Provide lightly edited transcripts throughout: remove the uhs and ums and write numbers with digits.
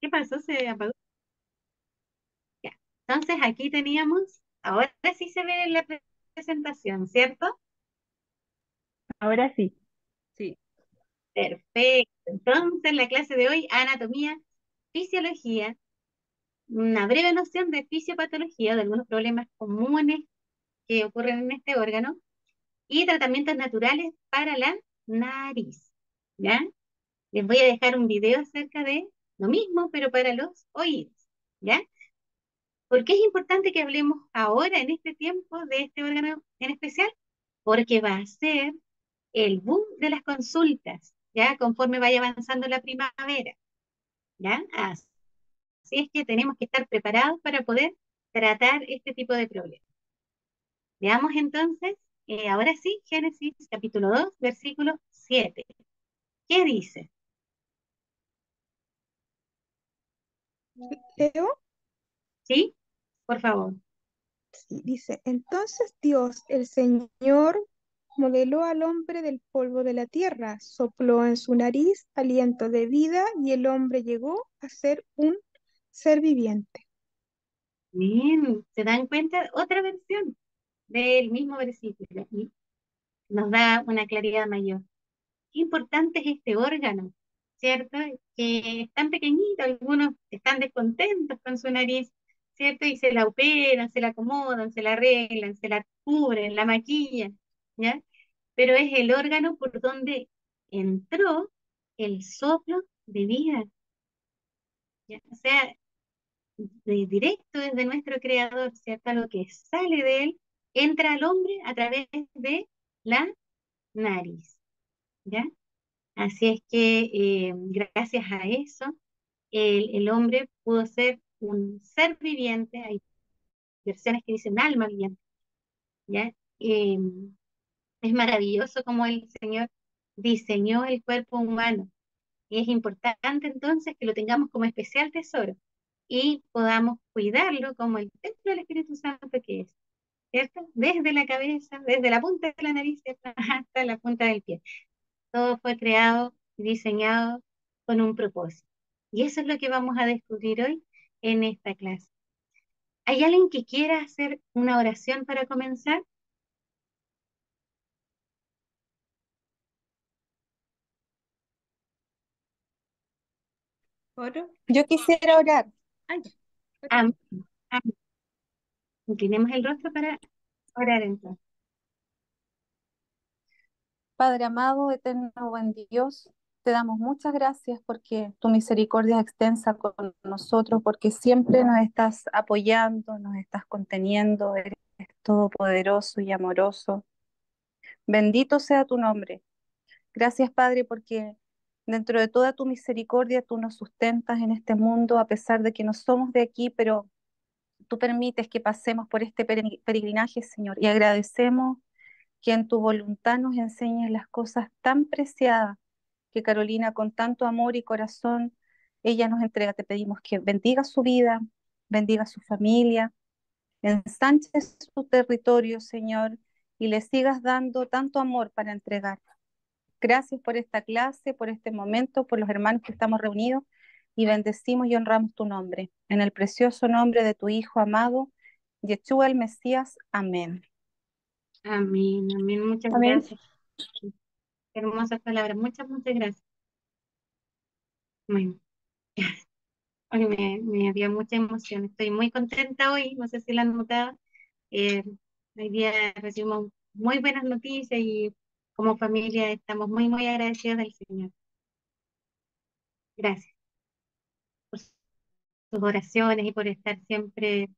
¿Qué pasó? ¿Se apagó? Ya. Entonces aquí teníamos, ahora sí se ve en la presentación, ¿cierto? Ahora sí. Sí. Perfecto. Entonces la clase de hoy, anatomía, fisiología, una breve noción de fisiopatología, de algunos problemas comunes que ocurren en este órgano y tratamientos naturales para la nariz. ¿Ya? Les voy a dejar un video acerca de lo mismo, pero para los oídos. ¿Ya? ¿Por qué es importante que hablemos ahora, en este tiempo, de este órgano en especial? Porque va a ser el boom de las consultas, ¿ya? Conforme vaya avanzando la primavera, ¿ya? Así es que tenemos que estar preparados para poder tratar este tipo de problemas. Veamos entonces, ahora sí, Génesis capítulo 2 versículo 7. ¿Qué dice? Leo, ¿Sí? Por favor. sí, dice, entonces Dios, el Señor, modeló al hombre del polvo de la tierra, sopló en su nariz aliento de vida y el hombre llegó a ser un ser viviente. Bien, ¿se dan cuenta? Otra versión del mismo versículo y nos da una claridad mayor. Qué importante es este órgano, ¿cierto? Que es tan pequeñito, algunos están descontentos con su nariz, ¿cierto? Y se la operan, se la acomodan, se la arreglan, se la cubren, la maquillan, ¿ya? Pero es el órgano por donde entró el soplo de vida, ¿ya? O sea, directo desde nuestro creador, ¿cierto? Lo que sale de él entra al hombre a través de la nariz, ¿ya? Así es que gracias a eso, el hombre pudo ser un ser viviente, hay versiones que dicen alma viviente, ¿ya? Eh, es maravilloso como el Señor diseñó el cuerpo humano y es importante entonces que lo tengamos como especial tesoro y podamos cuidarlo como el templo del Espíritu Santo que es, ¿cierto? Desde la cabeza, desde la punta de la nariz ¿cierto? Hasta la punta del pie. Todo fue creado y diseñado con un propósito. Y eso es lo que vamos a descubrir hoy en esta clase. ¿Hay alguien que quiera hacer una oración para comenzar? ¿Oro? Yo quisiera orar. Ay, ok. Amén. Amén. Inclinemos el rostro para orar entonces. Padre amado, eterno buen Dios, te damos muchas gracias porque tu misericordia es extensa con nosotros, porque siempre nos estás apoyando, nos estás conteniendo, eres todopoderoso y amoroso. Bendito sea tu nombre. Gracias, Padre, porque dentro de toda tu misericordia tú nos sustentas en este mundo, a pesar de que no somos de aquí, pero tú permites que pasemos por este peregrinaje, Señor, y agradecemos que en tu voluntad nos enseñes las cosas tan preciadas que Carolina con tanto amor y corazón, ella nos entrega. Te pedimos que bendiga su vida, bendiga su familia, ensanches su territorio, Señor, y le sigas dando tanto amor para entregar. Gracias por esta clase, por este momento, por los hermanos que estamos reunidos y bendecimos y honramos tu nombre. En el precioso nombre de tu Hijo amado, Yeshua el Mesías. Amén. Amén, amén. Muchas Amén. gracias. Hermosas palabras. Muchas, muchas gracias. Bueno, hoy me había mucha emoción. Estoy muy contenta hoy. No sé si la han notado. Eh, Hoy día recibimos muy buenas noticias y como familia estamos muy, muy agradecidos del Señor. Gracias por sus oraciones y por estar siempre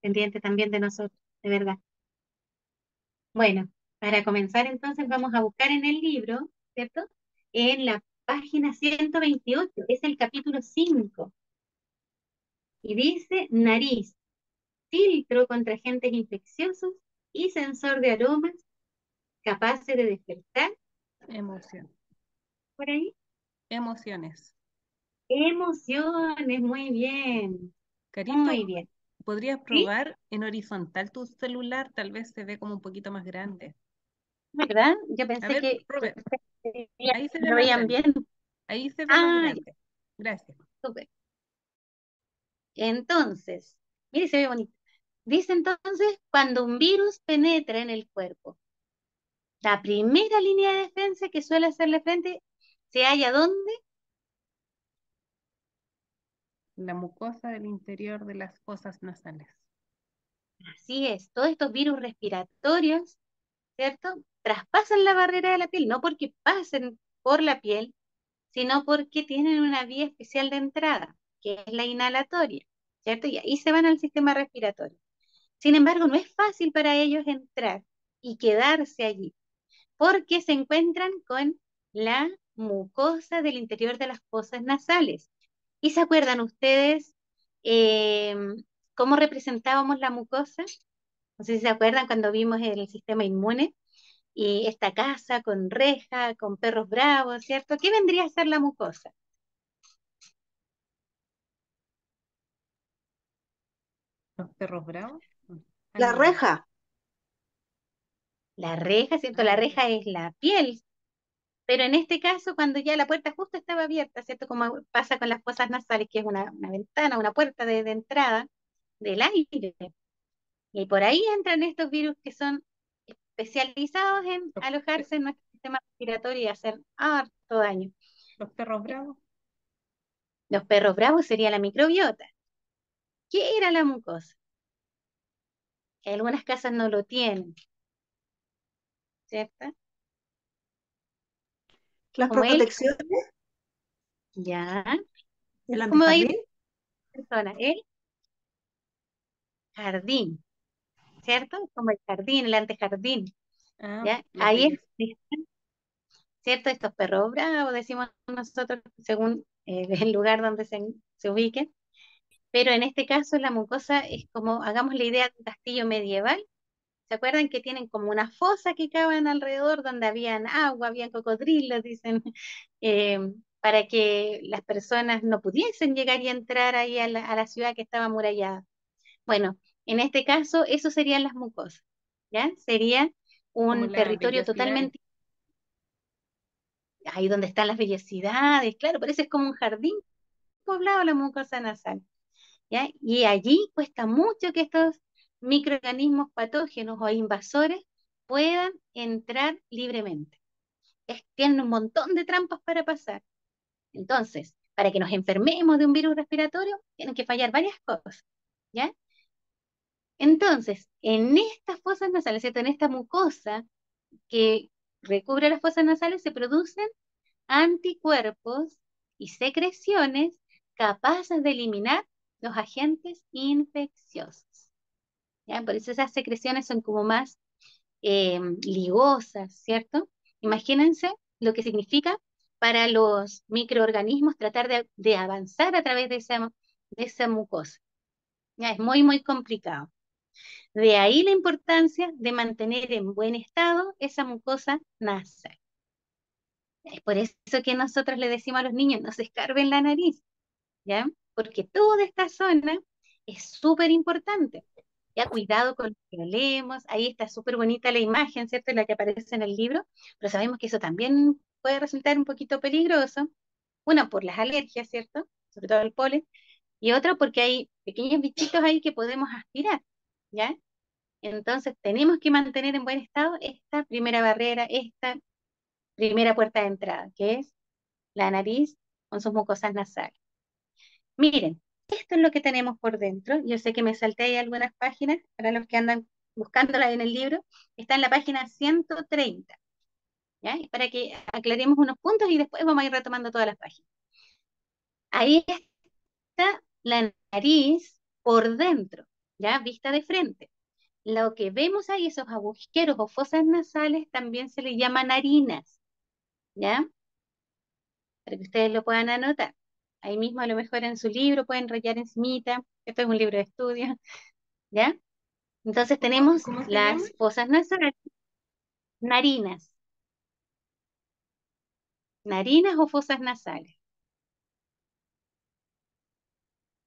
pendiente también de nosotros, de verdad. Bueno, para comenzar entonces vamos a buscar en el libro, ¿cierto? En la página 128 es el capítulo 5 y dice nariz, filtro contra agentes infecciosos y sensor de aromas capaces de despertar, Emoción. por ahí, Emociones. emociones. Muy bien, Carito, muy bien. ¿podrías ¿Sí? probar en horizontal tu celular? Tal vez se ve como un poquito más grande. ¿Verdad? Yo A pensé ver, que pruebe. ustedes Ahí se ve lo más veían grande. bien. Ahí se ve más Ah, ya, grande. Gracias. súper. Entonces, mire, se ve bonito. Dice entonces, cuando un virus penetra en el cuerpo, la primera línea de defensa que suele hacerle frente se halla ¿dónde? La mucosa del interior de las fosas nasales. Así es, todos estos virus respiratorios, ¿cierto? Traspasan la barrera de la piel, no porque pasen por la piel, sino porque tienen una vía especial de entrada, que es la inhalatoria, ¿cierto? Y ahí se van al sistema respiratorio. Sin embargo, no es fácil para ellos entrar y quedarse allí, porque se encuentran con la mucosa del interior de las fosas nasales. ¿Y se acuerdan ustedes eh, cómo representábamos la mucosa? No sé si se acuerdan cuando vimos el sistema inmune y esta casa con reja, con perros bravos, ¿cierto? ¿Qué vendría a ser la mucosa? ¿Los perros bravos? La Animales. reja. La reja, ¿cierto? Ah, La ya. reja es la piel, pero en este caso cuando ya la puerta justo estaba abierta, ¿cierto? Como pasa con las fosas nasales, que es una ventana, una puerta de entrada del aire. Y por ahí entran estos virus que son especializados en Los, pe- alojarse en nuestro sistema respiratorio y hacer harto daño. los perros bravos. Los perros bravos sería la microbiota. ¿Qué era la mucosa? Que algunas casas no lo tienen, ¿cierto? Las Como él, protecciones, ya, el como hay antejardín. personas, el jardín, ¿cierto? Como el jardín, el antejardín, Ah, ¿ya? los Ahí bellos. existen, ¿cierto? Estos perros bravos, decimos nosotros, según el lugar donde se ubiquen. Pero en este caso la mucosa es como, hagamos la idea de un castillo medieval. ¿Se acuerdan que tienen como una fosa que cavan alrededor donde habían agua, habían cocodrilos, dicen, eh, para que las personas no pudiesen llegar y entrar ahí a la ciudad que estaba amurallada? Bueno, en este caso, eso serían las mucosas, ¿ya? Sería Como un las territorio vellosidades. totalmente, ahí donde están las vellosidades, claro, pero ese es como un jardín poblado, la mucosa nasal, ¿ya? Y allí cuesta mucho que estos microorganismos patógenos o invasores puedan entrar libremente. Tienen un montón de trampas para pasar. Entonces, para que nos enfermemos de un virus respiratorio, tienen que fallar varias cosas, ¿ya? Entonces, en estas fosas nasales, ¿cierto? En esta mucosa que recubre las fosas nasales, se producen anticuerpos y secreciones capaces de eliminar los agentes infecciosos. ¿Ya? Por eso esas secreciones son como más ligosas, ¿cierto? Imagínense lo que significa para los microorganismos tratar de avanzar a través de esa mucosa. ¿Ya? Es muy, muy complicado. De ahí la importancia de mantener en buen estado esa mucosa nasal. Es por eso que nosotros le decimos a los niños, no se escarben la nariz, ¿ya? Porque toda esta zona es súper importante. Ya cuidado con lo que olemos, ahí está súper bonita la imagen, ¿cierto? La que aparece en el libro, pero sabemos que eso también puede resultar un poquito peligroso. Una, por las alergias, ¿cierto? Sobre todo el polen, y otra porque hay pequeños bichitos ahí que podemos aspirar, ¿ya? Entonces tenemos que mantener en buen estado esta primera barrera, esta primera puerta de entrada, que es la nariz con sus mucosas nasales. Miren, esto es lo que tenemos por dentro. Yo sé que me salté ahí algunas páginas, para los que andan buscándola en el libro, está en la página 130, ¿ya? Y para que aclaremos unos puntos y después vamos a ir retomando todas las páginas. Ahí está la nariz por dentro, ¿ya? Vista de frente. Lo que vemos ahí, esos agujeros o fosas nasales, también se les llama narinas, ¿ya? Para que ustedes lo puedan anotar. Ahí mismo a lo mejor en su libro pueden rayar encimita. Esto es un libro de estudio, ¿ya? Entonces tenemos ¿Cómo se llama? las fosas nasales, narinas, narinas o fosas nasales.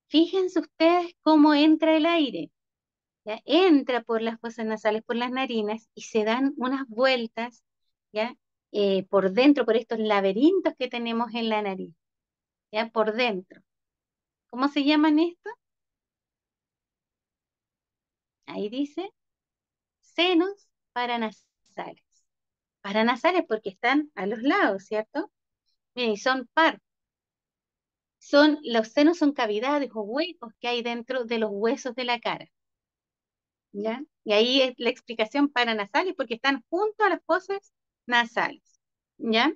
Fíjense ustedes cómo entra el aire, ¿ya? Entra por las fosas nasales, por las narinas y se dan unas vueltas, ¿ya? Por dentro, por estos laberintos que tenemos en la nariz, ¿ya? Por dentro. ¿Cómo se llaman estos? Ahí dice senos paranasales. Paranasales porque están a los lados, ¿cierto? Miren, y son par. Los senos son cavidades o huecos que hay dentro de los huesos de la cara, ¿ya? Y ahí es la explicación paranasales porque están junto a las fosas nasales, ¿ya?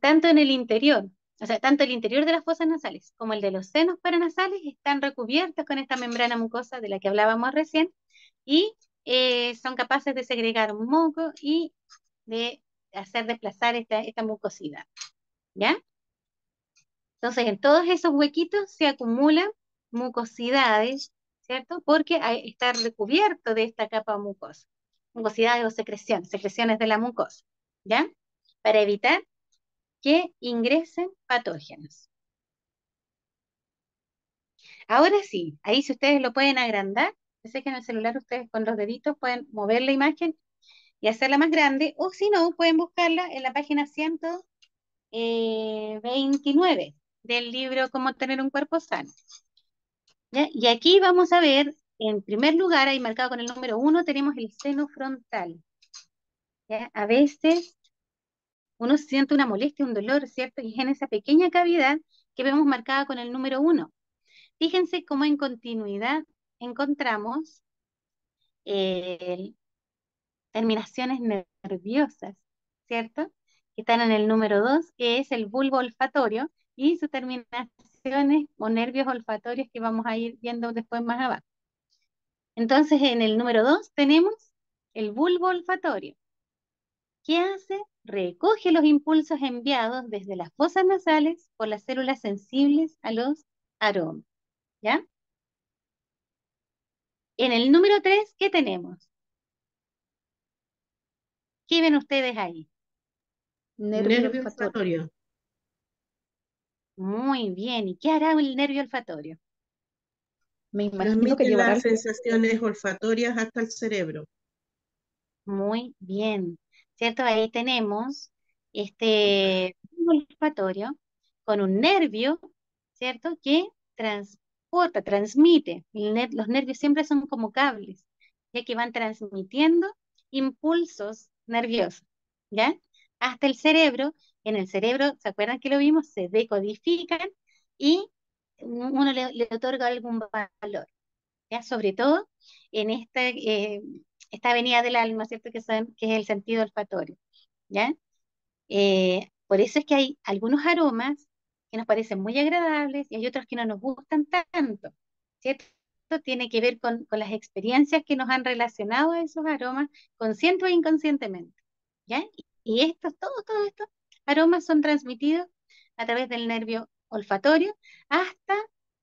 Tanto en el interior, o sea, tanto el interior de las fosas nasales como el de los senos paranasales están recubiertos con esta membrana mucosa de la que hablábamos recién y son capaces de segregar moco y de hacer desplazar esta mucosidad, ¿ya? Entonces, en todos esos huequitos se acumulan mucosidades, ¿cierto? Porque está recubierto de esta capa mucosa. Mucosidades o secreciones de la mucosa, ¿ya? Para evitar que ingresen patógenos. Ahora sí, ahí si ustedes lo pueden agrandar, yo sé que en el celular ustedes con los deditos pueden mover la imagen y hacerla más grande, o si no, pueden buscarla en la página 129 del libro Cómo tener un cuerpo sano. ¿Ya? Y aquí vamos a ver, en primer lugar, ahí marcado con el número 1, tenemos el seno frontal. ¿Ya? A veces uno siente una molestia, un dolor, ¿cierto? Y es en esa pequeña cavidad que vemos marcada con el número 1. Fíjense cómo en continuidad encontramos eh, terminaciones nerviosas, ¿cierto? Que están en el número 2, que es el bulbo olfatorio, y sus terminaciones o nervios olfatorios que vamos a ir viendo después más abajo. Entonces, en el número 2 tenemos el bulbo olfatorio. ¿Qué hace? Recoge los impulsos enviados desde las fosas nasales por las células sensibles a los aromas, ¿ya? En el número 3, ¿qué tenemos? ¿Qué ven ustedes ahí? Nervio Nervio olfatorio. olfatorio. Muy bien. ¿Y qué hará el nervio olfatorio? Me imagino que Transmite llevará las sensaciones olfatorias hasta el cerebro. Muy bien. ¿Cierto? Ahí tenemos este bulbo olfatorio con un nervio, ¿cierto? Que transporta, transmite. Los nervios siempre son como cables, ya que van transmitiendo impulsos nerviosos, ¿ya? Hasta el cerebro. En el cerebro, ¿se acuerdan que lo vimos? Se decodifican y uno le otorga algún valor. ¿Ya? Sobre todo en esta avenida del alma, ¿cierto? Que es el sentido olfatorio, ¿ya? Por eso es que hay algunos aromas que nos parecen muy agradables y hay otros que no nos gustan tanto, ¿cierto? Tiene que ver con las experiencias que nos han relacionado a esos aromas, consciente o inconscientemente, ¿ya? Y todos estos aromas son transmitidos a través del nervio olfatorio hasta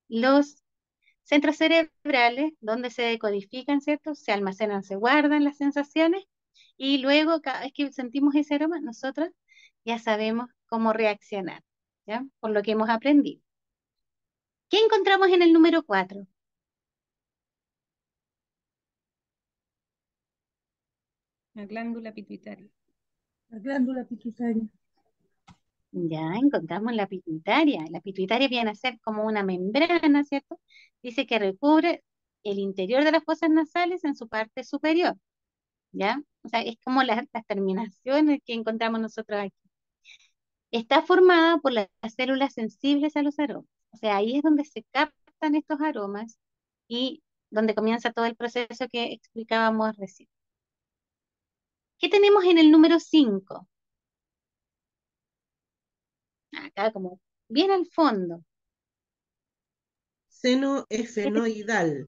los centros cerebrales donde se decodifican, ¿cierto? Se almacenan, se guardan las sensaciones y luego cada vez que sentimos ese aroma, nosotros ya sabemos cómo reaccionar, ¿ya? Por lo que hemos aprendido. ¿Qué encontramos en el número 4? La glándula pituitaria. La glándula pituitaria. Ya encontramos la pituitaria. La pituitaria viene a ser como una membrana, ¿cierto? Dice que recubre el interior de las fosas nasales en su parte superior, ¿ya? O sea, es como las terminaciones que encontramos nosotros aquí. Está formada por las células sensibles a los aromas. O sea, ahí es donde se captan estos aromas y donde comienza todo el proceso que explicábamos recién. ¿Qué tenemos en el número 5? Acá como bien al fondo. Seno ¿Qué te- esfenoidal.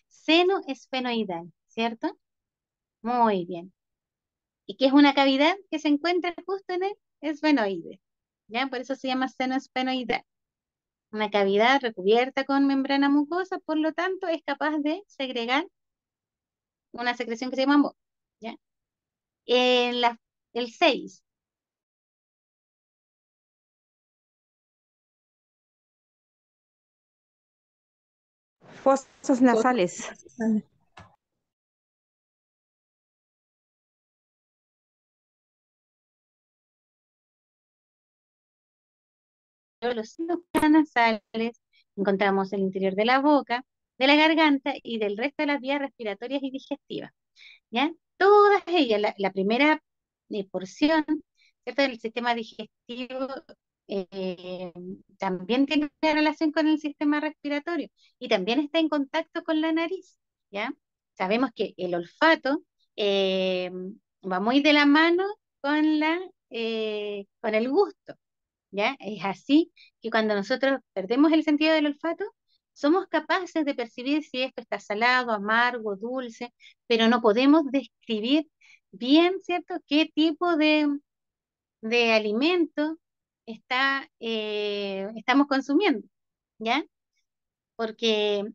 Seno esfenoidal, ¿cierto? Muy bien. ¿Y qué es una cavidad que se encuentra justo en el esfenoide? ¿Ya? Por eso se llama seno esfenoidal. Una cavidad recubierta con membrana mucosa, por lo tanto, es capaz de segregar una secreción que se llama moco, ¿ya? El 6, fosas nasales. los senos nasales, encontramos el interior de la boca, de la garganta y del resto de las vías respiratorias y digestivas, ¿ya? Todas ellas, la primera porción, ¿cierto? Del sistema digestivo eh, también tiene relación con el sistema respiratorio y también está en contacto con la nariz, ¿ya? Sabemos que el olfato eh, va muy de la mano con con el gusto, ¿ya? Es así que cuando nosotros perdemos el sentido del olfato, somos capaces de percibir si esto está salado, amargo, dulce, pero no podemos describir bien, ¿cierto?, qué tipo de alimento estamos consumiendo, ¿ya? Porque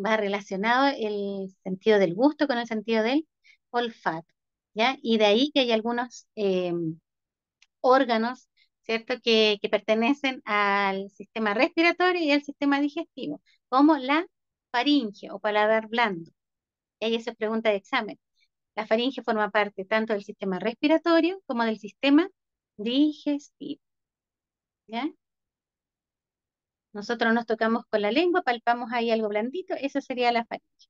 va relacionado el sentido del gusto con el sentido del olfato, ¿ya? Y de ahí que hay algunos órganos, ¿cierto?, que pertenecen al sistema respiratorio y al sistema digestivo, como la faringe o paladar blando. Y ahí se pregunta de examen. La faringe forma parte tanto del sistema respiratorio como del sistema digestivo, ¿ya? Nosotros nos tocamos con la lengua, palpamos ahí algo blandito, eso sería la faringe,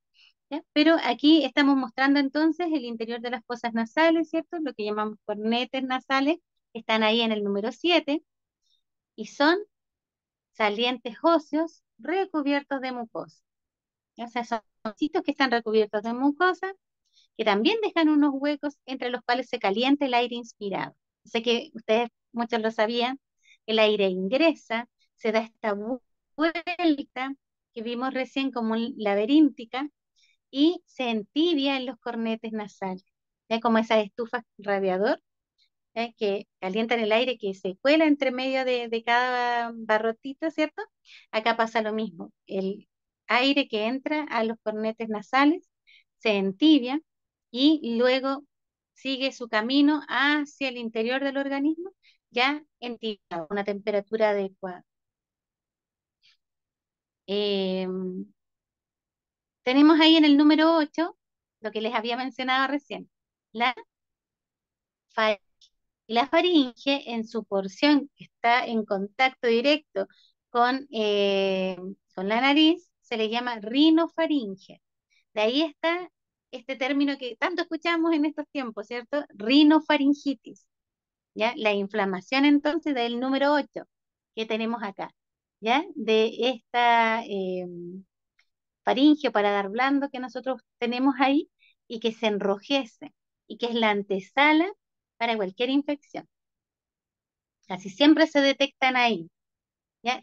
¿ya? Pero aquí estamos mostrando entonces el interior de las fosas nasales, ¿cierto? Lo que llamamos cornetes nasales, que están ahí en el número 7 y son salientes óseos recubiertos de mucosa. O sea, son sitios que están recubiertos de mucosa, que también dejan unos huecos entre los cuales se calienta el aire inspirado. Sé que ustedes muchos lo sabían, el aire ingresa, se da esta vuelta que vimos recién como laberíntica y se entibia en los cornetes nasales. ¿Ya? Como esas estufas radiador, que calientan el aire que se cuela entre medio de cada barrotito, ¿cierto? Acá pasa lo mismo. El aire que entra a los cornetes nasales se entibia y luego sigue su camino hacia el interior del organismo, ya entibiado, a una temperatura adecuada. Eh, Tenemos ahí en el número 8 lo que les había mencionado recién, la faringe. La faringe, en su porción que está en contacto directo con la nariz, se le llama rinofaringe. De ahí está este término que tanto escuchamos en estos tiempos, ¿cierto? Rinofaringitis, ¿ya? La inflamación entonces del número 8 que tenemos acá, ¿ya? De esta faringe o paladar blando que nosotros tenemos ahí y que se enrojece y que es la antesala para cualquier infección. Casi siempre se detectan ahí, ¿ya?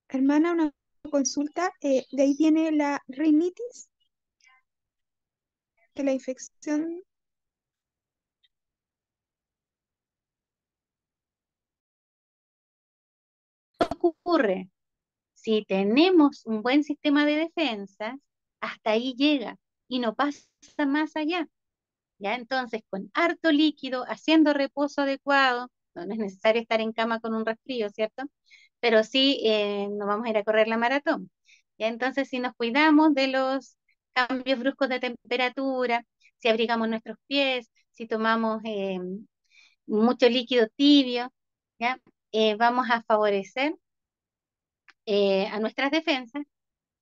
Hermana, una consulta. ¿De ahí viene la rinitis, de la infección? Ocurre, si tenemos un buen sistema de defensas, hasta ahí llega y no pasa más allá, ¿ya? Entonces, con harto líquido, haciendo reposo adecuado, no es necesario estar en cama con un resfrío, ¿cierto? Pero sí, no vamos a ir a correr la maratón. ¿Ya? Entonces, si nos cuidamos de los cambios bruscos de temperatura, si abrigamos nuestros pies, si tomamos mucho líquido tibio, ¿ya? Vamos a favorecer a nuestras defensas,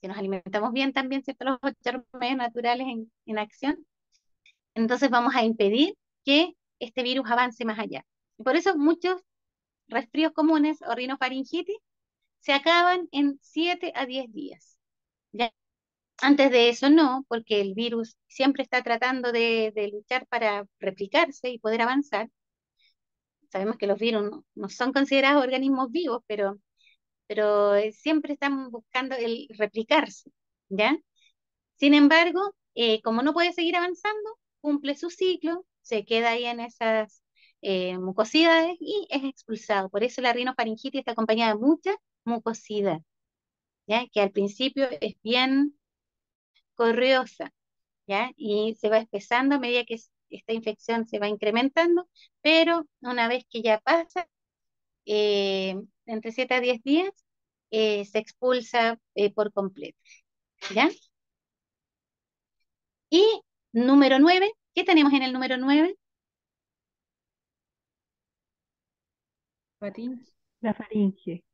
si nos alimentamos bien también, ¿cierto? Los 8 remedios naturales en acción, entonces vamos a impedir que este virus avance más allá. Y por eso muchos resfríos comunes o rinofaringitis se acaban en 7 a 10 días. ¿Ya? Antes de eso no, porque el virus siempre está tratando de luchar para replicarse y poder avanzar. Sabemos que los virus no son considerados organismos vivos, pero siempre están buscando el replicarse, ¿ya? Sin embargo, como no puede seguir avanzando, cumple su ciclo, se queda ahí en esas mucosidades y es expulsado. Por eso la rinofaringitis está acompañada de mucha mucosidad, ¿ya? Que al principio es bien corriosa, ¿ya? Y se va espesando a medida que esta infección se va incrementando, pero una vez que ya pasa, entre 7 a 10 días, se expulsa por completo, ¿ya? Y número 9, ¿qué tenemos en el número 9? Faringe. La faringe.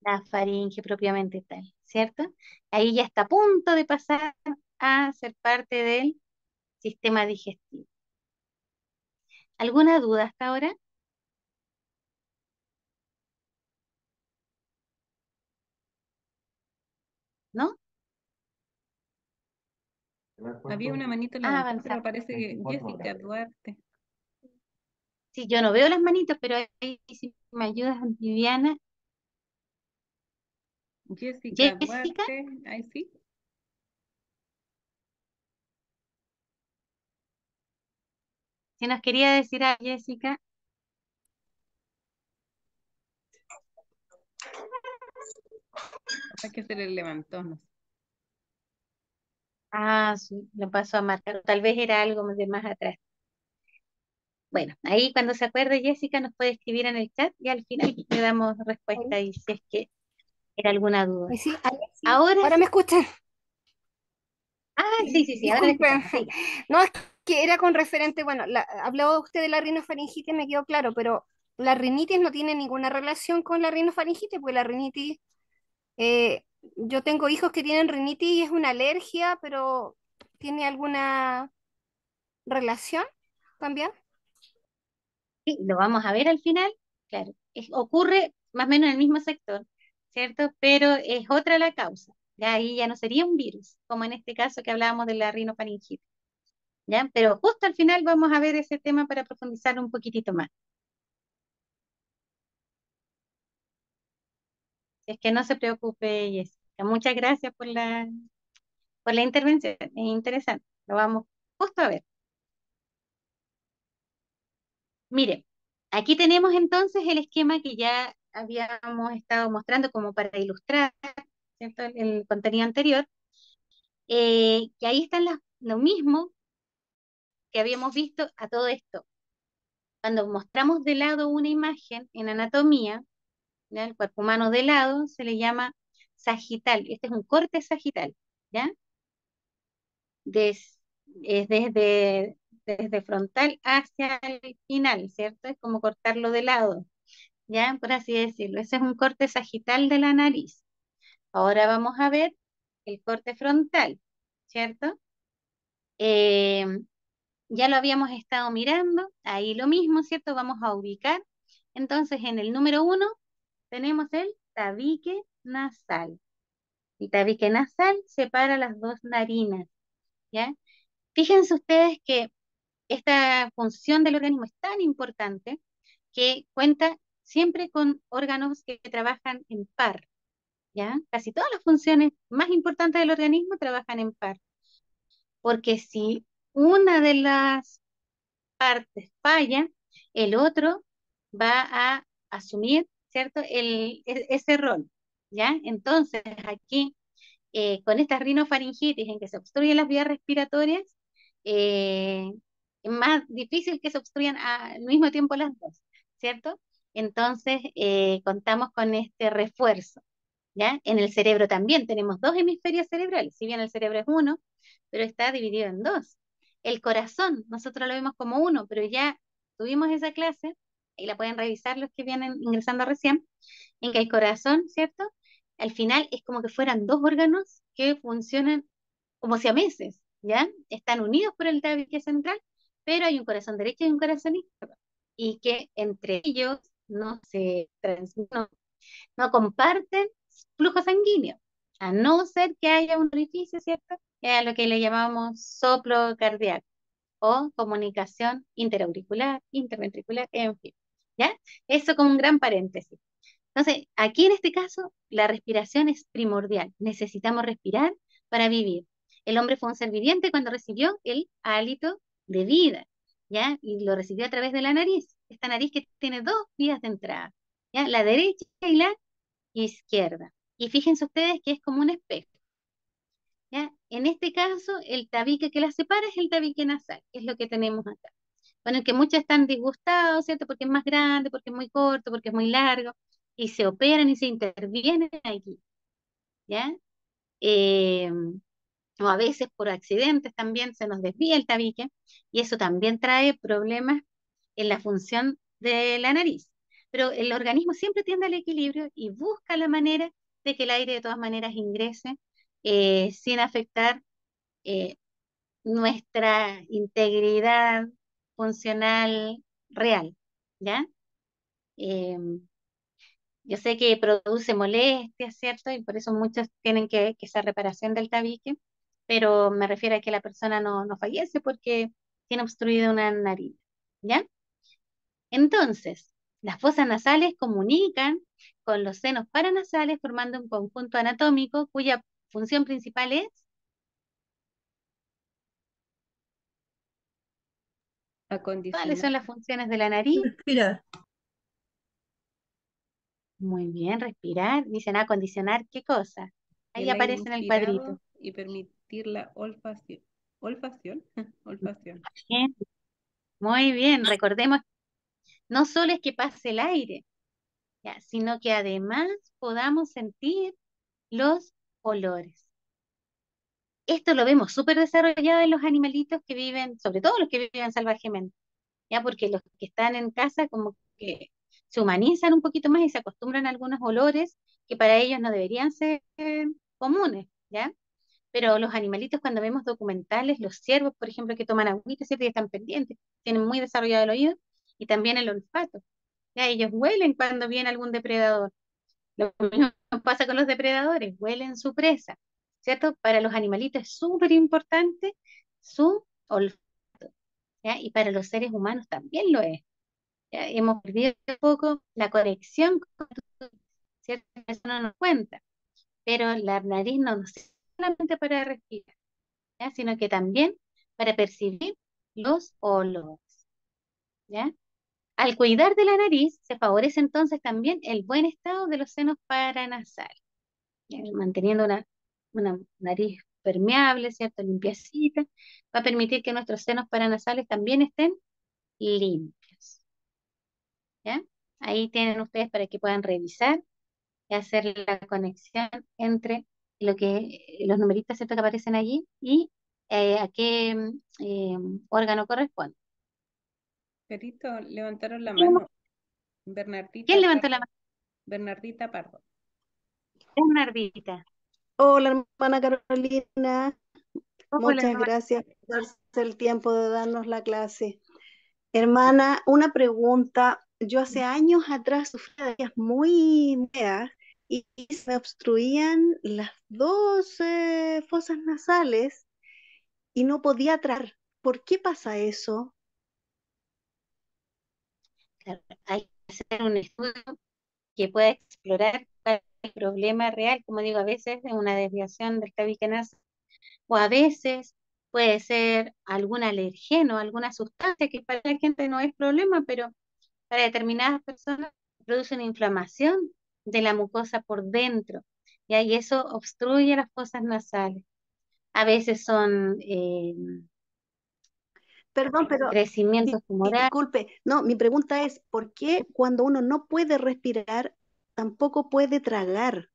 la faringe propiamente tal, ¿cierto? Ahí ya está a punto de pasar a ser parte del sistema digestivo. ¿Alguna duda hasta ahora? ¿No? Había una manito Ah, levantada, pero avanzamos. parece que Jessica Duarte. Sí, yo no veo las manitos, pero ahí si me ayudas, Viviana. Jessica Jessica, Duarte, ahí sí. si nos quería decir a Jessica. Capaz que se le levantó, no sé. Ah, sí, lo paso a marcar. Tal vez era algo de más atrás. Bueno, ahí cuando se acuerde Jessica nos puede escribir en el chat y al final le damos Ahí, respuesta y si es que era alguna duda. ahí sí, ahí sí. Ahora, Ahora me escuchan. sí, sí, sí, ahora la Disculpen. escuchamos. Siga. No, es que era con referente, bueno, habló usted de la rinofaringitis, me quedó claro, pero la rinitis no tiene ninguna relación con la rinofaringitis, porque la rinitis, yo tengo hijos que tienen rinitis y es una alergia, pero ¿tiene alguna relación también? Sí, lo vamos a ver al final. Claro, ocurre más o menos en el mismo sector, ¿cierto? Pero es otra la causa. Ya ahí ya no sería un virus, como en este caso que hablábamos de la rinofaringitis. ¿Ya? Pero justo al final vamos a ver ese tema para profundizar un poquitito más. Es que no se preocupe, Jessica. Muchas gracias por la intervención. Es interesante. Lo vamos justo a ver. Mire, aquí tenemos entonces el esquema que ya habíamos estado mostrando como para ilustrar, ¿cierto? El contenido anterior. Que ahí están lo mismo que habíamos visto a todo esto. Cuando mostramos de lado una imagen en anatomía, ¿ya? El cuerpo humano de lado se le llama sagital. Este es un corte sagital, ¿ya? Des- es desde frontal hacia el final, ¿cierto? Es como cortarlo de lado, ¿ya? Por así decirlo. Ese es un corte sagital de la nariz. Ahora vamos a ver el corte frontal, ¿cierto? Eh, ya lo habíamos estado mirando, ahí lo mismo, ¿cierto? Vamos a ubicar. Entonces, en el número 1 tenemos el tabique nasal. El tabique nasal separa las dos narinas, ¿ya? Fíjense ustedes que esta función del organismo es tan importante que cuenta siempre con órganos que trabajan en par, ¿ya? Casi todas las funciones más importantes del organismo trabajan en par, porque si una de las partes falla, el otro va a asumir, ¿cierto? Ese rol, ¿ya? Entonces, aquí, con esta rinofaringitis en que se obstruyen las vías respiratorias, eh, es más difícil que se obstruyan al mismo tiempo las dos, ¿cierto? Entonces, contamos con este refuerzo, ¿ya? En el cerebro también tenemos dos hemisferios cerebrales, si bien el cerebro es uno, pero está dividido en dos. El corazón, nosotros lo vemos como uno, pero ya tuvimos esa clase, y la pueden revisar los que vienen ingresando recién, en que el corazón, ¿cierto? Al final es como que fueran dos órganos que funcionan como siameses, ¿ya? Están unidos por el tabique central, pero hay un corazón derecho y un corazón izquierdo, y que entre ellos no se transmiten, no comparten flujo sanguíneo, a no ser que haya un orificio, ¿cierto? Que es a lo que le llamamos soplo cardíaco o comunicación interauricular, interventricular, en fin. ¿Ya? Eso como un gran paréntesis. Entonces, aquí en este caso, la respiración es primordial. Necesitamos respirar para vivir. El hombre fue un ser viviente cuando recibió el hálito de vida, ¿ya? Y lo recibió a través de la nariz. Esta nariz que tiene dos vías de entrada, ¿ya? La derecha y la izquierda. Y fíjense ustedes que es como un espejo, ¿ya? En este caso, el tabique que la separa es el tabique nasal, que es lo que tenemos acá. Con el que muchos están disgustados, ¿cierto? Porque es más grande, porque es muy corto, porque es muy largo, y se operan y se intervienen aquí, ¿ya? Eh, o a veces por accidentes también se nos desvía el tabique, y eso también trae problemas en la función de la nariz. pero el organismo siempre tiende al equilibrio y busca la manera de que el aire de todas maneras ingrese sin afectar eh, nuestra integridad funcional real, ¿ya? Em, yo sé que produce molestias, ¿cierto? Y por eso muchos tienen que esa reparación del tabique, pero me refiero a que la persona no fallece porque tiene obstruida una nariz, ¿ya? Entonces, las fosas nasales comunican con los senos paranasales formando un conjunto anatómico cuya función principal es, ¿cuáles Acondicionar son las funciones de la nariz? Respira. Muy bien, respirar. Dicen acondicionar, ¿qué cosa? Ahí el aire aparece en el cuadrito. inspirado y permitir la olfacción. ¿Olfacción? Olfacción. Bien, muy bien, recordemos, no solo es que pase el aire, ya, sino que además podamos sentir los olores. Esto lo vemos súper desarrollado en los animalitos que viven, sobre todo los que viven salvajemente, ya, porque los que están en casa como que se humanizan un poquito más y se acostumbran a algunos olores que para ellos no deberían ser comunes, ¿ya? Pero los animalitos cuando vemos documentales, los ciervos, por ejemplo, que toman agüita, siempre están pendientes, tienen muy desarrollado el oído y también el olfato. Ya ellos huelen cuando viene algún depredador. Lo mismo pasa con los depredadores, huelen su presa, ¿cierto? Para los animalitos es súper importante su olfato, ¿ya? Y para los seres humanos también lo es. ¿Ya? Hemos perdido un poco la conexión, ¿cierto? Eso no nos cuenta, pero la nariz no nos sirve solamente para respirar, ¿ya? Sino que también para percibir los olores, ¿ya? Al cuidar de la nariz, se favorece entonces también el buen estado de los senos paranasales, ¿ya? Manteniendo una nariz permeable, ¿cierto? Limpiecita, va a permitir que nuestros senos paranasales también estén limpios, ¿ya? Ahí tienen ustedes para que puedan revisar y hacer la conexión entre lo que los numeritos, ¿cierto? Que aparecen allí y a qué órgano corresponde. Perito, levantaron la ¿Quién mano. quién Bernardita levantó la Pardo. mano? Bernardita Pardo. Es una ardita. Hola, hermana Carolina. Hola, Muchas hermano. gracias por darse el tiempo de darnos la clase. Hermana, una pregunta. Yo hace años atrás sufría de ellas muy feas y se me obstruían las dos fosas nasales y no podía tragar. ¿Por qué pasa eso? Claro, hay que hacer un estudio que pueda explorar cuál es el problema real. Como digo, a veces es una desviación del tabique nasal o a veces puede ser algún alergeno, alguna sustancia que para la gente no es problema, pero para determinadas personas produce una inflamación de la mucosa por dentro, ¿ya? Y eso obstruye las fosas nasales. A veces son Perdón, pero crecimientos tumorales. disculpe. No, mi pregunta es, ¿por qué cuando uno no puede respirar, tampoco puede tragar?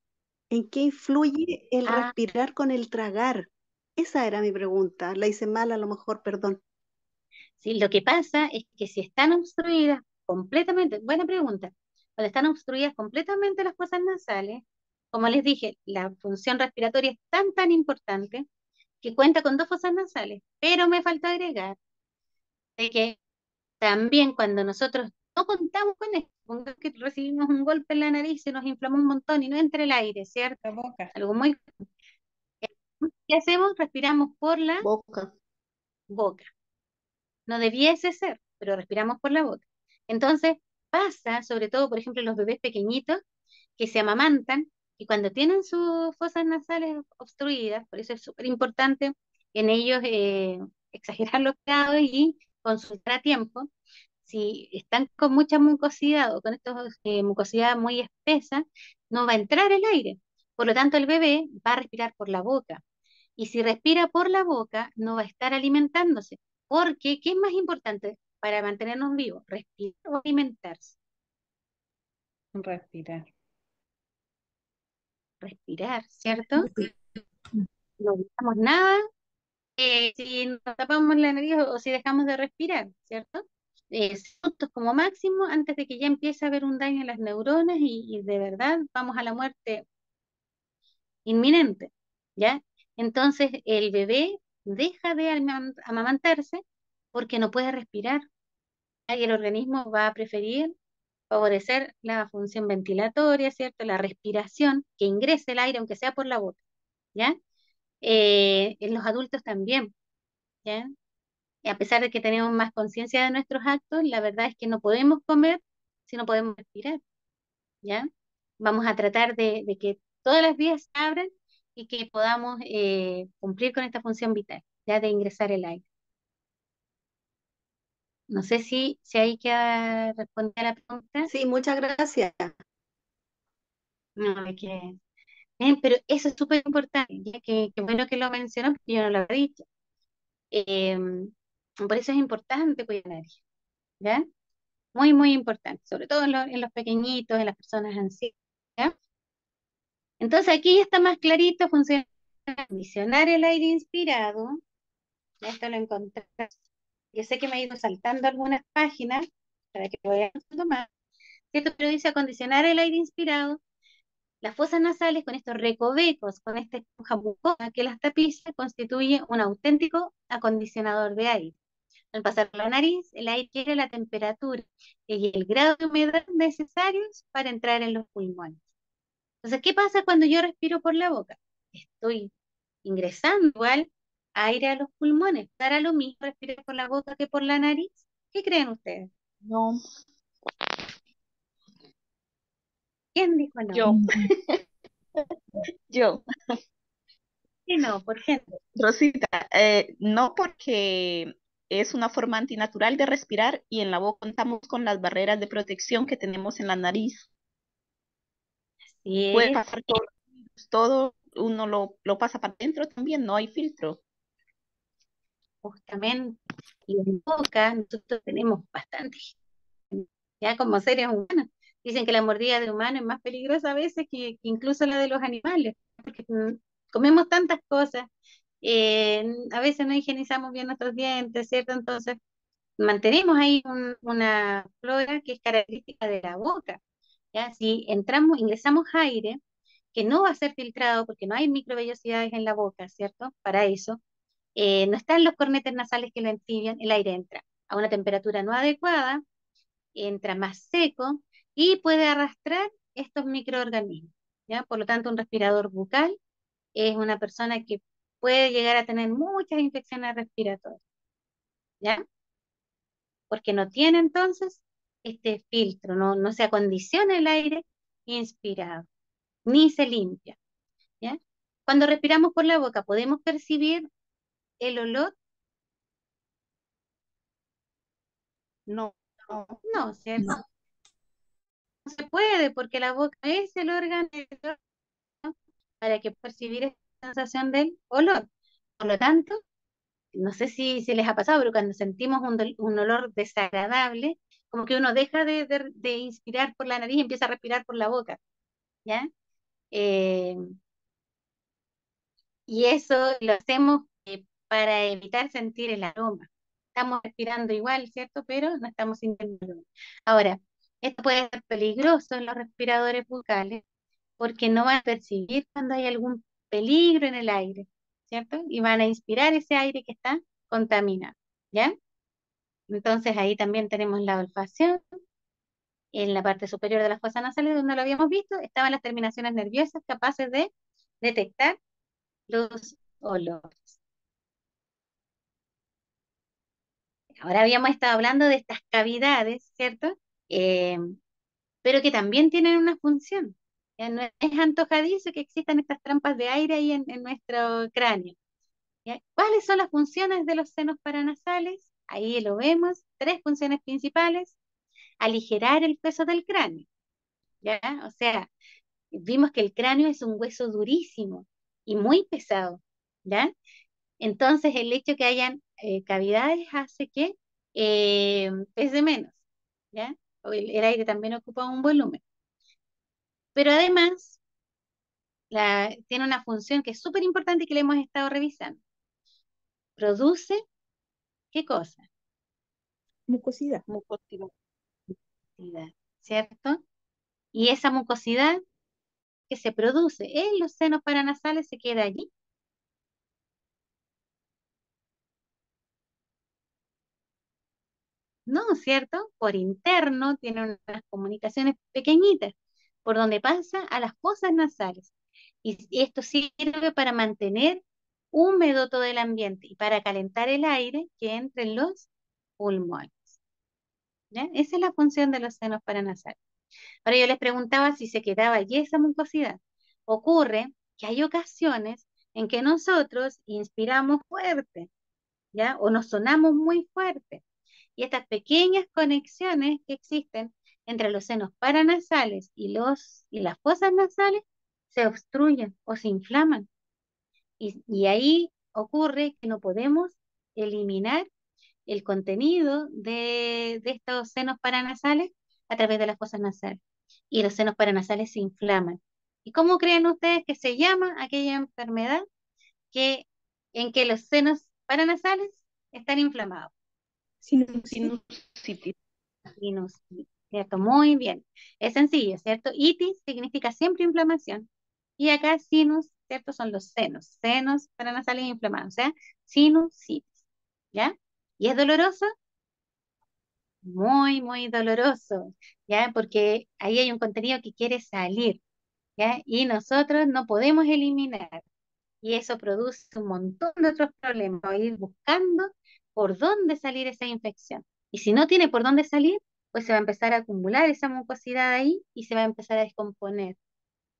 ¿En qué influye el Ah, respirar con el tragar? Esa era mi pregunta. La hice mal a lo mejor, perdón. sí, lo que pasa es que si están obstruidas completamente, buena pregunta, cuando están obstruidas completamente las fosas nasales, como les dije, la función respiratoria es tan importante que cuenta con dos fosas nasales, pero me falta agregar de que también cuando nosotros no contamos con esto, pongamos que recibimos un golpe en la nariz, se nos inflama un montón y no entra el aire, ¿cierto? La boca. Algo muy... ¿Qué hacemos? Respiramos por la Boca. boca. No debiese ser, pero respiramos por la boca. Entonces pasa, sobre todo, por ejemplo, en los bebés pequeñitos que se amamantan y cuando tienen sus fosas nasales obstruidas, por eso es súper importante en ellos exagerar los cuidados y consultar a tiempo. Si están con mucha mucosidad o con esta mucosidad muy espesa, no va a entrar el aire. Por lo tanto, el bebé va a respirar por la boca. Y si respira por la boca, no va a estar alimentándose. Porque, ¿qué es más importante para mantenernos vivos? ¿Respirar o alimentarse? Respirar. Respirar, ¿cierto? No olvidamos nada si nos tapamos la nariz o si dejamos de respirar, ¿cierto? minutos como máximo antes de que ya empiece a haber un daño en las neuronas y de verdad vamos a la muerte inminente, ¿ya? Entonces el bebé deja de amamantarse porque no puede respirar y el organismo va a preferir favorecer la función ventilatoria, ¿cierto? La respiración, que ingrese el aire aunque sea por la boca, ¿ya? En los adultos también, ¿ya? Y a pesar de que tenemos más conciencia de nuestros actos, la verdad es que no podemos comer si no podemos respirar, ¿ya? Vamos a tratar de que todas las vías se abran y que podamos cumplir con esta función vital, ya de ingresar el aire. No sé si hay que responder a la pregunta. Sí, muchas gracias. No, de que, pero eso es súper importante, ya que bueno que lo mencionó, porque yo no lo había dicho. Eh, por eso es importante cuidar la nariz, ¿ya? Muy, muy importante, sobre todo en los pequeñitos, en las personas ancianas, ¿ya? Entonces aquí ya está más clarito, funciona condicionar el aire inspirado. Ya esto lo encontré. Yo sé que me he ido saltando algunas páginas para que lo vean más, ¿cierto? Pero dice acondicionar el aire inspirado, las fosas nasales con estos recovecos, con esta esponja mucosa que las tapiza, constituye un auténtico acondicionador de aire. Al pasar la nariz, el aire adquiere la temperatura y el grado de humedad necesarios para entrar en los pulmones. Entonces, ¿qué pasa cuando yo respiro por la boca? Estoy ingresando igual aire a los pulmones. ¿Dará lo mismo respirar por la boca que por la nariz? ¿Qué creen ustedes? No, ¿Quién dijo no? yo, yo, ¿Qué no? ¿Por qué no? Rosita, no porque es una forma antinatural de respirar y en la boca contamos con las barreras de protección que tenemos en la nariz. Así Puede es, pasar todo, uno lo pasa para adentro también, no hay filtro. justamente. Y en boca nosotros tenemos bastante, ya como seres humanos. Dicen que la mordida de humano es más peligrosa a veces que incluso la de los animales, porque comemos tantas cosas, a veces no higienizamos bien nuestros dientes, ¿cierto? Entonces mantenemos ahí una flora que es característica de la boca, ¿ya? Si entramos, ingresamos aire, que no va a ser filtrado porque no hay microvellosidades en la boca, ¿cierto? Para eso, no están los cornetes nasales que lo entibian, el aire entra a una temperatura no adecuada, entra más seco y puede arrastrar estos microorganismos, ¿ya? Por lo tanto, un respirador bucal es una persona que puede llegar a tener muchas infecciones respiratorias, ¿ya? Porque no tiene entonces este filtro, no se acondiciona el aire inspirado, ni se limpia, ¿ya? Cuando respiramos por la boca, ¿podemos percibir el olor? No, no, No, ¿cierto? no. No se puede porque la boca es el órgano para que percibir esta sensación del olor. Por lo tanto, no sé si les ha pasado, pero cuando sentimos un olor desagradable, como que uno deja de inspirar por la nariz y empieza a respirar por la boca, ¿ya? Eh, y eso lo hacemos para evitar sentir el aroma. Estamos respirando igual, ¿cierto? Pero no estamos sintiendo el aroma. Ahora, esto puede ser peligroso en los respiradores bucales porque no van a percibir cuando hay algún peligro en el aire, ¿cierto? Y van a inspirar ese aire que está contaminado, ¿ya? Entonces ahí también tenemos la olfacción. En la parte superior de las fosas nasales, donde lo habíamos visto, estaban las terminaciones nerviosas capaces de detectar los olores. Ahora habíamos estado hablando de estas cavidades, ¿cierto? Eh, pero que también tienen una función. Ya no es antojadizo que existan estas trampas de aire ahí en nuestro cráneo. ¿Ya? ¿Cuáles son las funciones de los senos paranasales? Ahí lo vemos, tres funciones principales: aligerar el peso del cráneo, ¿ya? O sea, vimos que el cráneo es un hueso durísimo y muy pesado, ¿ya? Entonces el hecho que hayan cavidades hace que pese menos, ¿ya? El aire también ocupa un volumen. Pero además, tiene una función que es súper importante y que le hemos estado revisando. Produce, ¿qué cosa? mucosidad. Mucosidad. mucosidad, ¿cierto? Y esa mucosidad que se produce en los senos paranasales se queda allí. No, ¿cierto? Por interno tiene unas comunicaciones pequeñitas por donde pasa a las fosas nasales. Y esto sirve para mantener húmedo todo el ambiente y para calentar el aire que entra en los pulmones. ¿Ya? Esa es la función de los senos paranasales. Ahora yo les preguntaba si se quedaba allí esa mucosidad. Ocurre que hay ocasiones en que nosotros inspiramos fuerte, ¿ya? O nos sonamos muy fuerte. Y estas pequeñas conexiones que existen entre los senos paranasales y las fosas nasales se obstruyen o se inflaman. Y ahí ocurre que no podemos eliminar el contenido de estos senos paranasales a través de las fosas nasales. Y los senos paranasales se inflaman. ¿Y cómo creen ustedes que se llama aquella enfermedad que, en que los senos paranasales están inflamados? Sinusitis. Sinusitis. Sinusitis, ¿cierto? Muy bien. Es sencillo, ¿cierto? Itis significa siempre inflamación. Y acá sinus, ¿cierto? Son los senos. Senos paranasales inflamados. O sea, sinusitis. ¿Ya? ¿Y es doloroso? Muy, muy doloroso. ¿Ya? Porque ahí hay un contenido que quiere salir. ¿Ya? Y nosotros no podemos eliminar. Y eso produce un montón de otros problemas. Va a ir buscando por dónde salir esa infección. Y si no tiene por dónde salir, pues se va a empezar a acumular esa mucosidad ahí y se va a empezar a descomponer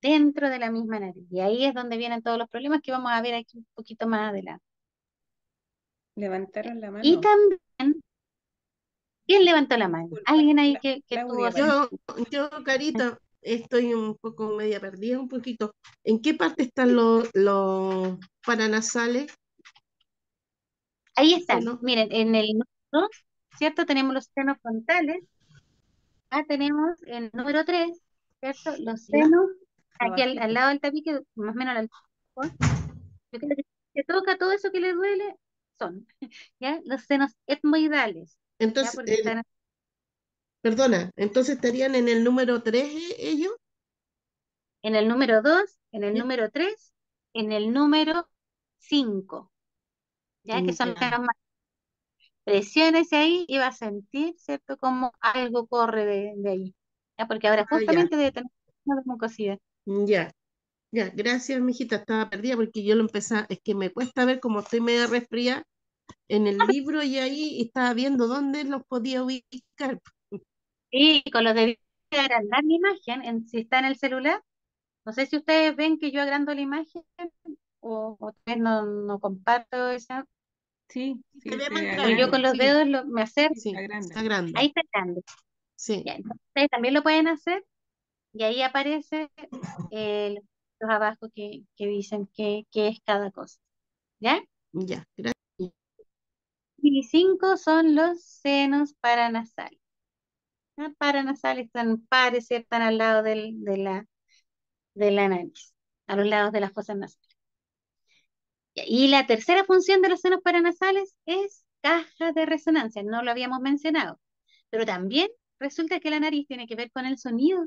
dentro de la misma nariz. Y ahí es donde vienen todos los problemas que vamos a ver aquí un poquito más adelante. Levantaron la Y mano. también, ¿quién levantó la mano? Disculpa, Alguien ahí que tuvo Claudia así. parece. Yo, Carita, estoy un poco media perdida, un poquito. ¿En qué parte están los paranasales? Ahí están. Seno. Miren, en el número 2, ¿cierto? Tenemos los senos frontales. Acá tenemos el número 3, ¿cierto? Los ¿Ya? senos, aquí al Abajito. lado del tabique, más o menos al yo creo que si te toca todo eso que le duele, son, ¿ya? Los senos etmoidales, ¿ya? Entonces, Porque están perdona, entonces estarían en el número 3 ellos. en el número 2, en el ¿Ya? número 3, en el número 5, ¿ya? Que son los Ya. senos más. Presiónese ahí y va a sentir, ¿cierto? Como algo corre de ahí, ¿ya? Porque ahora Ah, ya, justamente debe tener una mucosidad. ya, ya. Gracias, mijita, estaba perdida porque yo lo empecé, es que me cuesta ver como estoy media resfriada en el libro y ahí estaba viendo dónde los podía ubicar. Y con los de agrandar la imagen, si está en el celular, no sé si ustedes ven que yo agrando la imagen o ustedes no comparto esa, Sí, Se sí, ve más se o yo grande, con agranda. los sí, dedos me acerco, Sí, se sí, agranda. está grande, ahí está grande. sí, Ya, entonces ustedes también lo pueden hacer y ahí aparece los abajo que dicen que es cada cosa. ¿Ya? ya, gracias. Y 5 son los senos paranasales. ¿Ya? Paranasales están pares, ¿cierto? Están al lado de la nariz, a los lados de las fosas nasales. Y la tercera función de los senos paranasales es caja de resonancia, no lo habíamos mencionado, pero también resulta que la nariz tiene que ver con el sonido.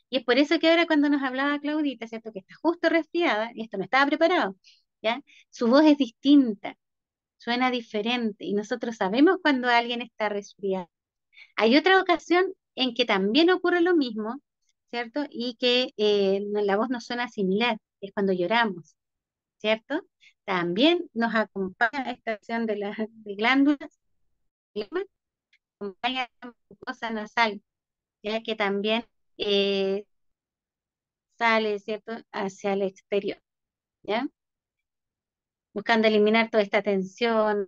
Y es por eso que ahora cuando nos hablaba Claudita, ¿cierto? Que está justo resfriada, y esto no estaba preparado, ¿ya? Su voz es distinta, suena diferente, y nosotros sabemos cuando alguien está resfriado. Hay otra ocasión en que también ocurre lo mismo, ¿cierto? Y que la voz nos suena similar, es cuando lloramos, ¿cierto? También nos acompaña esta acción de glándulas, acompaña la mucosa nasal, ya que también eh, sale, ¿cierto?, hacia el exterior, ¿ya? Buscando eliminar toda esta tensión,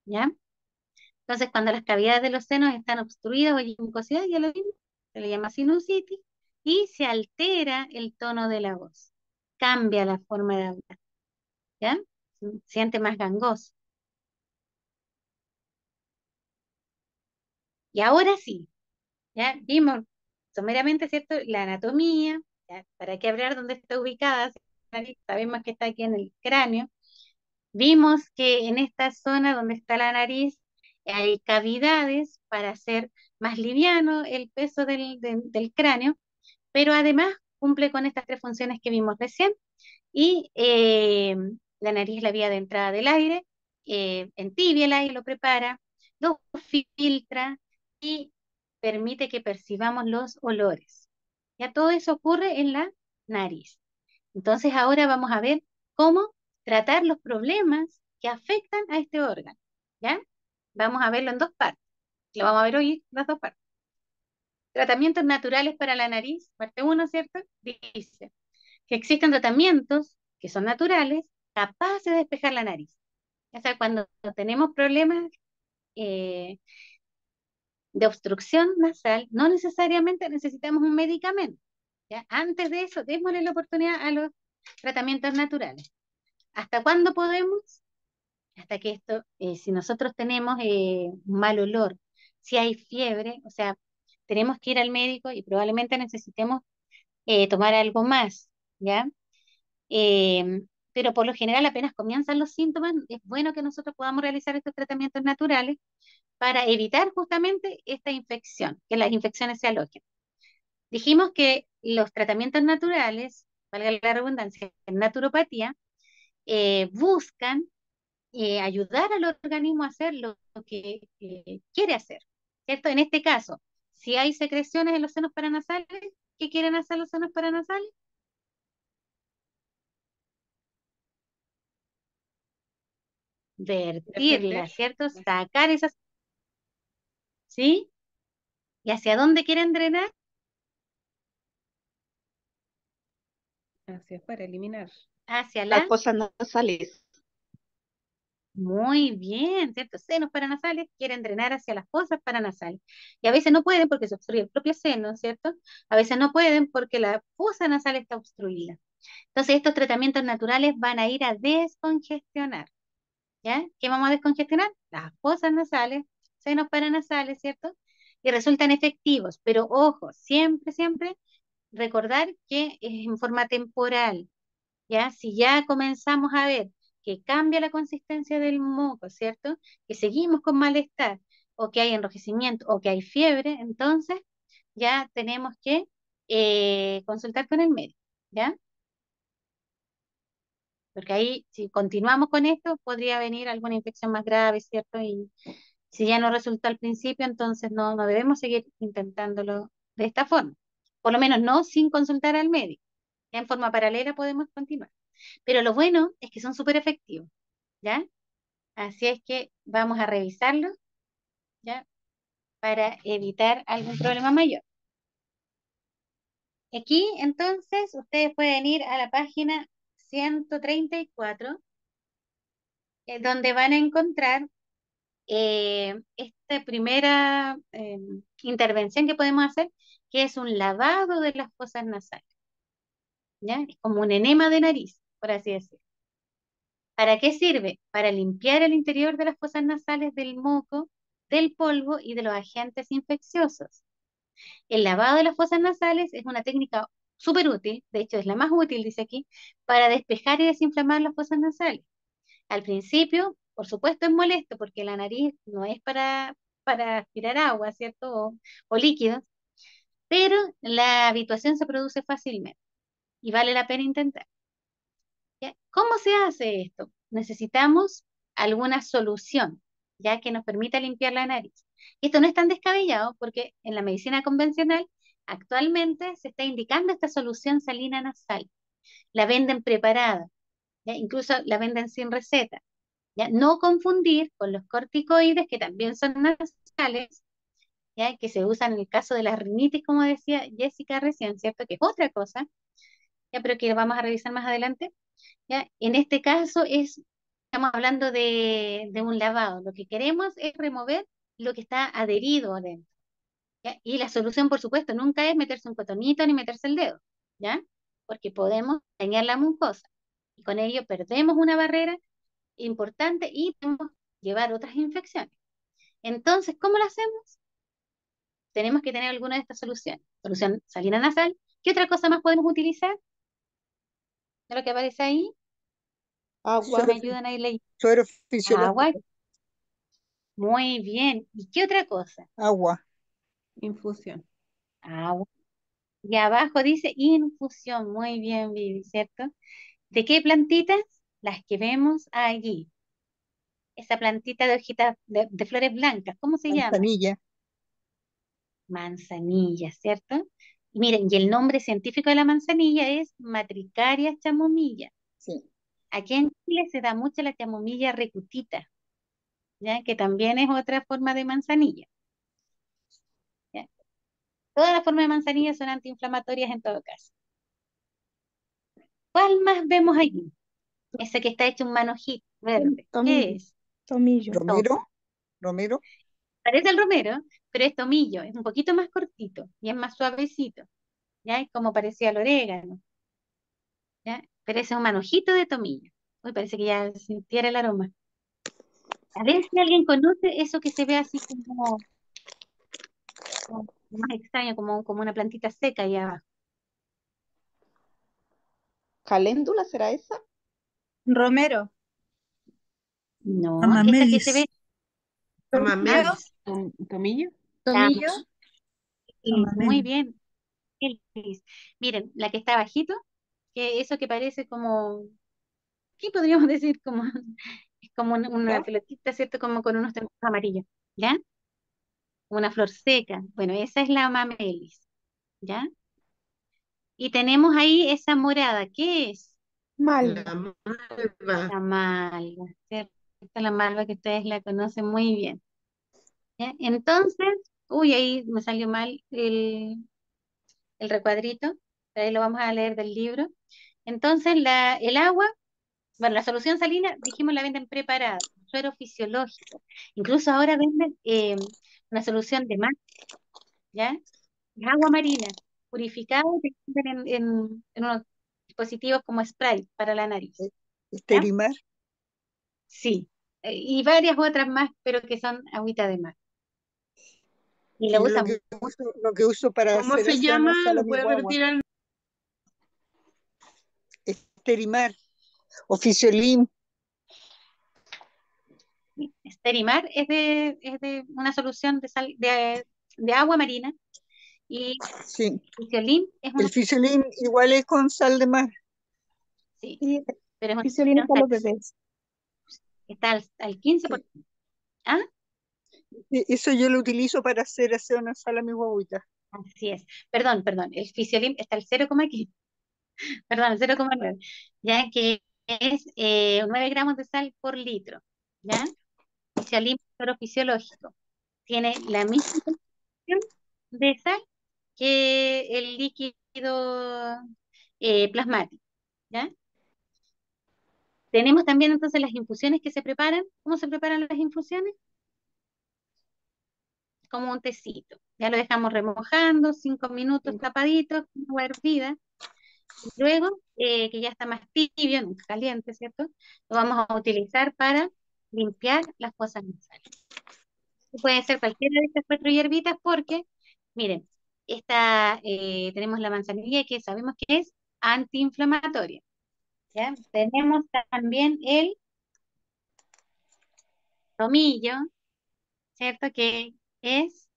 ¿ya? Entonces, cuando las cavidades de los senos están obstruidas o hay mucosidad, ya lo mismo, se le llama sinusitis, y se altera el tono de la voz, cambia la forma de hablar, ¿ya? Se siente más gangoso. Y ahora sí, ya vimos someramente, ¿cierto? La anatomía, ¿ya? ¿Para qué hablar dónde está ubicada? Sabemos que está aquí en el cráneo. Vimos que en esta zona donde está la nariz hay cavidades para hacer más liviano el peso del cráneo, pero además cumple con estas tres funciones que vimos recién y la nariz es la vía de entrada del aire, entibia el aire, lo prepara, lo filtra y permite que percibamos los olores. Ya todo eso ocurre en la nariz. Entonces ahora vamos a ver cómo tratar los problemas que afectan a este órgano. ¿Ya? Vamos a verlo en dos partes. Lo vamos a ver hoy, las dos partes. Tratamientos naturales para la nariz, parte uno, ¿cierto? Dice que existen tratamientos que son naturales, capaces de despejar la nariz. O sea, cuando tenemos problemas eh, de obstrucción nasal, no necesariamente necesitamos un medicamento. ¿Ya? Antes de eso, démosle la oportunidad a los tratamientos naturales. ¿Hasta cuándo podemos? Hasta que esto, si nosotros tenemos un mal olor, si hay fiebre, o sea, tenemos que ir al médico y probablemente necesitemos tomar algo más, ¿ya? Eh, pero por lo general apenas comienzan los síntomas, es bueno que nosotros podamos realizar estos tratamientos naturales para evitar justamente esta infección, que las infecciones se alojen. Dijimos que los tratamientos naturales, valga la redundancia, en naturopatía, buscan ayudar al organismo a hacer lo que quiere hacer, ¿cierto? En este caso, si hay secreciones en los senos paranasales, ¿qué quieren hacer los senos paranasales? Defender Vertirlas, ¿cierto? las- Sacar esas, ¿sí? ¿Y hacia dónde quieren drenar? hacia afuera, eliminar. Hacia Las la, fosas nasales. muy bien, ¿cierto? Senos paranasales quieren drenar hacia las fosas paranasales. Y a veces no pueden porque se obstruye el propio seno, ¿cierto? A veces no pueden porque la fosa nasal está obstruida. Entonces, estos tratamientos naturales van a ir a descongestionar, ¿ya? ¿Qué vamos a descongestionar? Las fosas nasales, senos paranasales, ¿cierto? Y resultan efectivos, pero ojo, siempre, siempre recordar que es en forma temporal, ¿ya? Si ya comenzamos a ver que cambia la consistencia del moco, ¿cierto? Que seguimos con malestar, o que hay enrojecimiento, o que hay fiebre, entonces ya tenemos que consultar con el médico, ¿ya? Porque ahí, si continuamos con esto, podría venir alguna infección más grave, ¿cierto? Y si ya no resulta al principio, entonces no debemos seguir intentándolo de esta forma. Por lo menos no sin consultar al médico. Ya en forma paralela podemos continuar. Pero lo bueno es que son súper efectivos, ¿ya? Así es que vamos a revisarlo, ¿ya? Para evitar algún problema mayor. Aquí, entonces, ustedes pueden ir a la página 134, donde van a encontrar esta primera intervención que podemos hacer, que es un lavado de las fosas nasales, ¿ya? Es como un enema de nariz, por así decirlo. ¿Para qué sirve? Para limpiar el interior de las fosas nasales del moco, del polvo y de los agentes infecciosos. El lavado de las fosas nasales es una técnica súper útil, de hecho es la más útil, dice aquí, para despejar y desinflamar las fosas nasales. Al principio, por supuesto, es molesto porque la nariz no es para aspirar agua, ¿cierto? O líquidos, pero la habituación se produce fácilmente y vale la pena intentar. ¿Ya? ¿Cómo se hace esto? Necesitamos alguna solución, ya que nos permita limpiar la nariz. Esto no es tan descabellado porque en la medicina convencional actualmente se está indicando esta solución salina nasal. La venden preparada, ¿ya? Incluso la venden sin receta. ¿Ya? No confundir con los corticoides, que también son nasales, ¿ya? Que se usan en el caso de la rinitis, como decía Jessica recién, ¿cierto? Que es otra cosa, ¿ya? Pero que vamos a revisar más adelante. ¿Ya? En este caso estamos hablando de un lavado. Lo que queremos es remover lo que está adherido adentro. ¿Ya? Y la solución, por supuesto, nunca es meterse un cotonito ni meterse el dedo, ¿ya? Porque podemos dañar la mucosa. Y con ello perdemos una barrera importante y podemos llevar otras infecciones. Entonces, ¿cómo lo hacemos? Tenemos que tener alguna de estas soluciones. Solución salina nasal. ¿Qué otra cosa más podemos utilizar? De lo que aparece ahí. Agua. ¿Me ayudan ahí leyendo? Suero Agua, fisiológico, muy bien. ¿Y qué otra cosa? agua. Infusión. Agua. Y abajo dice infusión, muy bien, Vivi, ¿cierto? ¿De qué plantitas? Las que vemos allí. Esa plantita de hojitas de flores blancas, ¿cómo se llama? Manzanilla, Manzanilla, ¿cierto? Y miren, y el nombre científico de la manzanilla es Matricaria chamomilla. sí. Aquí en Chile se da mucho la chamomilla recutita, ¿ya? Que también es otra forma de manzanilla, ¿ya? Todas las formas de manzanilla son antiinflamatorias en todo caso. ¿Cuál más vemos allí? Ese que está hecho un manojito verde. ¿Qué Tomillo. es? Tomillo. Romero, romero, Parece el romero, pero es tomillo, es un poquito más cortito y es más suavecito, ¿ya? Es como parecía el orégano, ¿ya? Pero ese es un manojito de tomillo. Uy, parece que ya sintiera el aroma. A ver si alguien conoce eso que se ve así como más extraño, como una plantita seca allá abajo. ¿Caléndula será esa? Romero, No, esa que se amamelis, ve, Amamelis. ¿Tomillo? tomillo, y muy amamelis. bien. Elis. Miren, la que está abajito, que eso que parece como, ¿qué podríamos decir? Como, es como una ¿Ya? pelotita, ¿cierto? Como con unos tentáculos amarillos, ¿ya? Una flor seca. Bueno, esa es la amamelis, ¿ya? Y tenemos ahí esa morada, ¿qué es? Malva. La malva. La malva, ¿cierto? La malva que ustedes la conocen muy bien, ¿ya? Entonces, uy, ahí me salió mal el recuadrito, pero ahí lo vamos a leer del libro. Entonces, el agua, bueno, la solución salina, dijimos, la venden preparada, suero fisiológico. Incluso ahora venden una solución de mar, ¿ya? Es agua marina, purificada, y te venden en unos dispositivos como spray para la nariz, ¿ya? esterimar. Sí. Y varias otras más, pero que son agüita de mar. Y lo Sí, usan, lo que uso para ¿Cómo hacer se aseo llama? nasal a ¿Lo mi puede guagua. repetir al Esterimar, oficiolim, Sterimar es de una solución de agua marina y sí. Fisiolin es El una, fisiolim igual es con sal de mar. sí, Y pero es una Fisolina solución para los bebés. que está al Sí. 15%. ¿Ah? Eso yo lo utilizo para hacer aseo nasal a mi guaguita. Así es. Perdón, el Fisiolin está al 0,15, perdón, al 0,9, ya que es 9 gramos de sal por litro, ¿ya? Fisiolin, cloro fisiológico, tiene la misma concentración de sal que el líquido plasmático, ¿ya? Tenemos también entonces las infusiones que se preparan. ¿Cómo se preparan las infusiones? Como un tecito. Ya lo dejamos remojando, 5 minutos tapaditos, con agua hervida. Y luego, que ya está más tibio, nunca caliente, ¿cierto? Lo vamos a utilizar para limpiar las fosas nasales. Puede ser cualquiera de estas 4 hierbitas porque, miren, tenemos la manzanilla que sabemos que es antiinflamatoria, ¿ya? Tenemos también el tomillo, ¿cierto? Que es,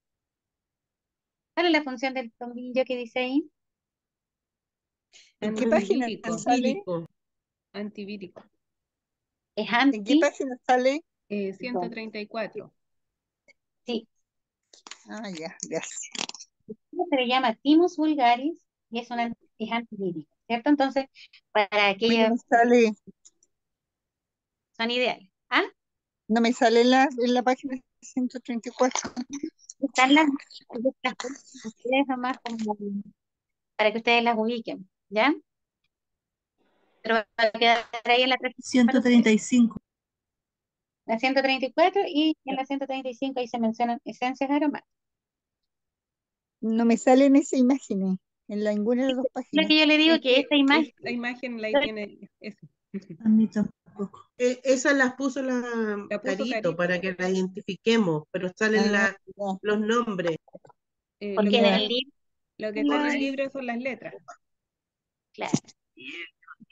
¿cuál es la función del tomillo que dice ahí? ¿En qué página Antivírico. sale? Antivírico. Antivírico. Es ¿En qué página sale? 134. sí, Ah, ya, gracias. se le llama Thymus vulgaris y es antivírico, ¿cierto? Entonces, para A mí no aquellas me sale, son ideales. ¿Ah? no me sale en la página 134. Están las ustedes nomás como para que ustedes las ubiquen, ¿ya? Pero va a quedar ahí en la 135. la 134 y en la 135 ahí se mencionan esencias aromáticas. No me sale en esa imagen, en ninguna de las dos Lo páginas. que yo le digo Es que esta que imagen, esta imagen la tiene eso. A mí tampoco. Esas las puso la La puso Carito Carito. para que la identifiquemos, pero salen Ah, ya, los nombres. Lo porque que en ya. el tiene, libro, lo que tiene el libro son las letras. claro,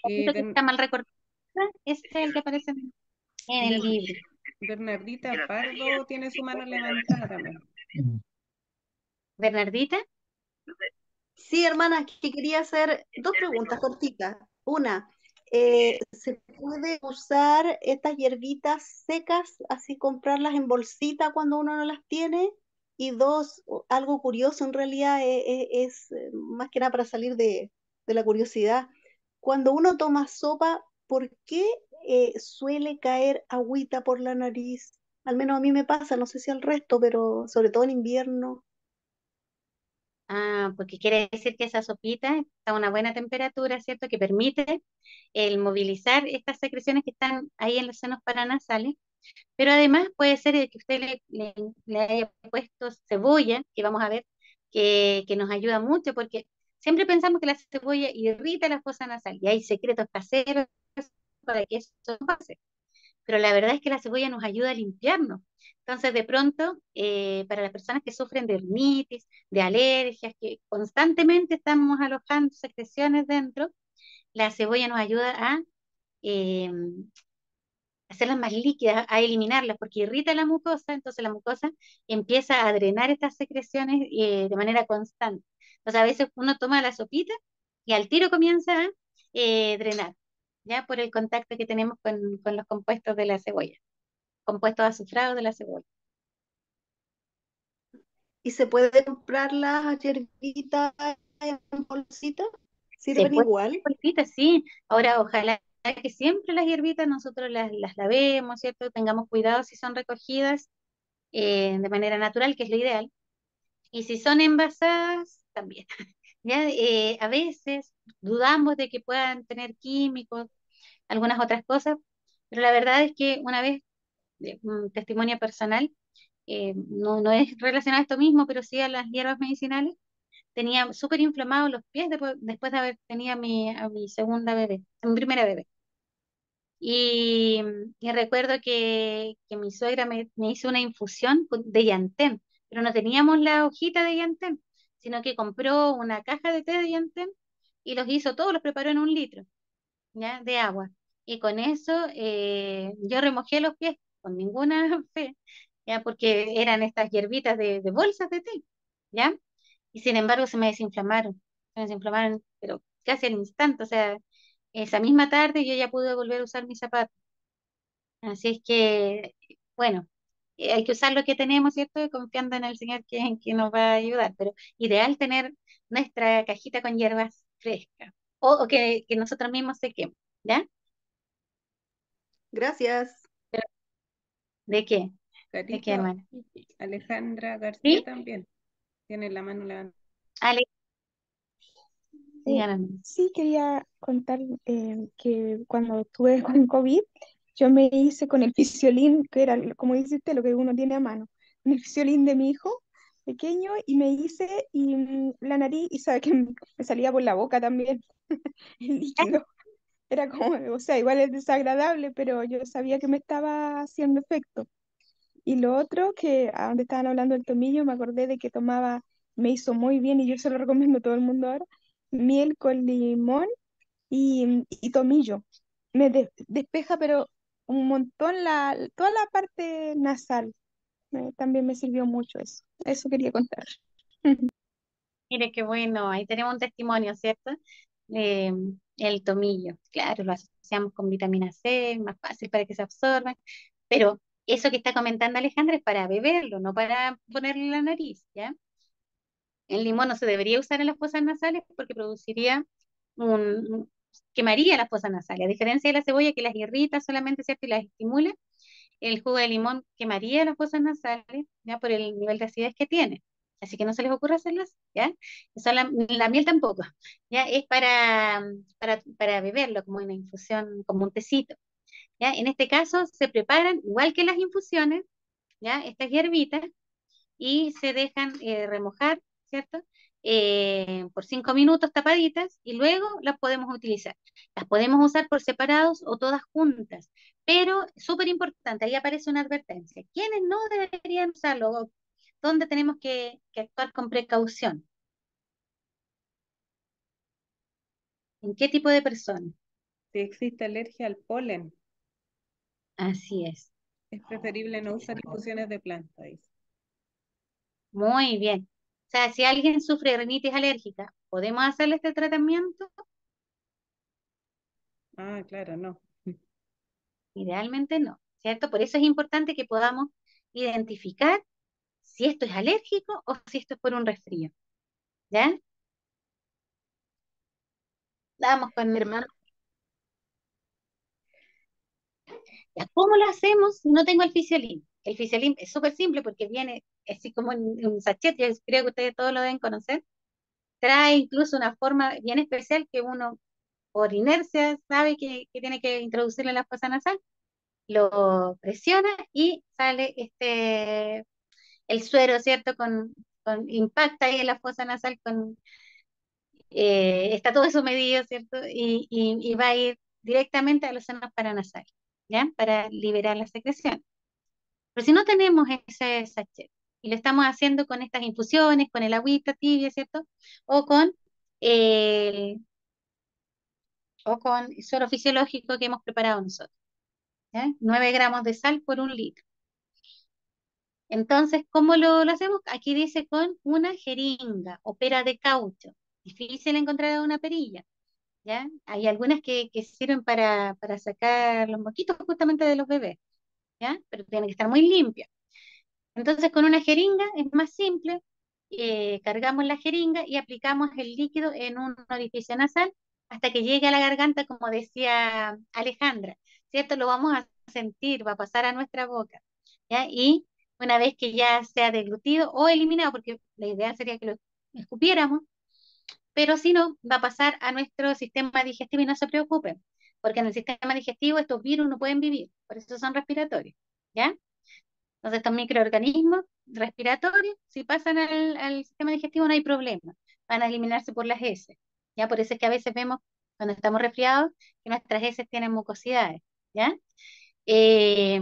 Eh, eso que ven- está mal recordado. Ese es el que aparece en el Ber- libro. Bernardita Pardo tiene su mano levantada también. Bernardita, Sí, hermana, que quería hacer dos preguntas cortitas. Una, ¿se puede usar estas hierbitas secas, así comprarlas en bolsita cuando uno no las tiene? Y dos, algo curioso en realidad más que nada para salir de la curiosidad. Cuando uno toma sopa, ¿por qué suele caer agüita por la nariz? Al menos a mí me pasa, no sé si al resto, pero sobre todo en invierno. porque quiere decir que esa sopita está a una buena temperatura, ¿cierto? Que permite el movilizar estas secreciones que están ahí en los senos paranasales. Pero además puede ser que usted le haya puesto cebolla, que vamos a ver que nos ayuda mucho, porque siempre pensamos que la cebolla irrita la fosa nasal y hay secretos caseros para que eso no pase. Pero la verdad es que la cebolla nos ayuda a limpiarnos. Entonces, de pronto, para las personas que sufren de rinitis, de alergias, que constantemente estamos alojando secreciones dentro, la cebolla nos ayuda a eh, hacerlas más líquidas, a eliminarlas, porque irrita la mucosa, entonces la mucosa empieza a drenar estas secreciones de manera constante. Entonces, a veces uno toma la sopita y al tiro comienza a drenar, ya por el contacto que tenemos con los compuestos de la cebolla, compuestos azufrados de la cebolla. ¿Y se puede comprar las hierbitas en bolsita? Se ¿Sirven puede, igual? hierbitas, sí. Ahora, ojalá que siempre las hierbitas nosotros las lavemos, ¿cierto? Tengamos cuidado si son recogidas de manera natural, que es lo ideal. Y si son envasadas, también. Ya, a veces dudamos de que puedan tener químicos, algunas otras cosas, pero la verdad es que una vez, un testimonio personal, no es relacionado a esto mismo, pero sí a las hierbas medicinales, tenía súper inflamados los pies después de haber tenido a mi segunda bebé, a mi primera bebé. Y recuerdo que mi suegra me hizo una infusión de llantén, pero no teníamos la hojita de llantén, sino que compró una caja de té de llantén y los hizo todos, los preparó en 1 litro, ¿ya? De agua. Y con eso yo remojé los pies con ninguna fe, ¿ya? Porque eran estas hierbitas de bolsas de té, ¿ya? Y sin embargo se me desinflamaron, pero casi al instante, o sea, esa misma tarde yo ya pude volver a usar mis zapatos. Así es que, bueno, hay que usar lo que tenemos, ¿cierto? Confiando en el Señor que nos va a ayudar, pero ideal tener nuestra cajita con hierbas frescas o que nosotros mismos sequemos, ¿ya? Gracias. ¿De qué? ¿De qué, Carito, hermano? Alejandra García ¿Sí? también tiene la mano levantada. Ale, Eh, dígame. sí, quería contar que cuando estuve con COVID, yo me hice con el Fisiolin, que era, como dice usted, lo que uno tiene a mano, con el Fisiolin de mi hijo pequeño, y me hice la nariz, y sabe que me salía por la boca también el líquido. Era como, o sea, igual es desagradable, pero yo sabía que me estaba haciendo efecto. Y lo otro, que a donde estaban hablando del tomillo, me acordé de que tomaba, me hizo muy bien y yo se lo recomiendo a todo el mundo ahora, miel con limón y tomillo. Despeja, pero un montón toda la parte nasal. También me sirvió mucho eso. Eso quería contar. Mire qué bueno, ahí tenemos un testimonio, ¿cierto? Eh, el tomillo, claro, lo asociamos con vitamina C, más fácil para que se absorban, pero eso que está comentando Alejandra es para beberlo, no para ponerle en la nariz, ¿ya? El limón no se debería usar en las fosas nasales porque produciría quemaría las fosas nasales, a diferencia de la cebolla que las irrita solamente, ¿cierto? Y las estimula, el jugo de limón quemaría las fosas nasales, ¿ya? Por el nivel de acidez que tiene. Así que no se les ocurra hacerlas, ¿ya? La miel tampoco, ¿ya? Es para beberlo como una infusión, como un tecito, ¿ya? En este caso se preparan, igual que las infusiones, ¿ya? Estas hierbitas y se dejan remojar, ¿cierto? Por 5 minutos tapaditas y luego las podemos utilizar. Las podemos usar por separados o todas juntas, pero súper importante, ahí aparece una advertencia. ¿Quiénes no deberían usarlo? ¿Dónde tenemos que actuar con precaución? ¿En qué tipo de personas? Si existe alergia al polen, Así es. es preferible no usar infusiones de planta, dice. Muy bien. O sea, si alguien sufre de rinitis alérgica, ¿podemos hacerle este tratamiento? Ah, claro, no. Idealmente no, ¿cierto? Por eso es importante que podamos identificar si esto es alérgico o si esto es por un resfrío, ¿ya? Vamos con... Hermano, ¿Ya? ¿Cómo lo hacemos? No tengo el Fisiolin. El Fisiolin es súper simple porque viene así como en un sachet, yo creo que ustedes todos lo deben conocer. Trae incluso una forma bien especial que uno por inercia sabe que tiene que introducirle en la fosa nasal, lo presiona y sale el suero, ¿cierto? Impacta ahí en la fosa nasal, está todo eso medido, ¿cierto? Y va a ir directamente a los senos paranasales, ¿ya? Para liberar la secreción. Pero si no tenemos ese sachet y lo estamos haciendo con estas infusiones, con el agüita tibia, ¿cierto? O con el suero fisiológico que hemos preparado nosotros, ¿ya? 9 gramos de sal por 1 litro. Entonces, ¿cómo lo hacemos? Aquí dice con una jeringa o pera de caucho. Difícil encontrar una perilla, ¿ya? Hay algunas que sirven para sacar los moquitos justamente de los bebés, ¿ya? Pero tienen que estar muy limpias. Entonces, con una jeringa es más simple. Cargamos la jeringa y aplicamos el líquido en un orificio nasal hasta que llegue a la garganta, como decía Alejandra, ¿cierto? Lo vamos a sentir, va a pasar a nuestra boca, ¿ya? Y una vez que ya sea deglutido o eliminado, porque la idea sería que lo escupiéramos, pero si no, va a pasar a nuestro sistema digestivo y no se preocupen, porque en el sistema digestivo estos virus no pueden vivir, por eso son respiratorios, ¿ya? Entonces, estos microorganismos respiratorios, si pasan al sistema digestivo, no hay problema. Van a eliminarse por las heces. ¿Ya? Por eso es que a veces vemos, cuando estamos resfriados, que nuestras heces tienen mucosidades. ¿Ya? Eh,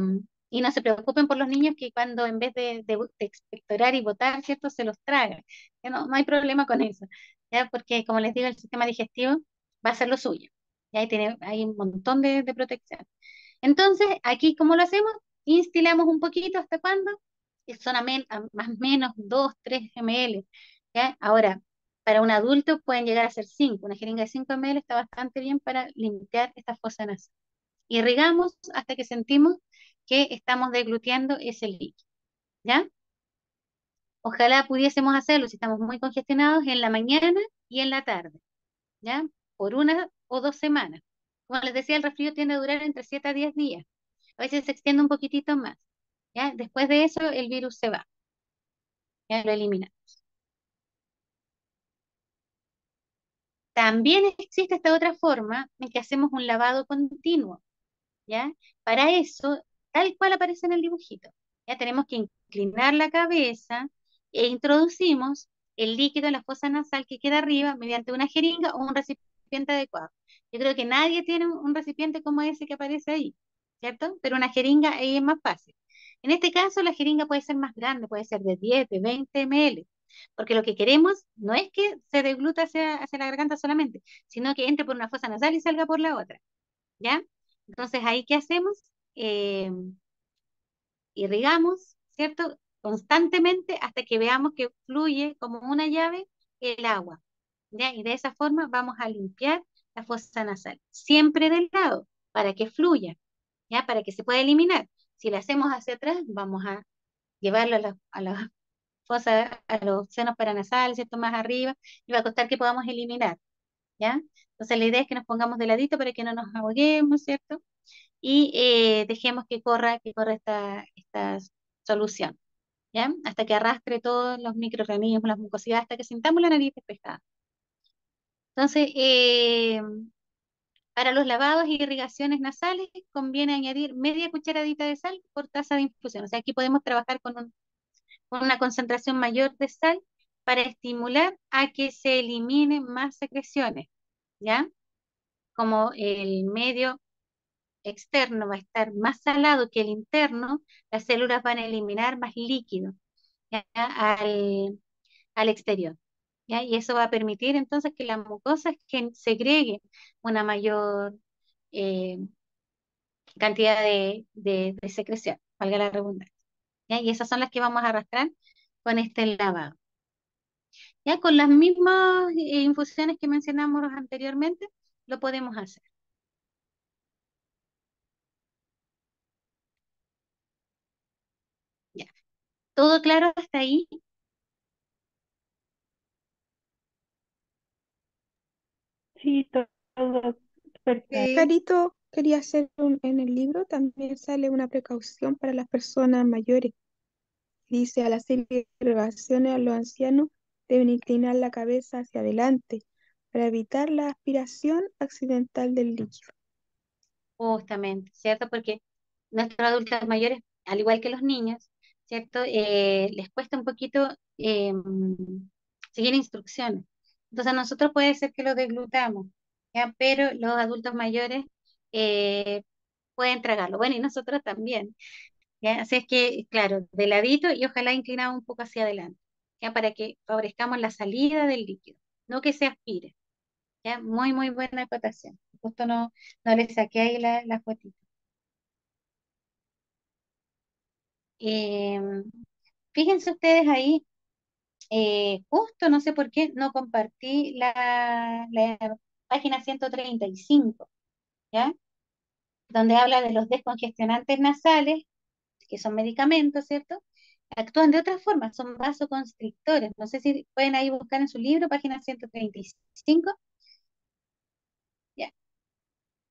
y no se preocupen por los niños que cuando en vez de expectorar y botar, ¿cierto? Se los tragan. Que no hay problema con eso. ¿Ya? Porque, como les digo, el sistema digestivo va a hacer lo suyo. ¿Ya? Hay un montón de protección. Entonces, aquí, ¿cómo lo hacemos? Instilamos un poquito, ¿hasta cuándo? Son a más o menos 2, 3 ml, ¿ya? Ahora, para un adulto pueden llegar a ser 5. Una jeringa de 5 ml está bastante bien para limpiar esta fosa nasal. Irrigamos hasta que sentimos que estamos degluteando ese líquido, ¿ya? Ojalá pudiésemos hacerlo si estamos muy congestionados en la mañana y en la tarde, ¿ya? Por 1 o 2 semanas. Como les decía, el resfrío tiende a durar entre 7 a 10 días. A veces se extiende un poquitito más, ¿ya? Después de eso, el virus se va, ya lo elimina. También existe esta otra forma en que hacemos un lavado continuo, ¿ya? Para eso, tal cual aparece en el dibujito, ya tenemos que inclinar la cabeza e introducimos el líquido en la fosa nasal que queda arriba mediante una jeringa o un recipiente adecuado. Yo creo que nadie tiene un recipiente como ese que aparece ahí, ¿cierto? Pero una jeringa ahí es más fácil. En este caso, la jeringa puede ser más grande, puede ser de 10, de 20 ml, porque lo que queremos no es que se degluta hacia la garganta solamente, sino que entre por una fosa nasal y salga por la otra, ¿ya? Entonces, ¿ahí qué hacemos? Eh, Irrigamos, ¿cierto? Constantemente hasta que veamos que fluye como una llave el agua, ¿ya? Y de esa forma vamos a limpiar la fosa nasal, siempre del lado, para que fluya, ¿ya? Para que se pueda eliminar. Si la hacemos hacia atrás, vamos a llevarlo a la fosa, a los senos paranasales, ¿cierto? Más arriba, y va a costar que podamos eliminar, ¿ya? Entonces la idea es que nos pongamos de ladito para que no nos ahoguemos, ¿cierto? Y dejemos que corra esta solución, ¿ya? Hasta que arrastre todos los microorganismos, las mucosidades, hasta que sintamos la nariz despejada. Entonces, para los lavados y irrigaciones nasales conviene añadir media cucharadita de sal por taza de infusión. O sea, aquí podemos trabajar con una concentración mayor de sal para estimular a que se eliminen más secreciones, ¿ya? Como el medio externo va a estar más salado que el interno, las células van a eliminar más líquido, ¿ya? al exterior, ¿ya? Y eso va a permitir entonces que la mucosa segregue una mayor eh, cantidad de secreción, valga la redundancia. ¿Ya? Y esas son las que vamos a arrastrar con este lavado. Ya con las mismas infusiones que mencionamos anteriormente, lo podemos hacer. Ya. ¿Todo claro hasta ahí? Sí, todo perfecto. Sí. Carito quería hacer en el libro también sale una precaución para las personas mayores. Dice, al hacer irrigaciones a los ancianos deben inclinar la cabeza hacia adelante para evitar la aspiración accidental del líquido. Justamente, ¿cierto? Porque nuestros adultos mayores, al igual que los niños, ¿cierto? Les cuesta un poquito seguir instrucciones. Entonces a nosotros puede ser que lo deglutamos, ¿ya? Pero los adultos mayores eh, pueden tragarlo. Bueno, y nosotros también, ¿ya? Así es que, claro, de ladito y ojalá inclinado un poco hacia adelante, ¿ya? Para que favorezcamos la salida del líquido, no que se aspire, ¿ya? Muy, muy buena acotación. Justo no le saqué ahí la fotito. Em, Fíjense ustedes ahí, justo no sé por qué no compartí la página 135, ¿ya? Donde habla de los descongestionantes nasales, que son medicamentos, ¿cierto? Actúan de otra forma, son vasoconstrictores. No sé si pueden ahí buscar en su libro, página 135. Ya.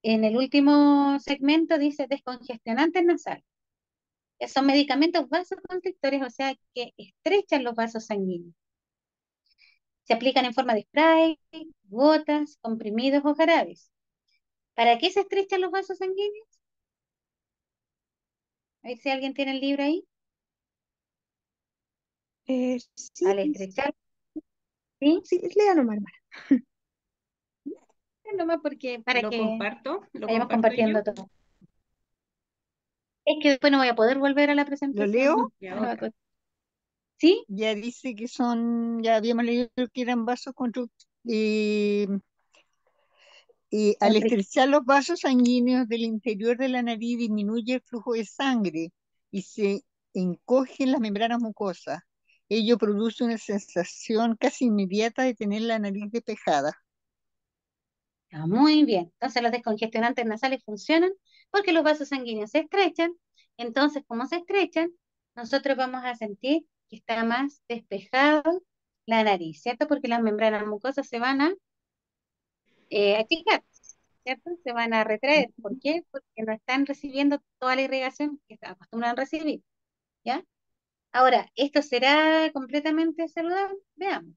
En el último segmento dice descongestionantes nasales, que son medicamentos vasoconstrictores, o sea, que estrechan los vasos sanguíneos. Se aplican en forma de spray, gotas, comprimidos o jarabes. ¿Para qué se estrechan los vasos sanguíneos? A ver si alguien tiene el libro ahí. Sí, Al estrechar, ¿sí? sí, lea nomás, hermana. Nomás porque, para que Lo vayamos comparto yo. compartiendo todo. Es que después no voy a poder volver a la ¿Lo leo? presentación. Ya, No, ok. ¿sí? Ya dice que son, ya habíamos leído que eran vasos y al Constrictor. estrechar los vasos sanguíneos del interior de la nariz disminuye el flujo de sangre y se encogen las membranas mucosas. Ello produce una sensación casi inmediata de tener la nariz despejada. Muy bien. Entonces los descongestionantes nasales funcionan porque los vasos sanguíneos se estrechan. Entonces, como se estrechan, nosotros vamos a sentir que está más despejado la nariz, ¿cierto? Porque las membranas mucosas se van a achicar, ¿cierto? Se van a retraer. ¿Por qué? Porque no están recibiendo toda la irrigación que acostumbran a recibir, ¿ya? Ahora, ¿esto será completamente saludable? Veamos.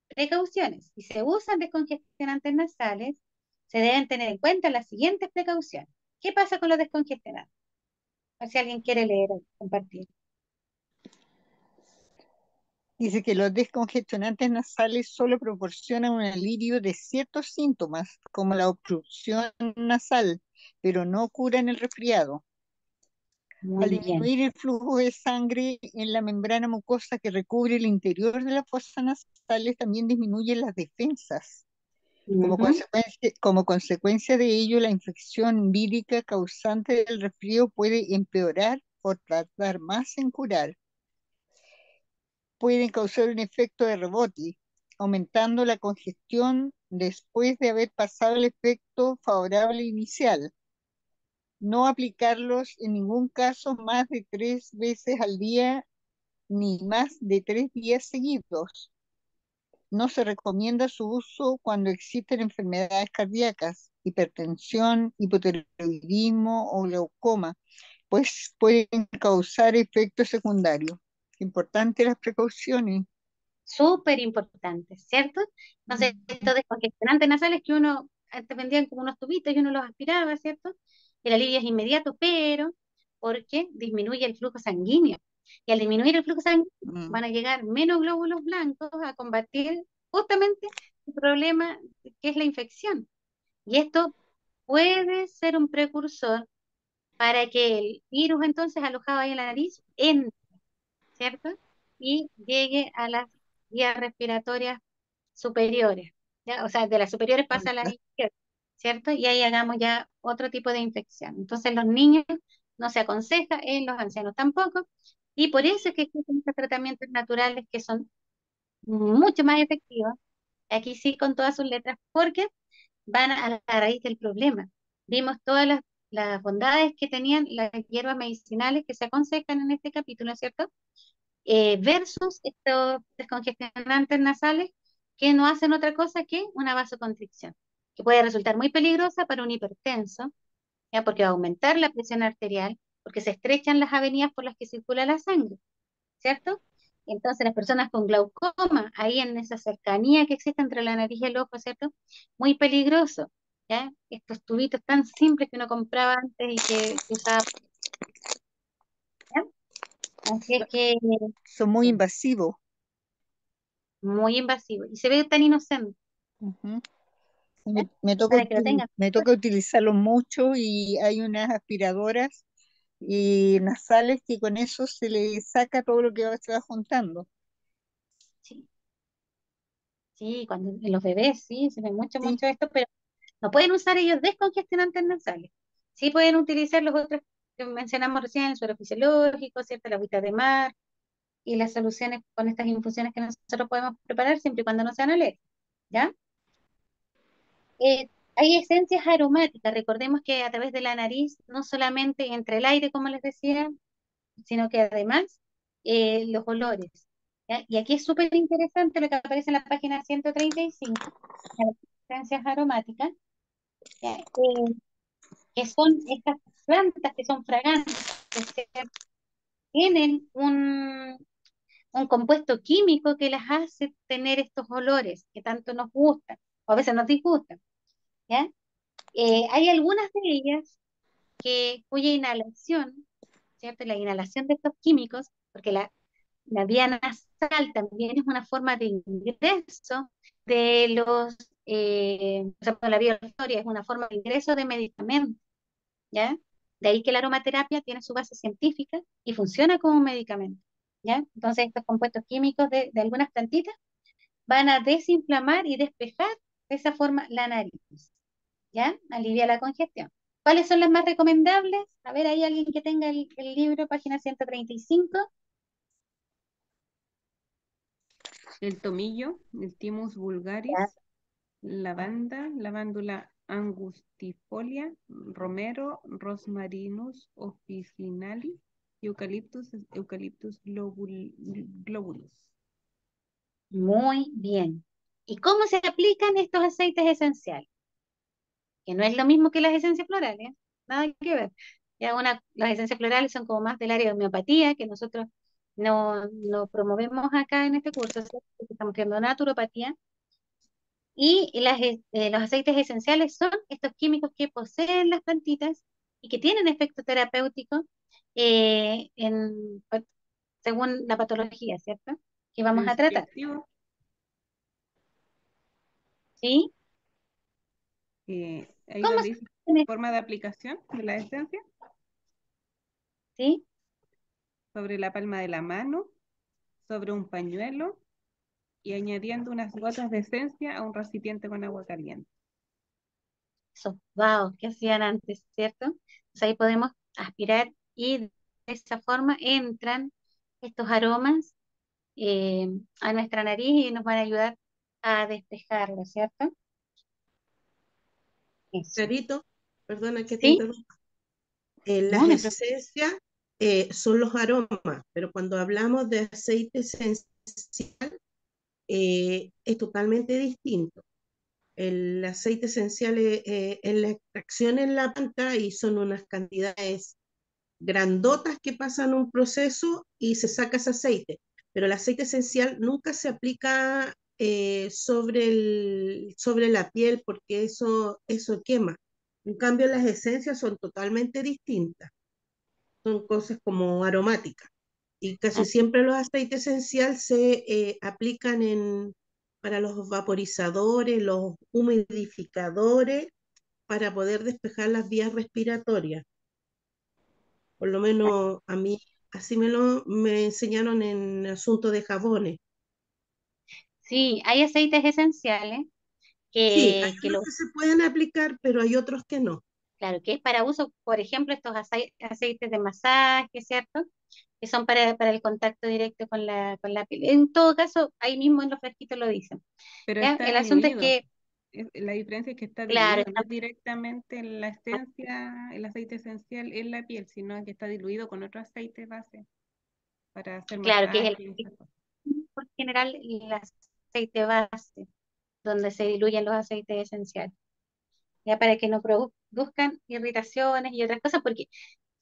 Precauciones. Si se usan descongestionantes nasales, se deben tener en cuenta las siguientes precauciones. ¿Qué pasa con los descongestionantes? A ver si alguien quiere leer o compartir. Dice que los descongestionantes nasales solo proporcionan un alivio de ciertos síntomas, como la obstrucción nasal, pero no curan el resfriado. Al Muy bien. disminuir el flujo de sangre en la membrana mucosa que recubre el interior de las fosas nasales, también disminuyen las defensas. Ujú. Como consecuencia de ello, la infección vírica causante del resfrío puede empeorar o tardar más en curar. Pueden causar un efecto de rebote, aumentando la congestión después de haber pasado el efecto favorable inicial. No aplicarlos en ningún caso más de 3 veces al día ni más de 3 días seguidos. No se recomienda su uso cuando existen enfermedades cardíacas, hipertensión, hipotiroidismo o glaucoma, pues pueden causar efectos secundarios. Importante las precauciones. Súper importante, ¿cierto? Entonces, estos descongestionantes nasales que uno, antes vendían como unos tubitos y uno los aspiraba, ¿cierto? El alivio es inmediato, pero porque disminuye el flujo sanguíneo. Y al disminuir el flujo sanguíneo, Mm. van a llegar menos glóbulos blancos a combatir justamente el problema que es la infección. Y esto puede ser un precursor para que el virus entonces alojado ahí en la nariz entre, ¿cierto? Y llegue a las vías respiratorias superiores, ¿ya? O sea, de las superiores pasa a las izquierdas, ¿cierto? Y ahí hagamos ya otro tipo de infección. Entonces, los niños no se aconseja, en los ancianos tampoco, y por eso es que existen estos tratamientos naturales que son mucho más efectivos, aquí sí con todas sus letras, porque van a la raíz del problema. Vimos todas las bondades que tenían las hierbas medicinales que se aconsejan en este capítulo, ¿cierto? Versus estos descongestionantes nasales que no hacen otra cosa que una vasoconstricción, que puede resultar muy peligrosa para un hipertenso, ¿ya? Porque va a aumentar la presión arterial, porque se estrechan las avenidas por las que circula la sangre, ¿cierto? Entonces las personas con glaucoma, ahí en esa cercanía que existe entre la nariz y el ojo, ¿cierto? Muy peligroso, ¿ya? Estos tubitos tan simples que uno compraba antes y que usaba, ¿ya? Así es que Son muy invasivos. muy invasivo y se ve tan inocente, Ujú. ¿ya? Me toca, Para que lo tengan. me toca utilizarlos mucho y hay unas aspiradoras y nasales que con eso se le saca todo lo que se va juntando. Sí, sí, cuando en los bebés sí, se ve mucho, Sí, mucho esto, pero no pueden usar ellos descongestionantes nasales. Sí pueden utilizar los otros que mencionamos recién, el suero fisiológico, ¿cierto? La agüita de mar y las soluciones con estas infusiones que nosotros podemos preparar siempre y cuando no sean alérgicas, ¿ya? Hay esencias aromáticas, recordemos que a través de la nariz no solamente entra el aire, como les decía, sino que además los olores, ¿ya? Y aquí es súper interesante lo que aparece en la página 135, las esencias aromáticas, ¿ya? Que son estas plantas que son fragantes, ¿cierto? Tienen un compuesto químico que las hace tener estos olores que tanto nos gustan, o a veces nos disgustan, ¿ya? Hay algunas de ellas cuya inhalación, ¿cierto? La inhalación de estos químicos, porque la vía nasal también es una forma de ingreso de o sea, la vía olfatoria es una forma de ingreso de medicamentos, ¿ya? De ahí que la aromaterapia tiene su base científica y funciona como un medicamento, ¿ya? Entonces estos compuestos químicos de algunas plantitas van a desinflamar y despejar de esa forma la nariz, ¿ya? Alivia la congestión. ¿Cuáles son las más recomendables? A ver, ¿hay alguien que tenga el libro, página 135? El tomillo, el Thymus Ya, vulgaris, lavanda, lavándula angustifolia, romero, rosmarinus officinalis y Eucalyptus globulus. muy bien. ¿Y cómo se aplican estos aceites esenciales? Que no es lo mismo que las esencias florales, ¿eh? Nada que ver. Las esencias florales son como más del área de homeopatía, que nosotros no promovemos acá en este curso, ¿cierto? Porque estamos viendo naturopatía. Y los aceites esenciales son estos químicos que poseen las plantitas y que tienen efecto terapéutico eh, en, según la patología, ¿cierto? Que vamos a tratar. Descriptivo, ¿Sí? ahí ¿Cómo donde se dice tiene? forma de aplicación de la esencia, ¿Sí? sobre la palma de la mano, sobre un pañuelo y añadiendo unas gotas de esencia a un recipiente con agua caliente. Esos vaos que hacían antes, ¿cierto? Entonces ahí podemos aspirar y de esa forma entran estos aromas eh, a nuestra nariz y nos van a ayudar a despejarlo, ¿cierto? Eso. Carito, perdona que te ¿Sí? interrumpa. No, Las no hay problema. esencias son los aromas, pero cuando hablamos de aceite esencial es totalmente distinto. El aceite esencial es la extracción en la planta y son unas cantidades grandotas que pasan un proceso y se saca ese aceite. Pero el aceite esencial nunca se aplica sobre la piel porque eso quema. En cambio, las esencias son totalmente distintas, son cosas como aromáticas. Y casi Así, siempre los aceites esenciales se aplican para los vaporizadores, los humidificadores, para poder despejar las vías respiratorias. Por lo menos a mí así me enseñaron en asunto de jabones. sí, hay aceites esenciales Sí, hay que unos lo, que se pueden aplicar, pero hay otros que no. claro, que es para uso, por ejemplo, estos aceites de masaje, ¿cierto? Que son para el contacto directo con la piel. En todo caso, ahí mismo en los frasquitos lo dicen. Pero ¿Ya? está El asunto es diluido. que, La diferencia es que está claro, diluido, no es directamente en la esencia, el aceite esencial en la piel, sino que está diluido con otro aceite base para hacer claro, que es masaje y esas cosas. por general el aceite base, donde se diluyen los aceites esenciales, ya para que no produzcan irritaciones y otras cosas, porque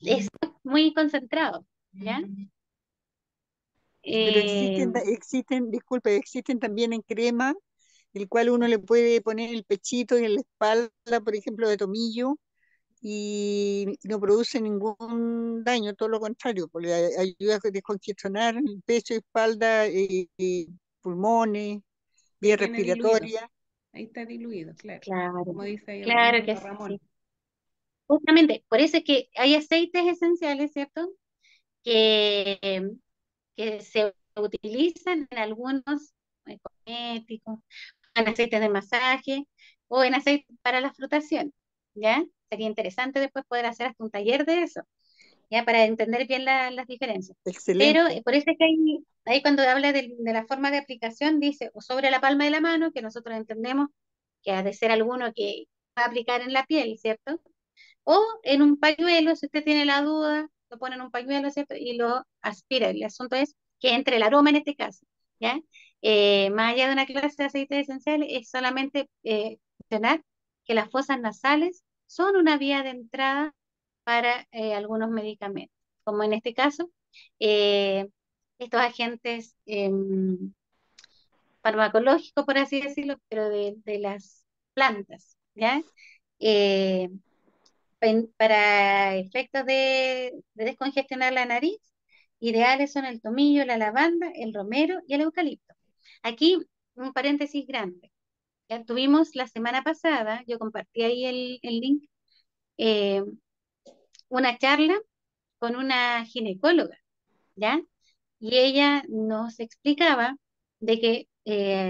es muy concentrado, ¿ya? Pero Eh, disculpe, existen también en crema, el cual uno le puede poner en el pechito y en la espalda, por ejemplo, de tomillo, y no produce ningún daño, todo lo contrario, porque le ayuda a descongestionar el pecho, espalda, pulmones, Sí, vía viene diluido. respiratoria. Ahí está diluido, claro. claro, Como dice ahí el claro mismo que Ramón. sí. Justamente, por eso es que hay aceites esenciales, ¿cierto? Que, que se utilizan en algunos cosméticos, en aceites de masaje o en aceite para la frutación, ¿ya? Sería interesante después poder hacer hasta un taller de eso, ¿ya? Para entender bien las diferencias. Pero Excelente. por eso es que ahí cuando habla de la forma de aplicación, dice o sobre la palma de la mano, que nosotros entendemos que ha de ser alguno que va a aplicar en la piel, ¿cierto? O en un pañuelo, si usted tiene la duda, lo pone en un pañuelo, ¿cierto? Y lo aspira. El asunto es que entre el aroma en este caso, ¿ya? Más allá de una clase de aceites esenciales, es solamente mencionar que las fosas nasales son una vía de entrada para algunos medicamentos, como en este caso, eh, estos agentes farmacológicos, por así decirlo, pero de las plantas, ¿ya? Eh, para efectos de descongestionar la nariz, ideales son el tomillo, la lavanda, el romero y el eucalipto. Aquí un paréntesis grande. Ya tuvimos la semana pasada, yo compartí ahí el link, eh, una charla con una ginecóloga, ¿ya? Y ella nos explicaba de que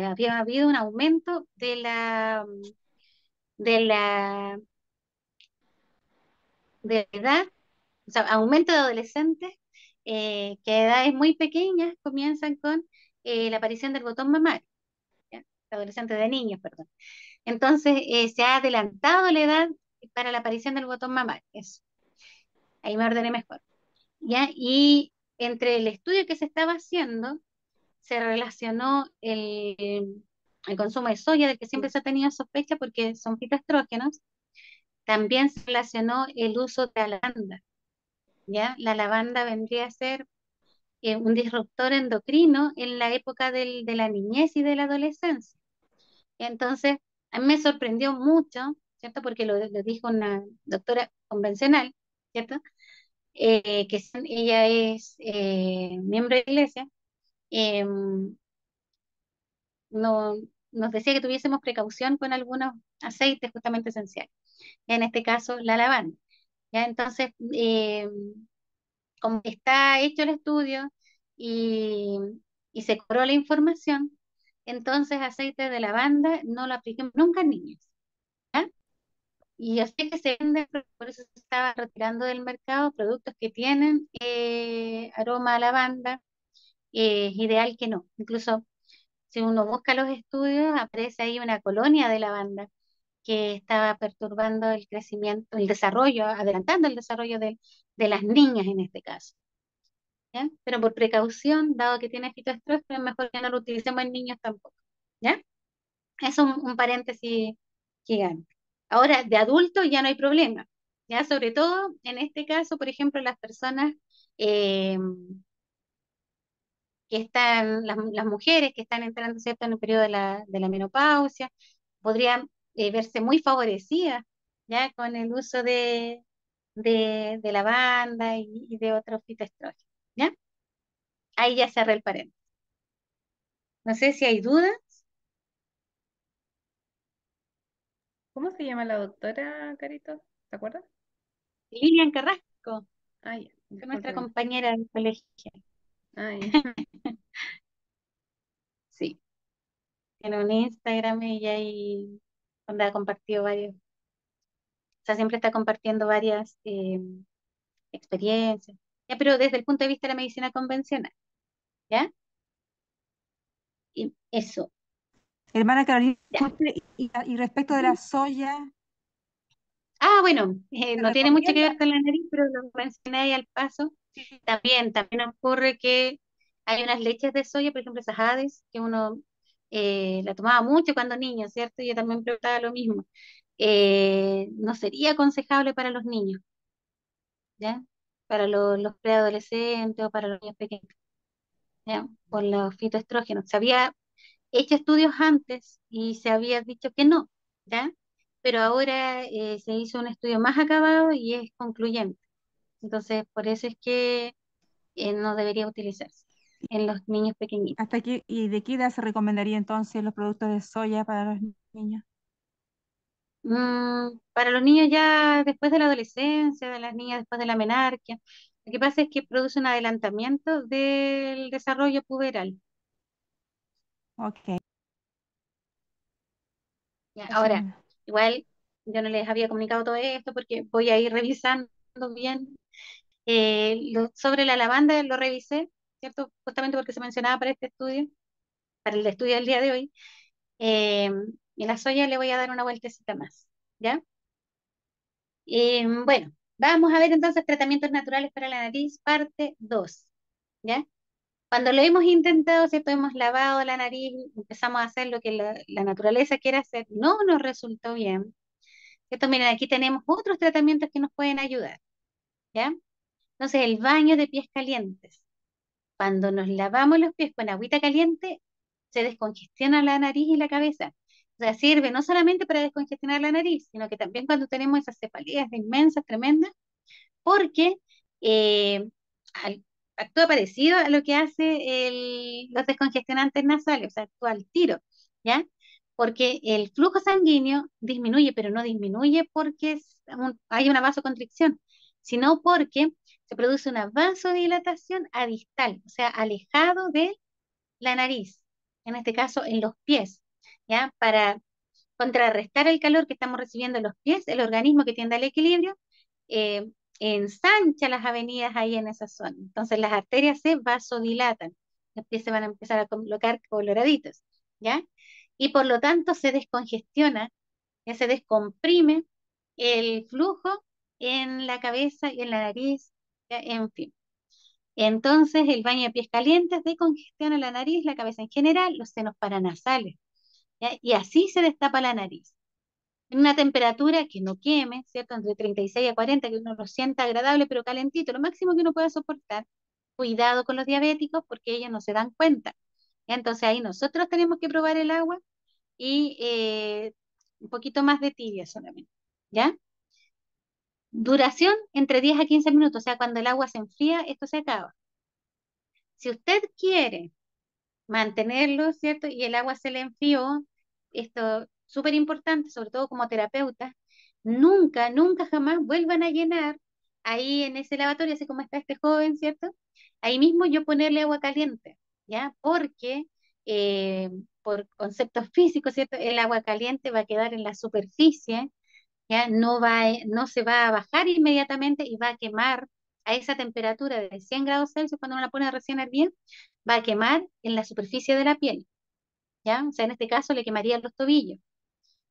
había habido un aumento de la de edad, o sea, aumento de adolescentes que a edades muy pequeñas comienzan con la aparición del botón mamario, ¿ya? Adolescentes de niños, perdón. Entonces, se ha adelantado la edad para la aparición del botón mamario. Eso, ahí me ordené mejor, ¿ya? Y entre el estudio que se estaba haciendo, se relacionó el consumo de soya, del que siempre se ha tenido sospecha porque son fitoestrógenos, también se relacionó el uso de la lavanda, ¿ya? La lavanda vendría a ser un disruptor endocrino en la época de la niñez y de la adolescencia. Entonces, a mí me sorprendió mucho, ¿cierto? Porque lo dijo una doctora convencional, ¿cierto? Ella es miembro de la iglesia, eh, no, nos decía que tuviésemos precaución con algunos aceites justamente esenciales, en este caso la lavanda. ¿Ya? Entonces, como está hecho el estudio y, y se cobró la información, entonces aceite de lavanda no lo apliquemos nunca en niños, ¿ya? Y yo sé que se vende, por eso se estaba retirando del mercado productos que tienen aroma a lavanda, es ideal que no. Incluso si uno busca los estudios, aparece ahí una colonia de lavanda que estaba perturbando el crecimiento, el desarrollo, adelantando el desarrollo de las niñas en este caso. ¿Ya? Pero por precaución, dado que tiene fitoestrógenos, es mejor que no lo utilicemos en niños tampoco, ¿ya? Es un paréntesis gigante. Ahora, de adultos ya no hay problema, ¿ya? Sobre todo, en este caso, por ejemplo, las personas eh, que están, las mujeres que están entrando, ¿cierto?, en el periodo de la menopausia, podrían verse muy favorecidas, ¿ya? Con el uso de lavanda y de otros fitoestrógenos, ¿ya? Ahí ya cerré el paréntesis. No sé si hay dudas. ¿Cómo se llama la doctora, Carito? ¿Te acuerdas? Lilian Carrasco, Ah, ya, fue nuestra discúlpeme. compañera del colegio. Ah, ya. Sí, tiene un Instagram y ahí donde ha compartido varios. O sea, siempre está compartiendo varias experiencias, ya, pero desde el punto de vista de la medicina convencional, ¿ya? Y eso, Hermana Carolina, ya. disculpe, y respecto de la soya, Ah, bueno, ¿se no tiene mucho que ver recomienda? con la nariz, pero lo mencioné ahí al paso. También ocurre que hay unas leches de soya, por ejemplo, esas Hades, que uno la tomaba mucho cuando niño, ¿cierto? Yo también preguntaba lo mismo. No sería aconsejable para los niños, ¿ya? Para los preadolescentes o para los niños pequeños, ¿ya? Por los fitoestrógenos. Se había hecho estudios antes y se había dicho que no, ¿ya? Pero ahora se hizo un estudio más acabado y es concluyente. Entonces, por eso es que no debería utilizarse en los niños pequeñitos. ¿Hasta qué y de qué edad se recomendaría entonces los productos de soya para los niños? Para los niños ya después de la adolescencia, de las niñas después de la menarquia, lo que pasa es que produce un adelantamiento del desarrollo puberal. Ok, Ya, gracias, ahora, hermana. igual yo no les había comunicado todo esto porque voy a ir revisando bien. Sobre la lavanda lo revisé, ¿cierto? Justamente porque se mencionaba para este estudio, para el estudio del día de hoy. Eh, y la soya le voy a dar una vueltecita más, ¿ya? Bueno, vamos a ver entonces tratamientos naturales para la nariz, parte 2, ¿ya? Cuando lo hemos intentado, ¿cierto? Hemos lavado la nariz, empezamos a hacer lo que la naturaleza quiere hacer, no nos resultó bien, ¿cierto? Miren, aquí tenemos otros tratamientos que nos pueden ayudar, ¿ya? Entonces, el baño de pies calientes. Cuando nos lavamos los pies con agüita caliente, se descongestiona la nariz y la cabeza. O sea, sirve no solamente para descongestionar la nariz, sino que también cuando tenemos esas cefaleas inmensas, tremendas, porque eh, al- actúa parecido a lo que hace los descongestionantes nasales, o sea, actúa al tiro, ¿ya? Porque el flujo sanguíneo disminuye, pero no disminuye porque hay una vasoconstricción, sino porque se produce una vasodilatación adistal, o sea, alejado de la nariz, en este caso en los pies, ¿ya? Para contrarrestar el calor que estamos recibiendo en los pies, el organismo que tiende al equilibrio eh, ensancha las avenidas ahí en esa zona. Entonces las arterias se vasodilatan, los pies se van a empezar a colocar coloraditos, ¿ya? Y por lo tanto se descongestiona, ya se descomprime el flujo en la cabeza y en la nariz, ¿ya? En fin. Entonces el baño de pies calientes decongestiona la nariz, la cabeza en general, los senos paranasales, ¿ya? Y así se destapa la nariz en una temperatura que no queme, ¿cierto? Entre 36 a 40, que uno lo sienta agradable, pero calentito, lo máximo que uno pueda soportar. Cuidado con los diabéticos porque ellos no se dan cuenta. Entonces ahí nosotros tenemos que probar el agua y un poquito más de tibia solamente, ¿ya? Duración entre 10 a 15 minutos, o sea, cuando el agua se enfría, esto se acaba. Si usted quiere mantenerlo, ¿cierto? Y el agua se le enfrió, esto súper importante, sobre todo como terapeuta, nunca jamás vuelvan a llenar ahí en ese lavatorio, así como está este joven, ¿cierto? Ahí mismo yo ponerle agua caliente, ¿ya? Porque eh, por conceptos físicos, ¿cierto? El agua caliente va a quedar en la superficie, ¿ya? No se va a bajar inmediatamente y va a quemar a esa temperatura de 100 grados Celsius cuando uno la pone recién hervir, va a quemar en la superficie de la piel, ¿ya? O sea, en este caso le quemaría los tobillos.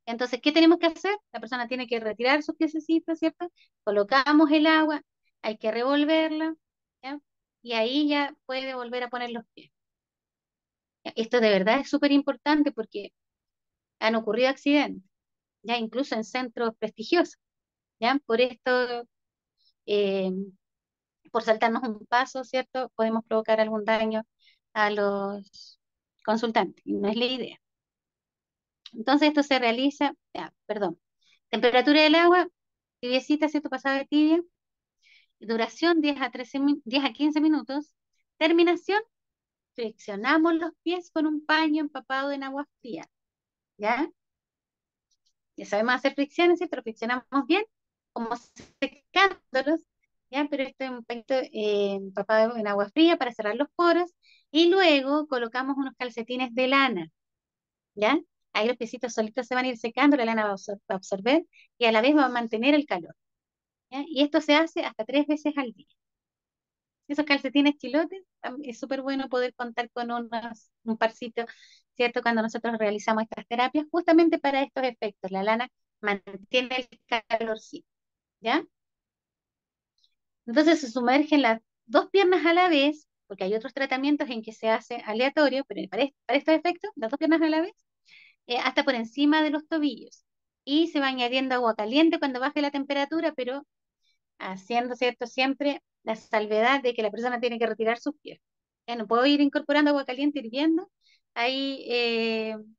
Entonces, ¿qué tenemos que hacer? La persona tiene que retirar sus piececitos, ¿cierto? Colocamos el agua, hay que revolverla, ¿ya? Y ahí ya puede volver a poner los pies. ¿Ya? Esto de verdad es súper importante porque han ocurrido accidentes, ya incluso en centros prestigiosos, ¿ya? Por esto, eh, por saltarnos un paso, ¿cierto? Podemos provocar algún daño a los consultantes, y no es la idea. Entonces esto se realiza, perdón, temperatura del agua, tibiecita, ¿cierto? Pasada de tibia, duración 10 a 15 minutos, terminación, friccionamos los pies con un paño empapado en agua fría, ¿ya? Ya sabemos hacer fricciones, ¿cierto? Lo friccionamos bien, como secándolos, ¿ya? Pero esto es un pañito empapado en agua fría para cerrar los poros, y luego colocamos unos calcetines de lana, ¿ya? Ahí los piecitos solitos se van a ir secando, la lana va a absorber y a la vez va a mantener el calor. ¿Ya? Y esto se hace hasta 3 veces al día. Esos calcetines chilotes, es súper bueno poder contar con un parcito, ¿cierto? Cuando nosotros realizamos estas terapias, justamente para estos efectos. La lana mantiene el calorcito, ¿ya? Entonces se sumergen las dos piernas a la vez, porque hay otros tratamientos en que se hace aleatorio, pero para estos efectos, las dos piernas a la vez, hasta por encima de los tobillos. Y se va añadiendo agua caliente cuando baje la temperatura, pero haciendo, ¿cierto? Siempre la salvedad de que la persona tiene que retirar sus pies. Ya no puedo ir incorporando agua caliente hirviendo ahí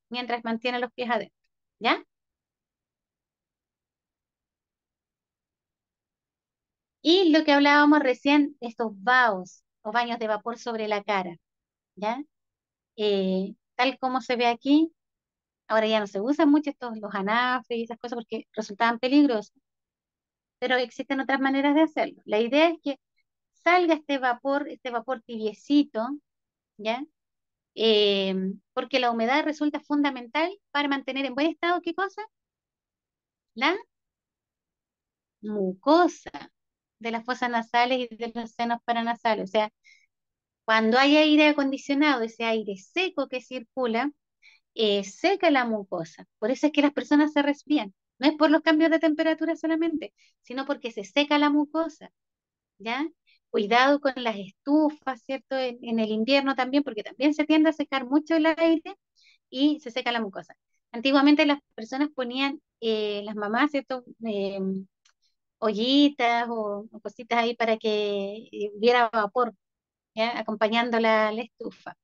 mientras mantiene los pies adentro. ¿Ya? Y lo que hablábamos recién, estos vaos o baños de vapor sobre la cara. ¿Ya? Tal como se ve aquí, ahora ya no se usan mucho los anafres y esas cosas porque resultaban peligrosos, pero existen otras maneras de hacerlo. La idea es que salga este vapor tibiecito, ¿ya? Porque la humedad resulta fundamental para mantener en buen estado, ¿qué cosa? La mucosa de las fosas nasales y de los senos paranasales. O sea, cuando hay aire acondicionado, ese aire seco que circula, seca la mucosa. Por eso es que las personas se resfrían. No es por los cambios de temperatura solamente, sino porque se seca la mucosa, ¿ya? Cuidado con las estufas, ¿cierto? En el invierno también, porque también se tiende a secar mucho el aire y se seca la mucosa. Antiguamente las personas ponían, las mamás, ¿cierto? Ollitas o cositas ahí para que hubiera vapor, ¿ya? Acompañando la estufa.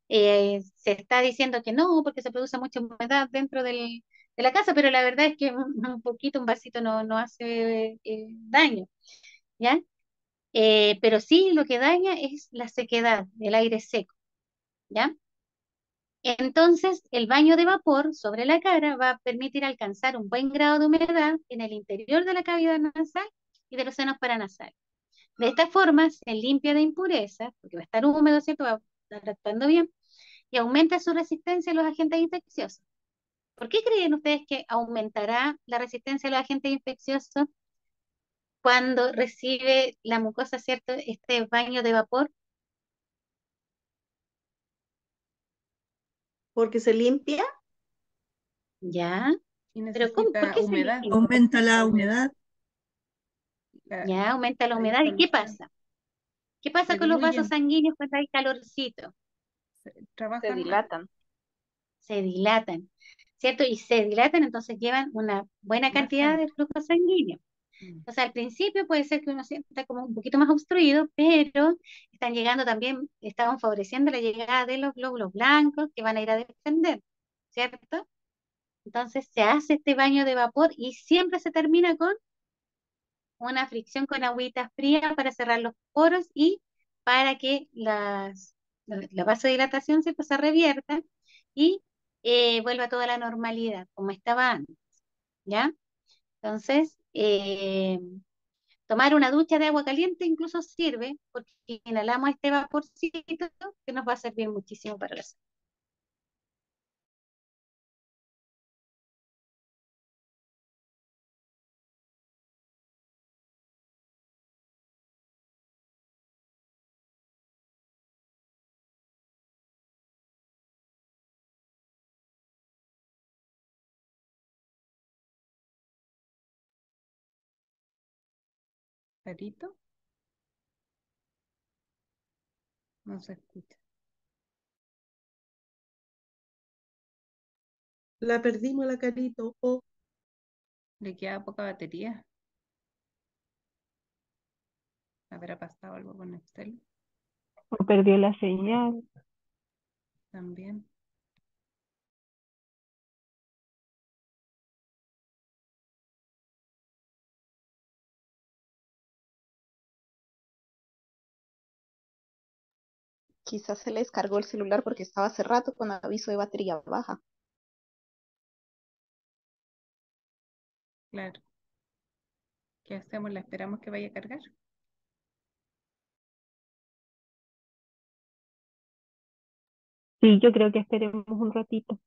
Se está diciendo que no, porque se produce mucha humedad dentro de la casa, pero la verdad es que un poquito, un vasito no hace daño, ¿ya? Pero sí lo que daña es la sequedad, el aire seco, ¿ya? Entonces, el baño de vapor sobre la cara va a permitir alcanzar un buen grado de humedad en el interior de la cavidad nasal y de los senos paranasales. De esta forma, se limpia de impurezas, porque va a estar húmedo, ¿cierto? Va a estar actuando bien, y aumenta su resistencia a los agentes infecciosos. ¿Por qué creen ustedes que aumentará la resistencia a los agentes infecciosos cuando recibe la mucosa, ¿cierto? Este baño de vapor, Porque se limpia. ¿ya? Y Pero ¿cómo? ¿Por necesita qué se humedad. limpia? Aumenta la La humedad, humedad. la, Ya, aumenta la la humedad. ¿Y qué disolución. pasa? ¿Qué pasa Se con los vasos diluyen, sanguíneos cuando hay calorcito? Se trabajan más. dilatan. Se dilatan, ¿cierto? Y se dilatan, entonces llevan una buena Más cantidad sangre. de flujo sanguíneo. Mm. O sea, al principio puede ser que uno sienta como un poquito más obstruido, pero están llegando también, estaban favoreciendo la llegada de los glóbulos blancos que van a ir a defender, ¿cierto? Entonces se hace este baño de vapor y siempre se termina con una fricción con agüita fría para cerrar los poros y para que la vasodilatación, ¿cierto? Se revierta y vuelva a toda la normalidad, como estaba antes, ¿ya? Entonces, tomar una ducha de agua caliente incluso sirve porque inhalamos este vaporcito que nos va a servir muchísimo para la salud. Carito, no se escucha. La perdimos la Carito. Oh, Le queda poca batería. ¿Habrá pasado algo con el cel? O perdió la señal. También. Quizás se le descargó el celular porque estaba hace rato con aviso de batería baja. Claro. ¿Qué hacemos? ¿La esperamos que vaya a cargar? Sí, yo creo que esperemos un ratito.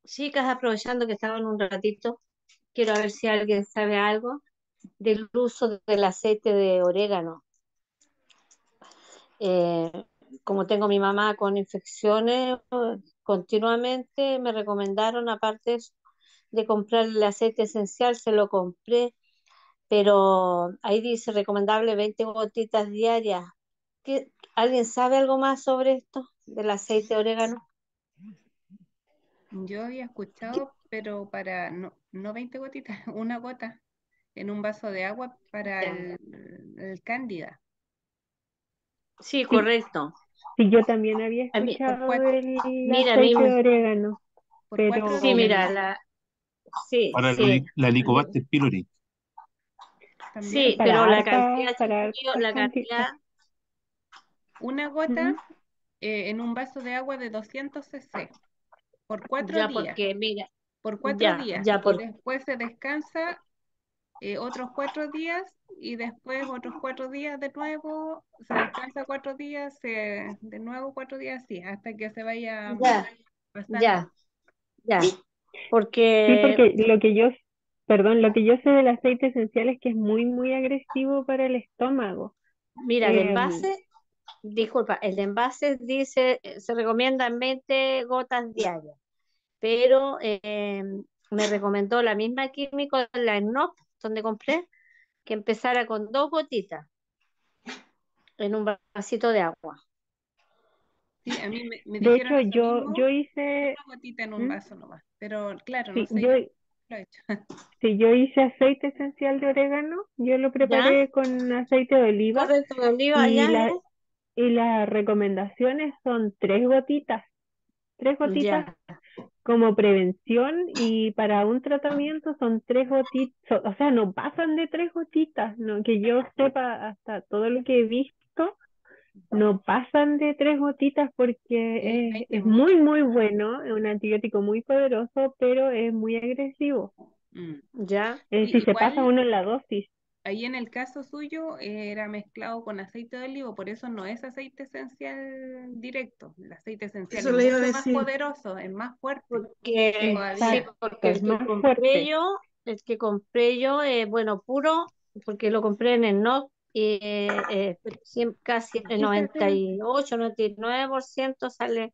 Chicas, aprovechando que estaban un ratito, quiero ver si alguien sabe algo del uso del aceite de orégano. Eh, como tengo mi mamá con infecciones, continuamente me recomendaron, aparte de comprar el aceite esencial, se lo compré, pero ahí dice recomendable 20 gotitas diarias. ¿Alguien sabe algo más sobre esto del aceite de orégano? Yo había escuchado, pero para no 20 gotitas, una gota en un vaso de agua para Ya. el cándida. Sí, Sí, correcto. sí, yo también había A mí, Por escuchado cuatro, del mira, a mí, aceite de orégano, por 4 sí, pero días mira, sí, Para sí, la Helicobacter pylori. también. sí, pero la cantidad, para chiquillo, hartas la cantidades. cantidad, Una gota en un vaso de agua de 200 cc por 4 ya días. porque, mira, Por 4 días. ya Y porque, después se descansa otros 4 días y después otros 4 días de nuevo. Se descansa 4 días, de nuevo 4 días, sí, hasta que se vaya ya, pasando. ya, ya, Sí, porque, porque perdón, lo que yo sé del aceite esencial es que es muy, muy agresivo para el estómago. mira, el Em, envase, disculpa, el envase dice, se recomiendan 20 gotas diarias, pero me recomendó la misma químico, la ENOC, donde compré, que empezara con 2 gotitas en un vasito de agua. Sí, a mí me de dijeron hecho, eso yo mismo, hice, una gotita en un ¿Mm? vaso nomás. Pero claro, no Sí, sé, yo no lo he hecho. sí, yo hice aceite esencial de orégano, yo lo ¿Ya? preparé con aceite de oliva Correcto, de oliva, y ya, y las recomendaciones son 3 gotitas, tres gotitas ya. como prevención, y para un tratamiento son 3 gotitas, o sea, no pasan de 3 gotitas, no, que yo sepa, hasta todo lo que he visto, no pasan de 3 gotitas Sí, porque 20 es mucho. muy, muy bueno, es un antibiótico muy poderoso, pero es muy agresivo. Mm. Ya, Sí, Si se pasa igual uno en la dosis. ahí en el caso suyo era mezclado con aceite de oliva, por eso no es aceite esencial directo. El aceite esencial Eso es le iba a mucho más decir. poderoso, es más fuerte porque, sí, todavía. Exacto, porque es más fuerte. el que compré yo, bueno, puro, porque lo compré en el NOC, y casi el Y ese noventa aceite, y ocho 99% sale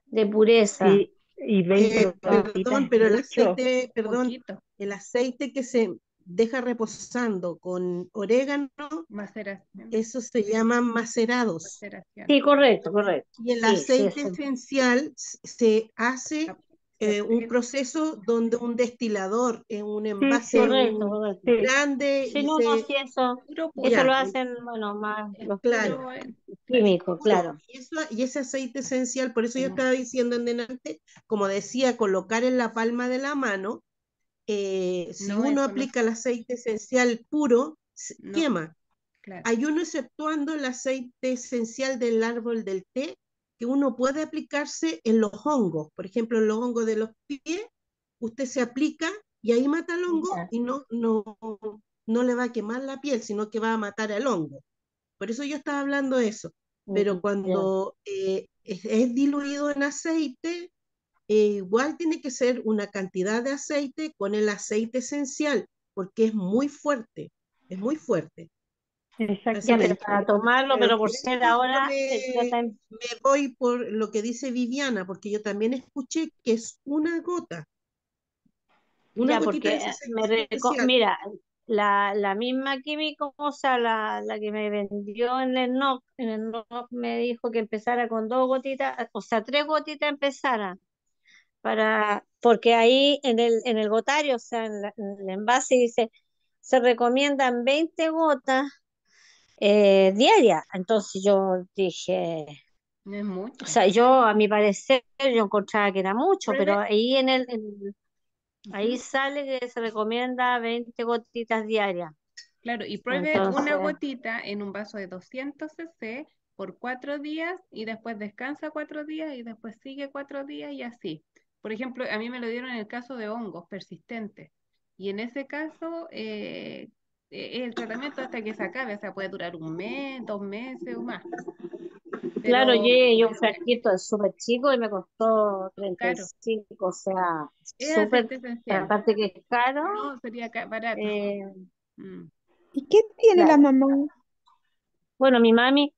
de pureza. Sí, y 20 gotitas Perdón, es pero mucho. poquito, el aceite que se deja reposando con orégano, maceración, eso se llama macerados. maceración. Sí, correcto, correcto. Y el Sí, sí, aceite eso. esencial se hace Se un aplica, proceso donde un destilador en un Sí, envase sí, Correcto, correcto. sí. grande Sí, y no, no, se... sí, eso, puro, eso puro, lo Ya, hacen, bueno, más es los claro. puro, claro. químicos, Puro. claro. Y ese aceite esencial, por eso yo Mm. estaba diciendo en delante, como decía, colocar en la palma de la mano, si No, uno eso no, aplica el aceite esencial puro, no, quema. claro. Hay uno exceptuando el aceite esencial del árbol del té, que uno puede aplicarse en los hongos. Por ejemplo, en los hongos de los pies, usted se aplica y ahí mata el hongo Ya, y no le va a quemar la piel, sino que va a matar al hongo. Por eso yo estaba hablando de eso. Pero ya. cuando es diluido en aceite, igual tiene que ser una cantidad de aceite con el aceite esencial, porque es muy fuerte, es muy fuerte. Así Ya, que, pero Exactamente. para tomarlo, pero pero por por ser eso yo ahora, me voy por lo que dice Viviana, porque yo también escuché que es una ya, gotita de porque ese aceite esencial. mira, la misma química, o sea, la que me vendió en el NOC me dijo que empezara con 2 gotitas, o sea, 3 gotitas empezara, porque ahí en el gotario, o sea, en el envase dice, se recomiendan 20 gotas diarias. Entonces yo dije, No es o mucho. sea, yo a mi parecer yo encontraba que era mucho, pero Pruebe, ahí ahí ujú, sale que se recomienda 20 gotitas diarias. claro, y pruebe Entonces, una gotita en un vaso de 200 cc por 4 días y después descansa 4 días y después sigue 4 días y así. Por ejemplo, a mí me lo dieron en el caso de hongos persistentes y en ese caso el tratamiento hasta que se acabe, o sea, puede durar un mes, 2 meses o más, Claro, pero yo un frasquito es súper chico y me costó treinta y caro. cinco o sea, Es súper, aceite esencial. aparte que es caro, No, sería barato. eh, Mm. ¿Y qué tiene la claro. mamá? Bueno, mi mami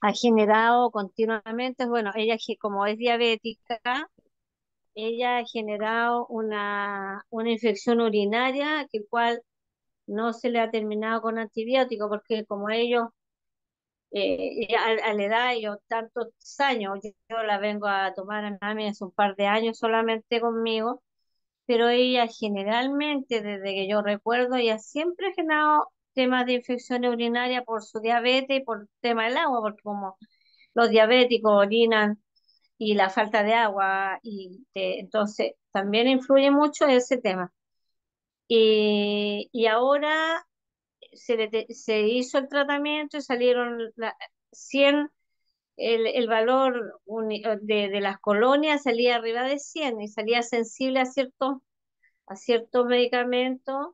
ha generado continuamente, bueno, ella como es diabética, ella ha generado una infección urinaria, que cual no se le ha terminado con antibióticos, porque como ellos, ya a la edad, yo tantos años, yo la vengo a tomar a mi mami hace un par de años solamente conmigo, pero ella generalmente, desde que yo recuerdo, ella siempre ha generado temas de infección urinaria por su diabetes y por el tema del agua, porque como los diabéticos orinan y la falta de agua, entonces también influye mucho ese tema. Y ahora se hizo el tratamiento y salieron 100, el valor de las colonias salía arriba de 100 y salía sensible a ciertos medicamentos,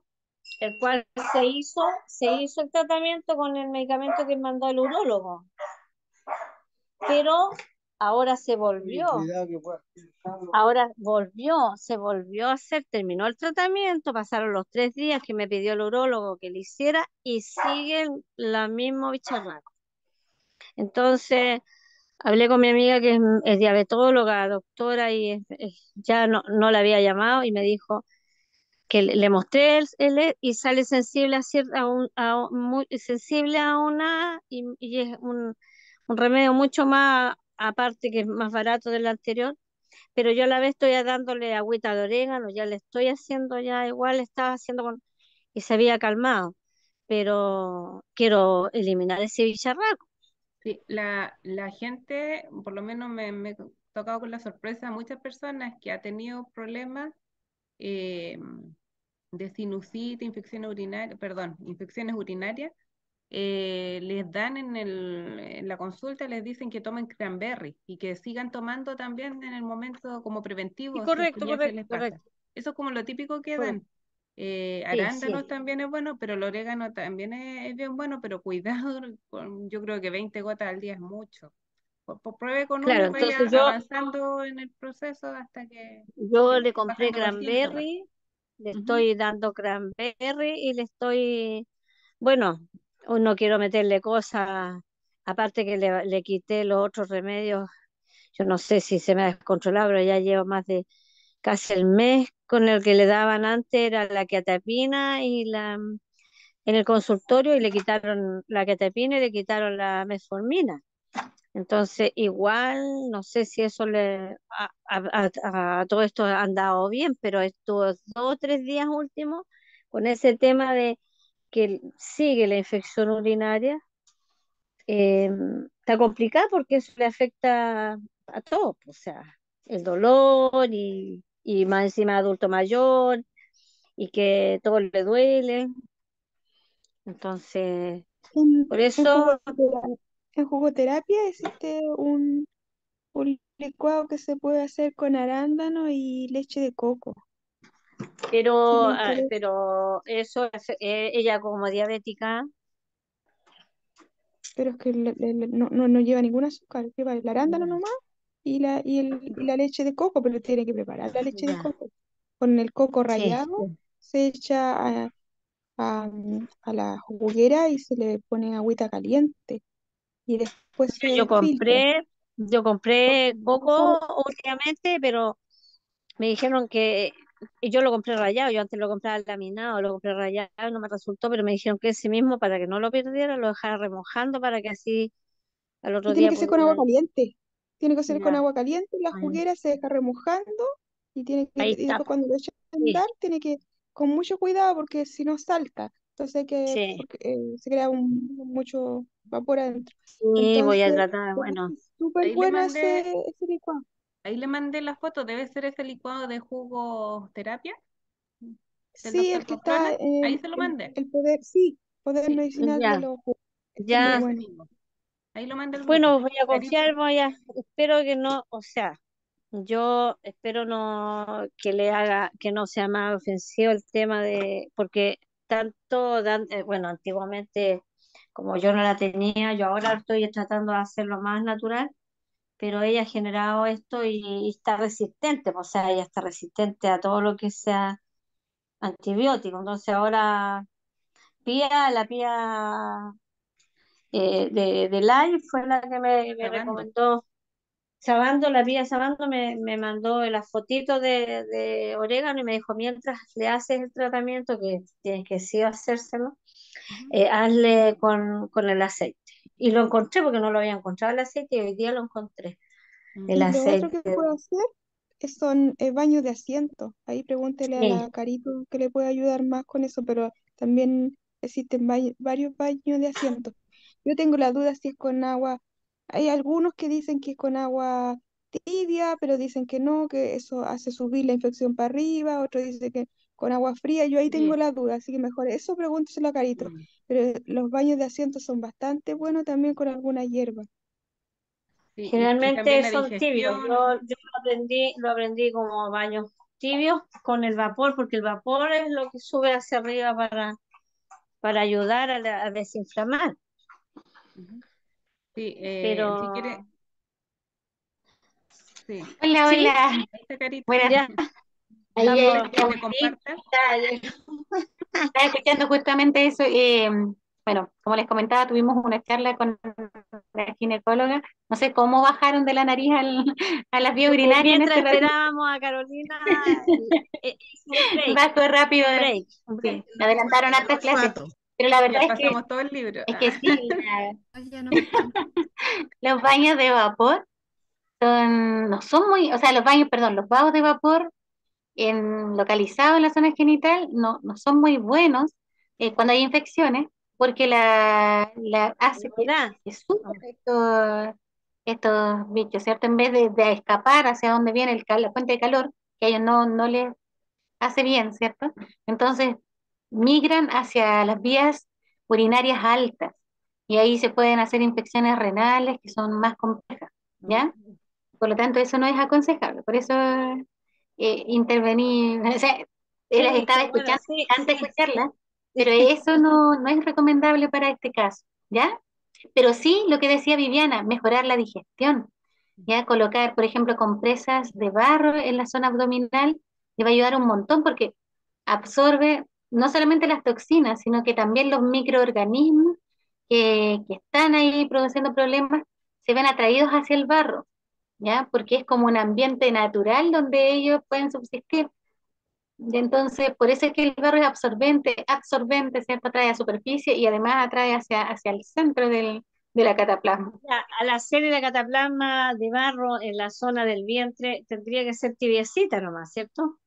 el cual se hizo el tratamiento con el medicamento que mandó el urólogo, pero ahora se volvió. Ahora se volvió a hacer, terminó el tratamiento, pasaron los 3 días que me pidió el urólogo que le hiciera y sigue la misma bicharraco. Entonces, hablé con mi amiga que es diabetóloga, doctora, y ya no la había llamado y me dijo que le mostré y sale sensible muy sensible a una, y es un remedio mucho más, aparte que es más barato del anterior, pero yo a la vez estoy dándole agüita de orégano, ya le estoy haciendo ya igual, estaba haciendo y se había calmado, pero quiero eliminar ese bicharraco. Sí, la gente, por lo menos me he tocado con la sorpresa, muchas personas que ha tenido problemas eh, de sinusitis, infecciones urinarias, les dan en la consulta, les dicen que tomen cranberry y que sigan tomando también en el momento como Sí, preventivo, si es que correcto, ya se correcto, les pasa. correcto, Eso es como lo típico que correcto. dan. Sí, Arándanos sí. también es bueno, pero el orégano también es bien bueno, pero cuidado, yo creo que 20 gotas al día es mucho. Pruebe con uno Claro, y vaya entonces yo, avanzando en el proceso hasta que yo le vaya compré bajando los síntomas. cranberry, le Ujú. estoy dando cranberry y le estoy, bueno, no quiero meterle cosas, aparte que le quité los otros remedios, yo no sé si se me ha descontrolado, pero ya llevo más de casi el mes con el que le daban antes, era la quetiapina en el consultorio, y le quitaron la quetiapina y le quitaron la metformina. Entonces, igual, no sé si eso a todo esto ha andado bien, pero estos 2 o 3 días últimos, con ese tema de que sigue la infección urinaria, está complicada porque eso le afecta a todos, o sea, el dolor y más encima adulto mayor y que todo le duele. Entonces, En, por en eso, jugotera- en jugoterapia existe un licuado que se puede hacer con arándano y leche de coco. Si le interesa, pero eso, ella como diabética, pero es que no lleva ningún azúcar, lleva el arándano ya, nomás y la leche de coco, pero tiene que preparar la leche de ya, coco. Con el coco sí. rallado se echa a la juguera y se le pone agüita caliente y después Yo se filtra. compré, yo Porque compré el coco coco, últimamente, pero me dijeron que y yo lo compré rallado, yo antes lo compraba laminado, lo compré rallado y no me resultó, pero me dijeron que ese mismo, para que no lo perdiera, lo dejara remojando para que así al otro y tiene día que ser con agua pudiera. caliente. Tiene que ser con Ya, agua caliente, la ahí juguera se deja remojando ahí y está. después cuando lo echa a Sí, andar, tiene que, con mucho cuidado porque si no salta. Entonces sí, porque se crea mucho vapor adentro. sí, voy a Entonces, tratar, bueno, es súper Ahí le bueno mandé, ese licuado. ahí le mandé la foto, debe ser ese licuado de jugo terapia del Sí, doctor el que está, Pamplona. Ahí se lo mandé. el poder, sí, poder Sí, medicinal de ya, los jugos. Es súper ya. ese bueno. mismo. Ahí lo mandé al grupo. Bueno, voy a confiar, Clarito. espero que no, o sea, yo espero no que no sea más ofensivo el tema porque bueno, antiguamente como yo no la tenía, yo ahora estoy tratando de hacerlo más natural, pero ella ha generado esto y está resistente, o sea, ella está resistente a todo lo que sea antibiótico. Entonces ahora la Pía de Life fue la que me Grabando. recomendó. La Pía Sabando me mandó las fotitos de orégano y me dijo, mientras le haces el tratamiento, que tienes que sí hacérselo, Ujú. hazle con el aceite. Y lo encontré porque no lo había encontrado el aceite y hoy día lo encontré, el Y lo otro aceite. que puedo hacer son baños de asiento. Ahí pregúntele a Sí, la Carito que le puede ayudar más con eso, pero también existen varios baños de asiento. Yo tengo la duda si es con agua. Hay algunos que dicen que es con agua tibia, pero dicen que no, que eso hace subir la infección para arriba. Otros dicen que con agua fría. Yo ahí tengo Sí. la duda, así que mejor eso pregúnteselo a Carito. Mm. Pero los baños de asiento son bastante buenos también con alguna hierba. Sí, y también generalmente la son tibios. digestión. Yo lo aprendí como baños tibios con el vapor, porque el vapor es lo que sube hacia arriba para ayudar a desinflamar. Ujú. Sí, si quiere, Pero sí. Hola, sí, hola. Ahí está Carito. Buenas. ya Ahí estamos. ¿Quieres que estamos. le Sí, comparta? estaba escuchando justamente eso. Bueno, como les comentaba, tuvimos una charla con la ginecóloga. No sé cómo bajaron de la nariz a las vías urinarias en Mientras este ratito. esperábamos a Carolina, hice un break, Bajó rápido. un break, un Sí, break. me adelantaron El hartas clases. olfato. Pero la verdad Ya pasamos todo el libro. es que sí, Ay, ya no me cuento. los baños de vapor no son muy, o sea, los baños, perdón, los vados de vapor localizados en la zona genital no son muy buenos cuando hay infecciones, porque la hace ¿Verdad? que suban estos bichos, ¿cierto? En vez de escapar hacia donde viene la fuente de calor, que a ellos no les hace bien, ¿cierto? Entonces migran hacia las vías urinarias altas y ahí se pueden hacer infecciones renales que son más complejas, ¿ya? Por lo tanto, eso no es aconsejable. Por eso intervení, o sea, las Sí, estaba bueno, escuchando sí, antes de sí, escucharlas, pero sí. eso no es recomendable para este caso, ¿ya? Pero sí, lo que decía Viviana, mejorar la digestión, ¿ya? Colocar, por ejemplo, compresas de barro en la zona abdominal le va a ayudar un montón porque absorbe no solamente las toxinas, sino que también los microorganismos que están ahí produciendo problemas se ven atraídos hacia el barro, ¿ya? Porque es como un ambiente natural donde ellos pueden subsistir. Y entonces, por eso es que el barro es absorbente, ¿cierto? Atrae a superficie y además atrae hacia el centro de la cataplasma. Ya, al hacer la cataplasma de barro en la zona del vientre, tendría que ser tibiecita nomás, ¿cierto?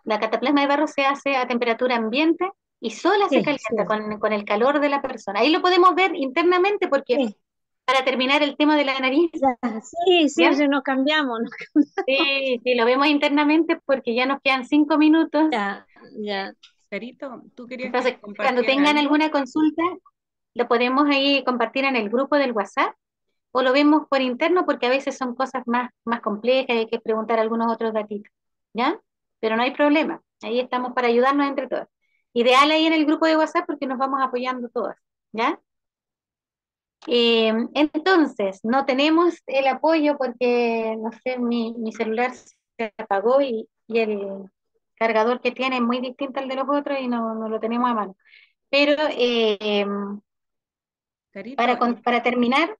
La cataplasma de barro se hace a temperatura ambiente y sola se Sí, sí, calienta con el calor de la persona. Ahí lo podemos ver internamente porque sí. para terminar el tema de la nariz, Ya, sí, sí, ¿ya? sí, nos cambiamos, nos cambiamos. Sí, sí, lo vemos internamente porque ya nos quedan 5 minutos. Ya, ya. Carito, ¿tú querías que Entonces, le cuando compartiera tengan algo? alguna consulta, lo podemos ahí compartir en el grupo del WhatsApp o lo vemos por interno porque a veces son cosas más complejas y hay que preguntar algunos otros datitos, ¿ya? Pero no hay problema, ahí estamos para ayudarnos entre todas. Ideal ahí en el grupo de WhatsApp porque nos vamos apoyando todas, ¿ya? Entonces, no tenemos el apoyo porque, no sé, mi celular se apagó y el cargador que tiene es muy distinto al de los otros y no lo tenemos a mano. Pero Carito, para terminar,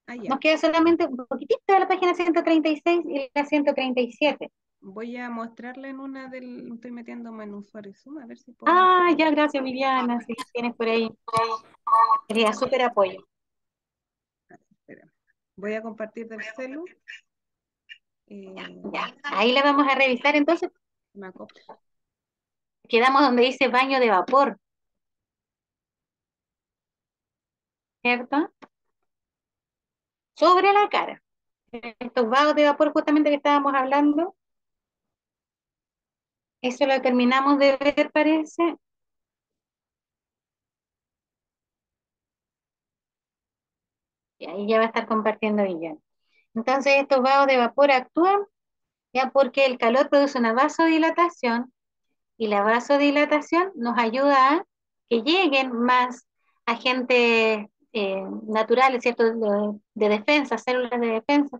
ya. nos queda solamente un poquitito de la página 136 y la 137. Voy a mostrarle en una del. Estoy metiéndome en usuario Zoom, a ver si puedo Ah, mostrar. ya, gracias Viviana, si la tienes por ahí. Sería súper apoyo. Espera. Voy a compartir del celu. Eh, Ya, ahí la vamos a revisar entonces. me acoplo. Quedamos donde dice baño de vapor, ¿cierto? Sobre la cara. Estos vagos de vapor justamente que estábamos hablando, eso lo terminamos de ver, parece. Y ahí ya va a estar compartiendo Viviana. Entonces estos vagos de vapor actúan ya porque el calor produce una vasodilatación y la vasodilatación nos ayuda a que lleguen más agentes naturales, ¿cierto? De defensa, células de defensa,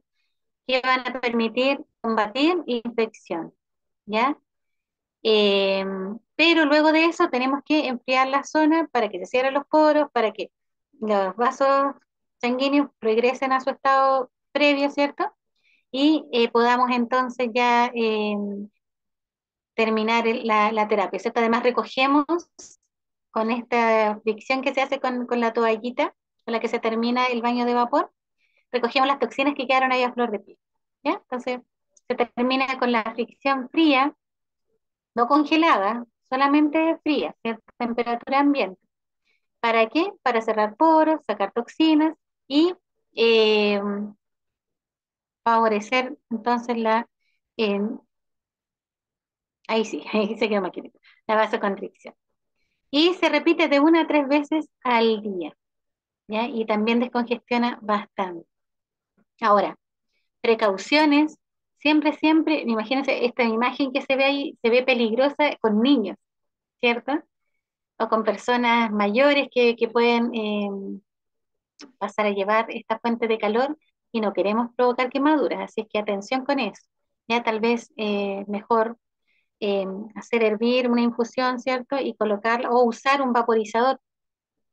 que van a permitir combatir la infección, ¿ya? Eh, pero luego de eso tenemos que enfriar la zona para que se cierren los poros, para que los vasos sanguíneos regresen a su estado previo, ¿cierto? Y podamos entonces ya terminar la terapia, ¿cierto? Además recogemos con esta fricción que se hace con la toallita, con la que se termina el baño de vapor, recogemos las toxinas que quedaron ahí a flor de piel, ¿ya? Entonces se termina con la fricción fría, no congelada, solamente fría, ¿cierto? Temperatura ambiente. ¿Para qué? Para cerrar poros, sacar toxinas y eh, favorecer entonces eh, ahí sí, ahí se quedó maquinita, la vasoconstricción. Y se repite de 1 a 3 veces al día, ¿ya? Y también descongestiona bastante. Ahora, precauciones, siempre, siempre, imagínense esta imagen que se ve ahí, se ve peligrosa con niños, ¿cierto? O con personas mayores que pueden pasar a llevar esta fuente de calor y no queremos provocar quemaduras, así es que atención con eso. Ya tal vez mejor hacer hervir una infusión, ¿cierto? Y colocarla, o usar un vaporizador,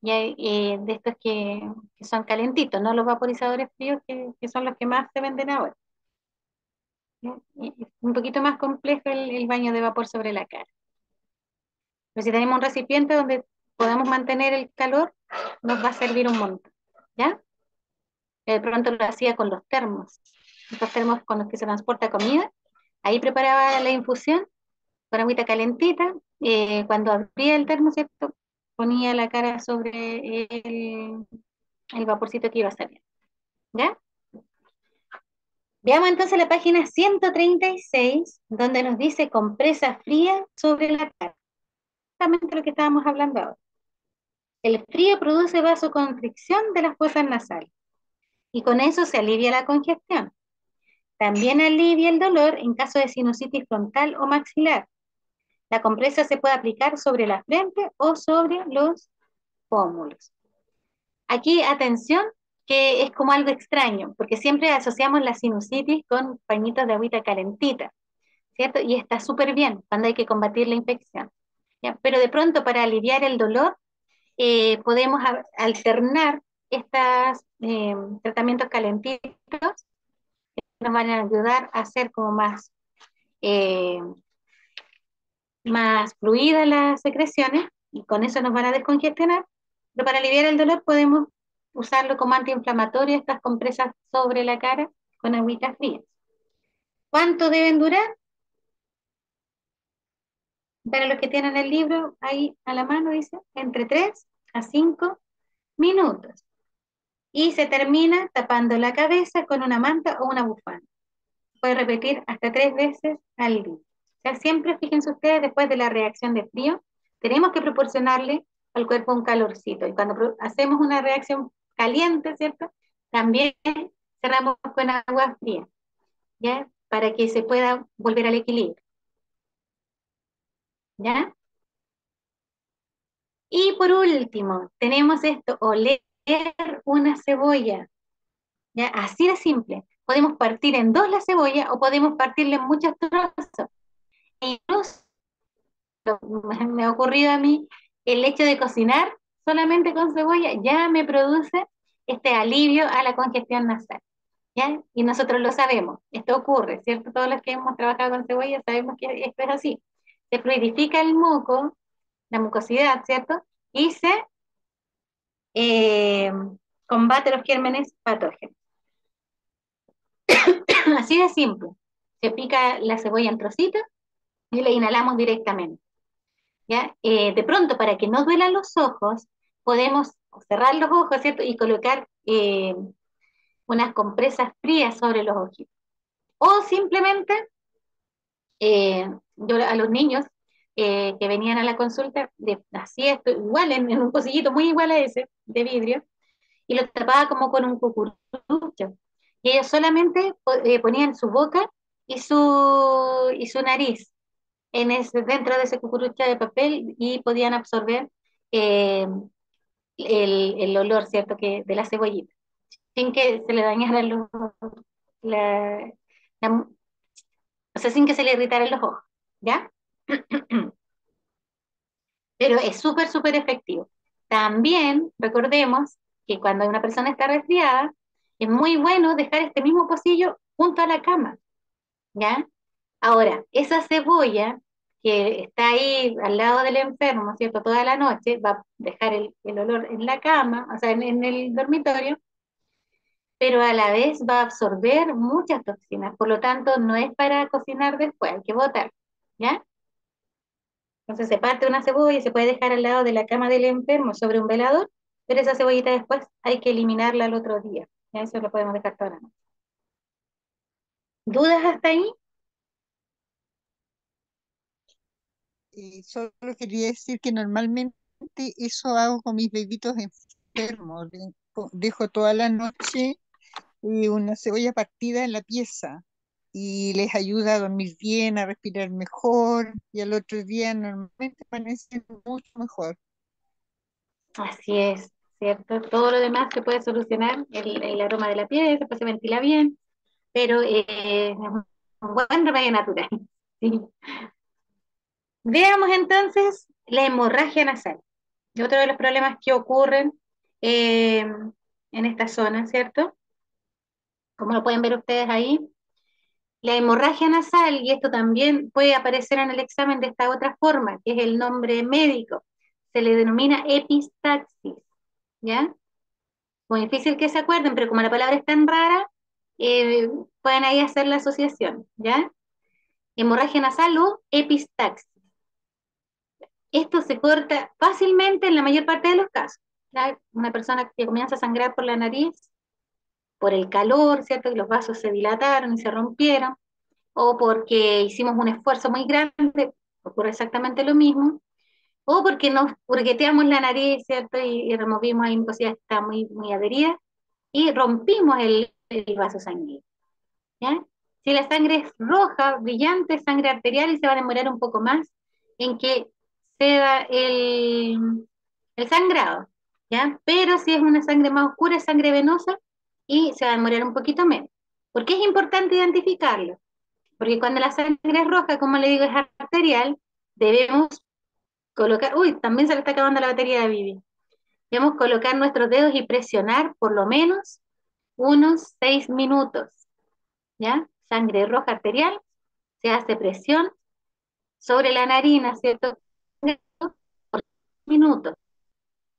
ya, de estos que son calentitos, no los vaporizadores fríos que son los que más se venden ahora. ¿Ya? Y es un poquito más complejo el baño de vapor sobre la cara. Pero si tenemos un recipiente donde podamos mantener el calor, nos va a servir un montón, ¿ya? De pronto lo hacía con los termos, estos termos con los que se transporta comida. Ahí preparaba la infusión con agüita calentita. Cuando abría el termo, ¿cierto? Ponía la cara sobre el vaporcito que iba a salir, ¿ya? Veamos entonces la página 136, donde nos dice compresa fría sobre la cara. Exactamente lo que estábamos hablando ahora. El frío produce vasoconstricción de las fosas nasales y con eso se alivia la congestión. También alivia el dolor en caso de sinusitis frontal o maxilar. La compresa se puede aplicar sobre la frente o sobre los pómulos. Aquí, atención, que es como algo extraño, porque siempre asociamos la sinusitis con pañitos de agüita calentita, ¿cierto? Y está súper bien cuando hay que combatir la infección, ¿ya? Pero de pronto para aliviar el dolor podemos alternar estos tratamientos calentitos que nos van a ayudar a hacer como eh, más fluidas las secreciones y con eso nos van a descongestionar, pero para aliviar el dolor podemos usarlo como antiinflamatorio, estas compresas sobre la cara con agüita fría. ¿Cuánto deben durar? Para los que tienen el libro ahí a la mano dice, entre 3 a 5 minutos. Y se termina tapando la cabeza con una manta o una bufanda. Puede repetir hasta 3 veces al día. O sea, siempre fíjense ustedes, después de la reacción de frío, tenemos que proporcionarle al cuerpo un calorcito. Y cuando hacemos una reacción caliente, ¿cierto? También cerramos con agua fría, ¿ya? Para que se pueda volver al equilibrio, ¿ya? Y por último, tenemos esto, oler una cebolla, ¿ya? Así de simple. Podemos partir en dos la cebolla o podemos partirla en muchos trozos. E incluso me ha ocurrido a mí el hecho de cocinar solamente con cebolla ya me produce este alivio a la congestión nasal, ¿ya? Y nosotros lo sabemos, esto ocurre, ¿cierto? Todos los que hemos trabajado con cebolla sabemos que esto es así. Se fluidifica el moco, la mucosidad, ¿cierto? Y se eh, combate los gérmenes patógenos. Así de simple. Se pica la cebolla en trocitos y la inhalamos directamente, ¿ya? De pronto, para que no duelan los ojos, podemos cerrar los ojos, ¿cierto? Y colocar unas compresas frías sobre los ojitos. O simplemente, yo a los niños que venían a la consulta, así esto, igual, en un pocillito muy igual a ese, de vidrio, y lo tapaba como con un cucurucho. Y ellos solamente ponían su boca y su nariz dentro de ese cucurucho de papel y podían absorber eh, el olor, ¿cierto? Que, de la cebollita, sin que se le dañaran la, la- o sea, sin que se le irritaran los ojos, ¿ya? Pero es súper, súper efectivo. También recordemos que cuando una persona está resfriada, es muy bueno dejar este mismo pocillo junto a la cama, ¿ya? Ahora, esa cebolla que está ahí al lado del enfermo, ¿cierto? Toda la noche, va a dejar el olor en la cama, o sea, en el dormitorio, pero a la vez va a absorber muchas toxinas, por lo tanto, no es para cocinar después, hay que botar, ¿ya? Entonces se parte una cebolla y se puede dejar al lado de la cama del enfermo sobre un velador, pero esa cebollita después hay que eliminarla al otro día, ¿ya? Eso lo podemos dejar toda la noche. ¿Dudas hasta ahí? Solo quería decir que normalmente eso hago con mis bebitos enfermos. Dejo toda la noche una cebolla partida en la pieza y les ayuda a dormir bien, a respirar mejor y al otro día normalmente amanecen mucho mejor. Así es, ¿cierto? Todo lo demás se puede solucionar, el aroma de la piel, después se ventila bien, pero es un buen remedio natural. Sí. Veamos entonces la hemorragia nasal, y otro de los problemas que ocurren en esta zona, ¿cierto? Como lo pueden ver ustedes ahí, la hemorragia nasal, y esto también puede aparecer en el examen de esta otra forma, que es el nombre médico, se le denomina epistaxis, ¿ya? Muy difícil que se acuerden, pero como la palabra es tan rara, eh, pueden ahí hacer la asociación, ¿ya? Hemorragia nasal o epistaxis. Esto se corta fácilmente en la mayor parte de los casos, ¿ya? Una persona que comienza a sangrar por la nariz, por el calor, ¿cierto? Que los vasos se dilataron y se rompieron, o porque hicimos un esfuerzo muy grande, ocurre exactamente lo mismo, o porque nos purgueteamos la nariz, ¿cierto? Y removimos ahí mucosidad que está muy, muy adherida, y rompimos el vaso sanguíneo, ¿ya? Si la sangre es roja, brillante, sangre arterial, y se va a demorar un poco más en que ceda el sangrado, ¿ya? Pero si es una sangre más oscura, es sangre venosa, y se va a demorar un poquito menos. ¿Por qué es importante identificarlo? Porque cuando la sangre es roja, como le digo, es arterial, debemos colocar, uy, también se le está acabando la batería de Vivi. Debemos colocar nuestros dedos y presionar por lo menos unos 6 minutos, ¿ya? Sangre roja arterial, se hace presión sobre la narina, ¿cierto? Minutos,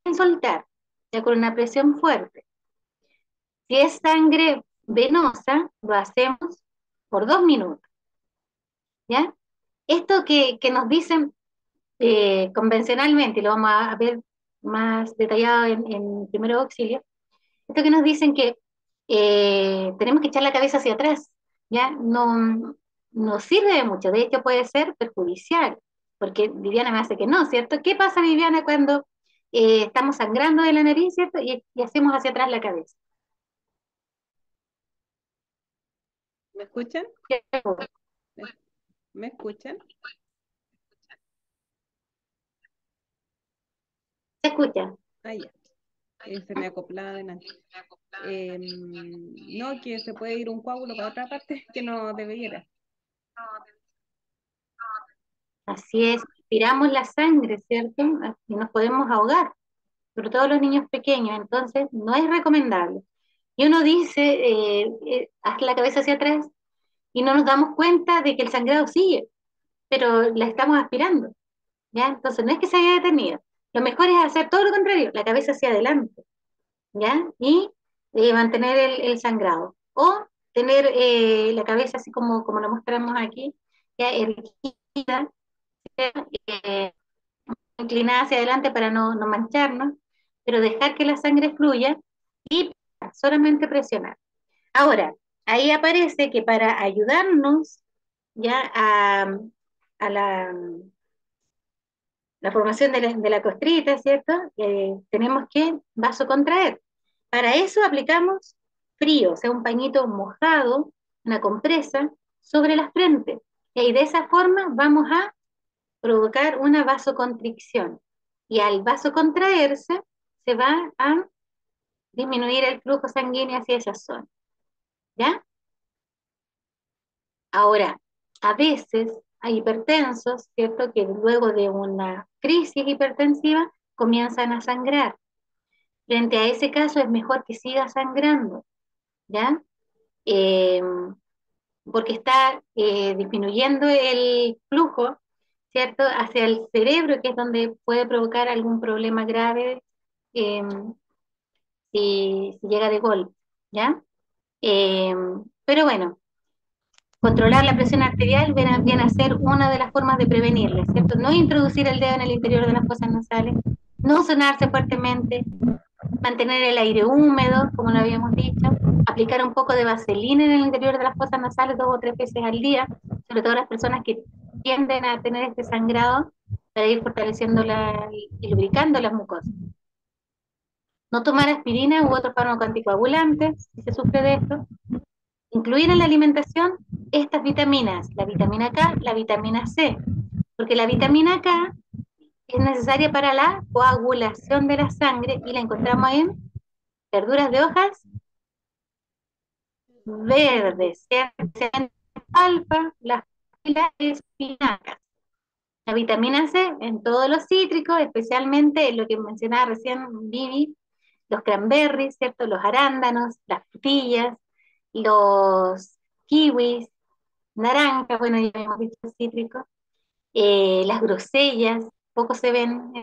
sin soltar, ya con una presión fuerte. Si es sangre venosa, lo hacemos por 2 minutos, ¿ya? Esto que nos dicen convencionalmente, y lo vamos a ver más detallado en primero auxilio, esto que nos dicen que tenemos que echar la cabeza hacia atrás, ¿ya? No, no sirve de mucho, de hecho puede ser perjudicial, porque Viviana me hace que no, ¿cierto? ¿Qué pasa, Viviana, cuando estamos sangrando de la nariz, ¿cierto? Y hacemos hacia atrás la cabeza. ¿Me escuchan? ¿Me, me escuchan? ¿Se escucha? Ah, ya. Se me acoplaba adelante. No, que se puede ir un coágulo para otra parte que no debería. Así es, tiramos la sangre, ¿cierto? Y nos podemos ahogar, sobre todo los niños pequeños, entonces no es recomendable. Y uno dice, haz la cabeza hacia atrás y no nos damos cuenta de que el sangrado sigue, pero la estamos aspirando, ¿ya? Entonces no es que se haya detenido. Lo mejor es hacer todo lo contrario, la cabeza hacia adelante, ¿ya? Y mantener el sangrado. O tener la cabeza así como lo mostramos aquí, ya erguida, eh, inclinada hacia adelante para no mancharnos, pero dejar que la sangre fluya y solamente presionar. Ahora, ahí aparece que para ayudarnos ya a la formación de la costrita, ¿cierto? Tenemos que vasocontraer. Para eso aplicamos frío, o sea, un pañito mojado, una compresa, sobre la frente. Y de esa forma vamos a provocar una vasoconstricción. Y al vasocontraerse, se va a disminuir el flujo sanguíneo hacia esa zona, ¿ya? Ahora, a veces hay hipertensos, ¿cierto? Que luego de una crisis hipertensiva comienzan a sangrar. Frente a ese caso es mejor que siga sangrando, ¿ya? Eh, Porque está disminuyendo el flujo, ¿cierto? Hacia el cerebro, que es donde puede provocar algún problema grave eh, si llega de golpe, ¿ya? Eh, pero bueno, controlar la presión arterial viene a ser una de las formas de prevenirla, ¿cierto? No introducir el dedo en el interior de las fosas nasales, no sonarse fuertemente, mantener el aire húmedo, como lo habíamos dicho, aplicar un poco de vaselina en el interior de las fosas nasales 2 o 3 veces al día, sobre todo las personas que tienden a tener este sangrado, para ir fortaleciendo y lubricando las mucosas. No tomar aspirina u otro fármaco anticoagulante, si se sufre de esto. Incluir en la alimentación estas vitaminas, la vitamina K, la vitamina C, porque la vitamina K es necesaria para la coagulación de la sangre y la encontramos en verduras de hojas verdes, ¿cierto? Alfa, las espinacas. La vitamina C en todos los cítricos, especialmente lo que mencionaba recién Vivi, los cranberries, ¿cierto? Los arándanos, las frutillas, los kiwis, naranjas, bueno, ya hemos visto cítricos, las grosellas, poco se ven.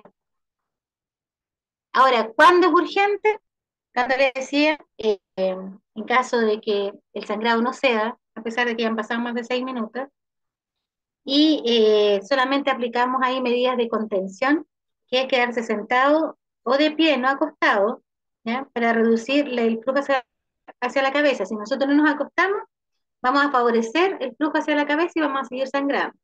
Ahora, ¿cuándo es urgente? Cuando le decía, en caso de que el sangrado no ceda, a pesar de que ya han pasado más de 6 minutos, y solamente aplicamos ahí medidas de contención, que es quedarse sentado o de pie, no acostado, ¿ya? Para reducir el flujo hacia la cabeza. Si nosotros no nos acostamos, vamos a favorecer el flujo hacia la cabeza y vamos a seguir sangrando.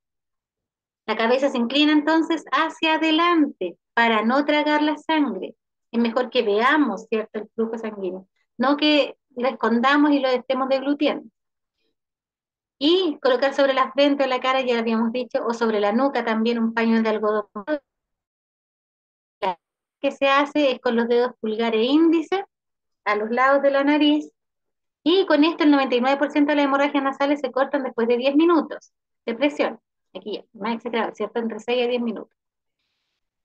La cabeza se inclina entonces hacia adelante para no tragar la sangre. Es mejor que veamos, ¿cierto?, el flujo sanguíneo, no que lo escondamos y lo estemos deglutiendo. Y colocar sobre la frente o la cara, ya lo habíamos dicho, o sobre la nuca también un paño de algodón. Lo que se hace es con los dedos pulgar e índice a los lados de la nariz, y con esto el 99% de las hemorragias nasales se cortan después de 10 minutos de presión. Aquí ya, más exagerado, ¿cierto? Entre 6 a 10 minutos.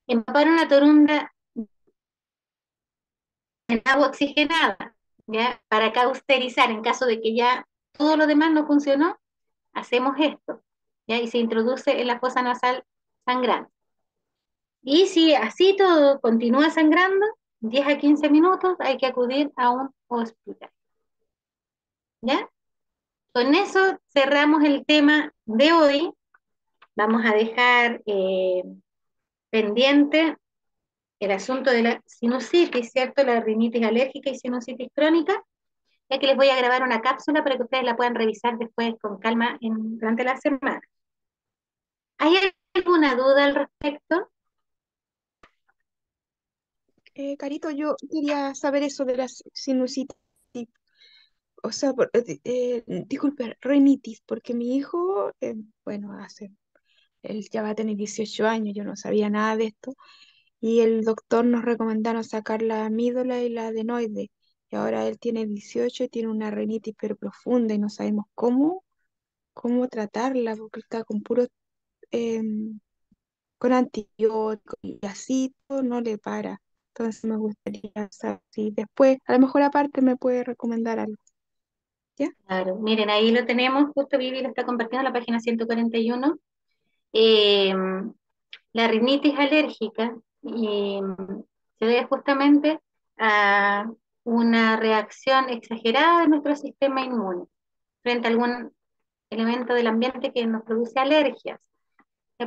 Empapar una torunda en agua oxigenada, ¿ya? Para cauterizar, en caso de que ya todo lo demás no funcionó, hacemos esto, ¿ya? Y se introduce en la fosa nasal sangrante. Y si así todo continúa sangrando, 10 a 15 minutos hay que acudir a un hospital, ¿ya? Con eso cerramos el tema de hoy. Vamos a dejar pendiente el asunto de la sinusitis, ¿cierto? La rinitis alérgica y sinusitis crónica, ya que les voy a grabar una cápsula para que ustedes la puedan revisar después con calma durante la semana. ¿Hay alguna duda al respecto? Carito, yo quería saber eso de la sinusitis, o sea, disculpe, rinitis, porque mi hijo, bueno, él ya va a tener 18 años, yo no sabía nada de esto, y el doctor nos recomendaron sacar la amígdala y la adenoide, y ahora él tiene 18 y tiene una rinitis pero profunda y no sabemos cómo tratarla, porque está con puros, con antibióticos y así todo no le para. Entonces me gustaría saber si después, a lo mejor aparte me puede recomendar algo, ¿ya? Claro, miren, ahí lo tenemos, justo Vivi lo está compartiendo en la página 141. Eh, la rinitis alérgica se debe justamente a una reacción exagerada de nuestro sistema inmune frente a algún elemento del ambiente que nos produce alergias.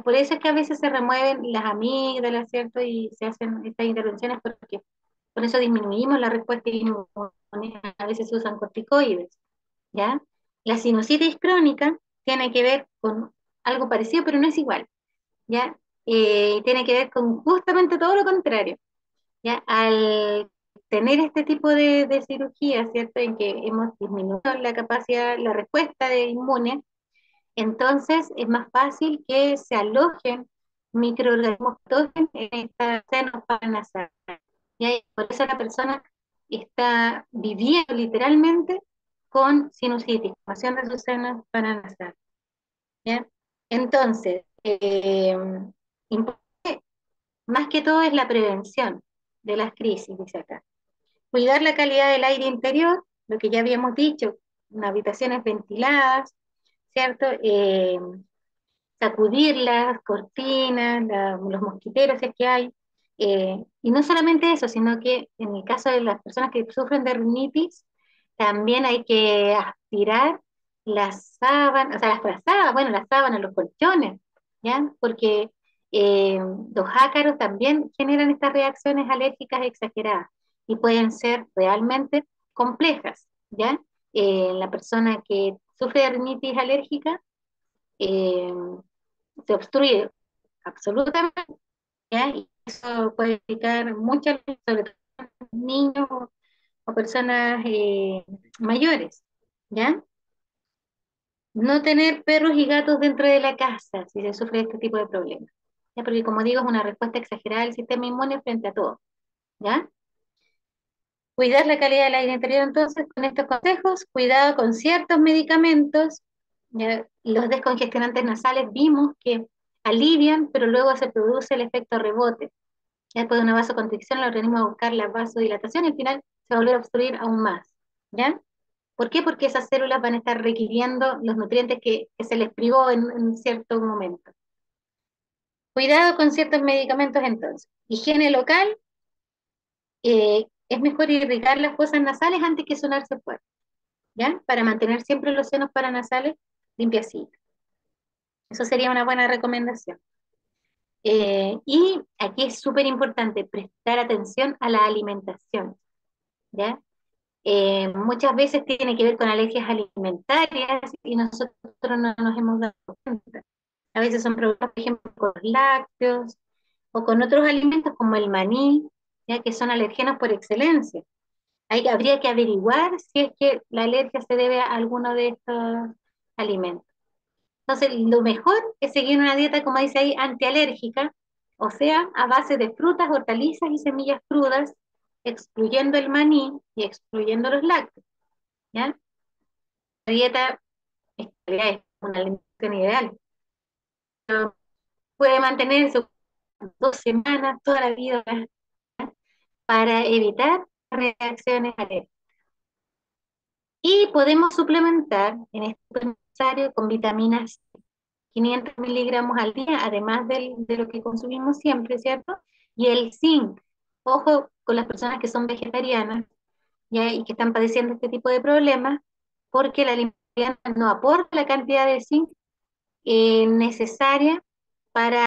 Por eso es que a veces se remueven las amígdalas, ¿cierto? Y se hacen estas intervenciones porque con eso disminuimos la respuesta inmune. A veces se usan corticoides, ¿ya? La sinusitis crónica tiene que ver con algo parecido, pero no es igual, ¿ya? Tiene que ver con justamente todo lo contrario, ¿ya? Al tener este tipo de cirugía, ¿cierto? En que hemos disminuido la capacidad, la respuesta de inmune, entonces es más fácil que se alojen microorganismos patógenos en esta seno paranasal. Y por eso la persona está viviendo literalmente con sinusitis, inflamación de sus senos paranasales. ¿Ya? Entonces, más que todo es la prevención de las crisis, dice acá. Cuidar la calidad del aire interior, lo que ya habíamos dicho, en habitaciones ventiladas, ¿cierto? Sacudir las cortinas, los mosquiteros si es que hay. Y no solamente eso, sino que en el caso de las personas que sufren de rinitis, también hay que aspirar las sábanas, o sea, las frazadas, bueno, las sábanas, los colchones, ¿ya? Porque los ácaros también generan estas reacciones alérgicas exageradas y pueden ser realmente complejas, ¿ya? La persona que sufre de rinitis alérgica eh, se obstruye absolutamente, ¿ya? Y eso puede implicar muchas, sobre todo niños o personas mayores, ¿ya? No tener perros y gatos dentro de la casa si se sufre de este tipo de problemas, ¿ya? Porque como digo, es una respuesta exagerada del sistema inmune frente a todo, ¿ya? Cuidar la calidad del aire interior, entonces, con estos consejos, cuidado con ciertos medicamentos, ¿ya? Los descongestionantes nasales vimos que alivian, pero luego se produce el efecto rebote. Ya después de una vasoconstricción, el organismo va a buscar la vasodilatación y al final se va a volver a obstruir aún más, ¿ya? ¿Por qué? Porque esas células van a estar requiriendo los nutrientes que se les privó en cierto momento. Cuidado con ciertos medicamentos entonces. Higiene local, es mejor irrigar las fosas nasales antes que sonarse fuerte, ¿ya? Para mantener siempre los senos paranasales limpiecitos. Eso sería una buena recomendación. Y aquí es súper importante prestar atención a la alimentación, ¿ya? Muchas veces tiene que ver con alergias alimentarias y nosotros no nos hemos dado cuenta. A veces son problemas, por ejemplo, con los lácteos o con otros alimentos como el maní, ¿ya? Que son alergenos por excelencia. Habría que averiguar si es que la alergia se debe a alguno de estos alimentos. Entonces, lo mejor es seguir una dieta, como dice ahí, antialérgica, o sea, a base de frutas, hortalizas y semillas crudas, excluyendo el maní y excluyendo los lácteos, ¿ya? La dieta es una alimentación ideal. Pero puede mantenerse 2 semanas, toda la vida, para evitar reacciones alérgicas. Y podemos suplementar en este necesario con vitaminas 500 miligramos al día, además de lo que consumimos siempre, ¿cierto? Y el zinc. Ojo con las personas que son vegetarianas, ¿ya? Y que están padeciendo este tipo de problemas, porque la alimentación no aporta la cantidad de zinc necesaria para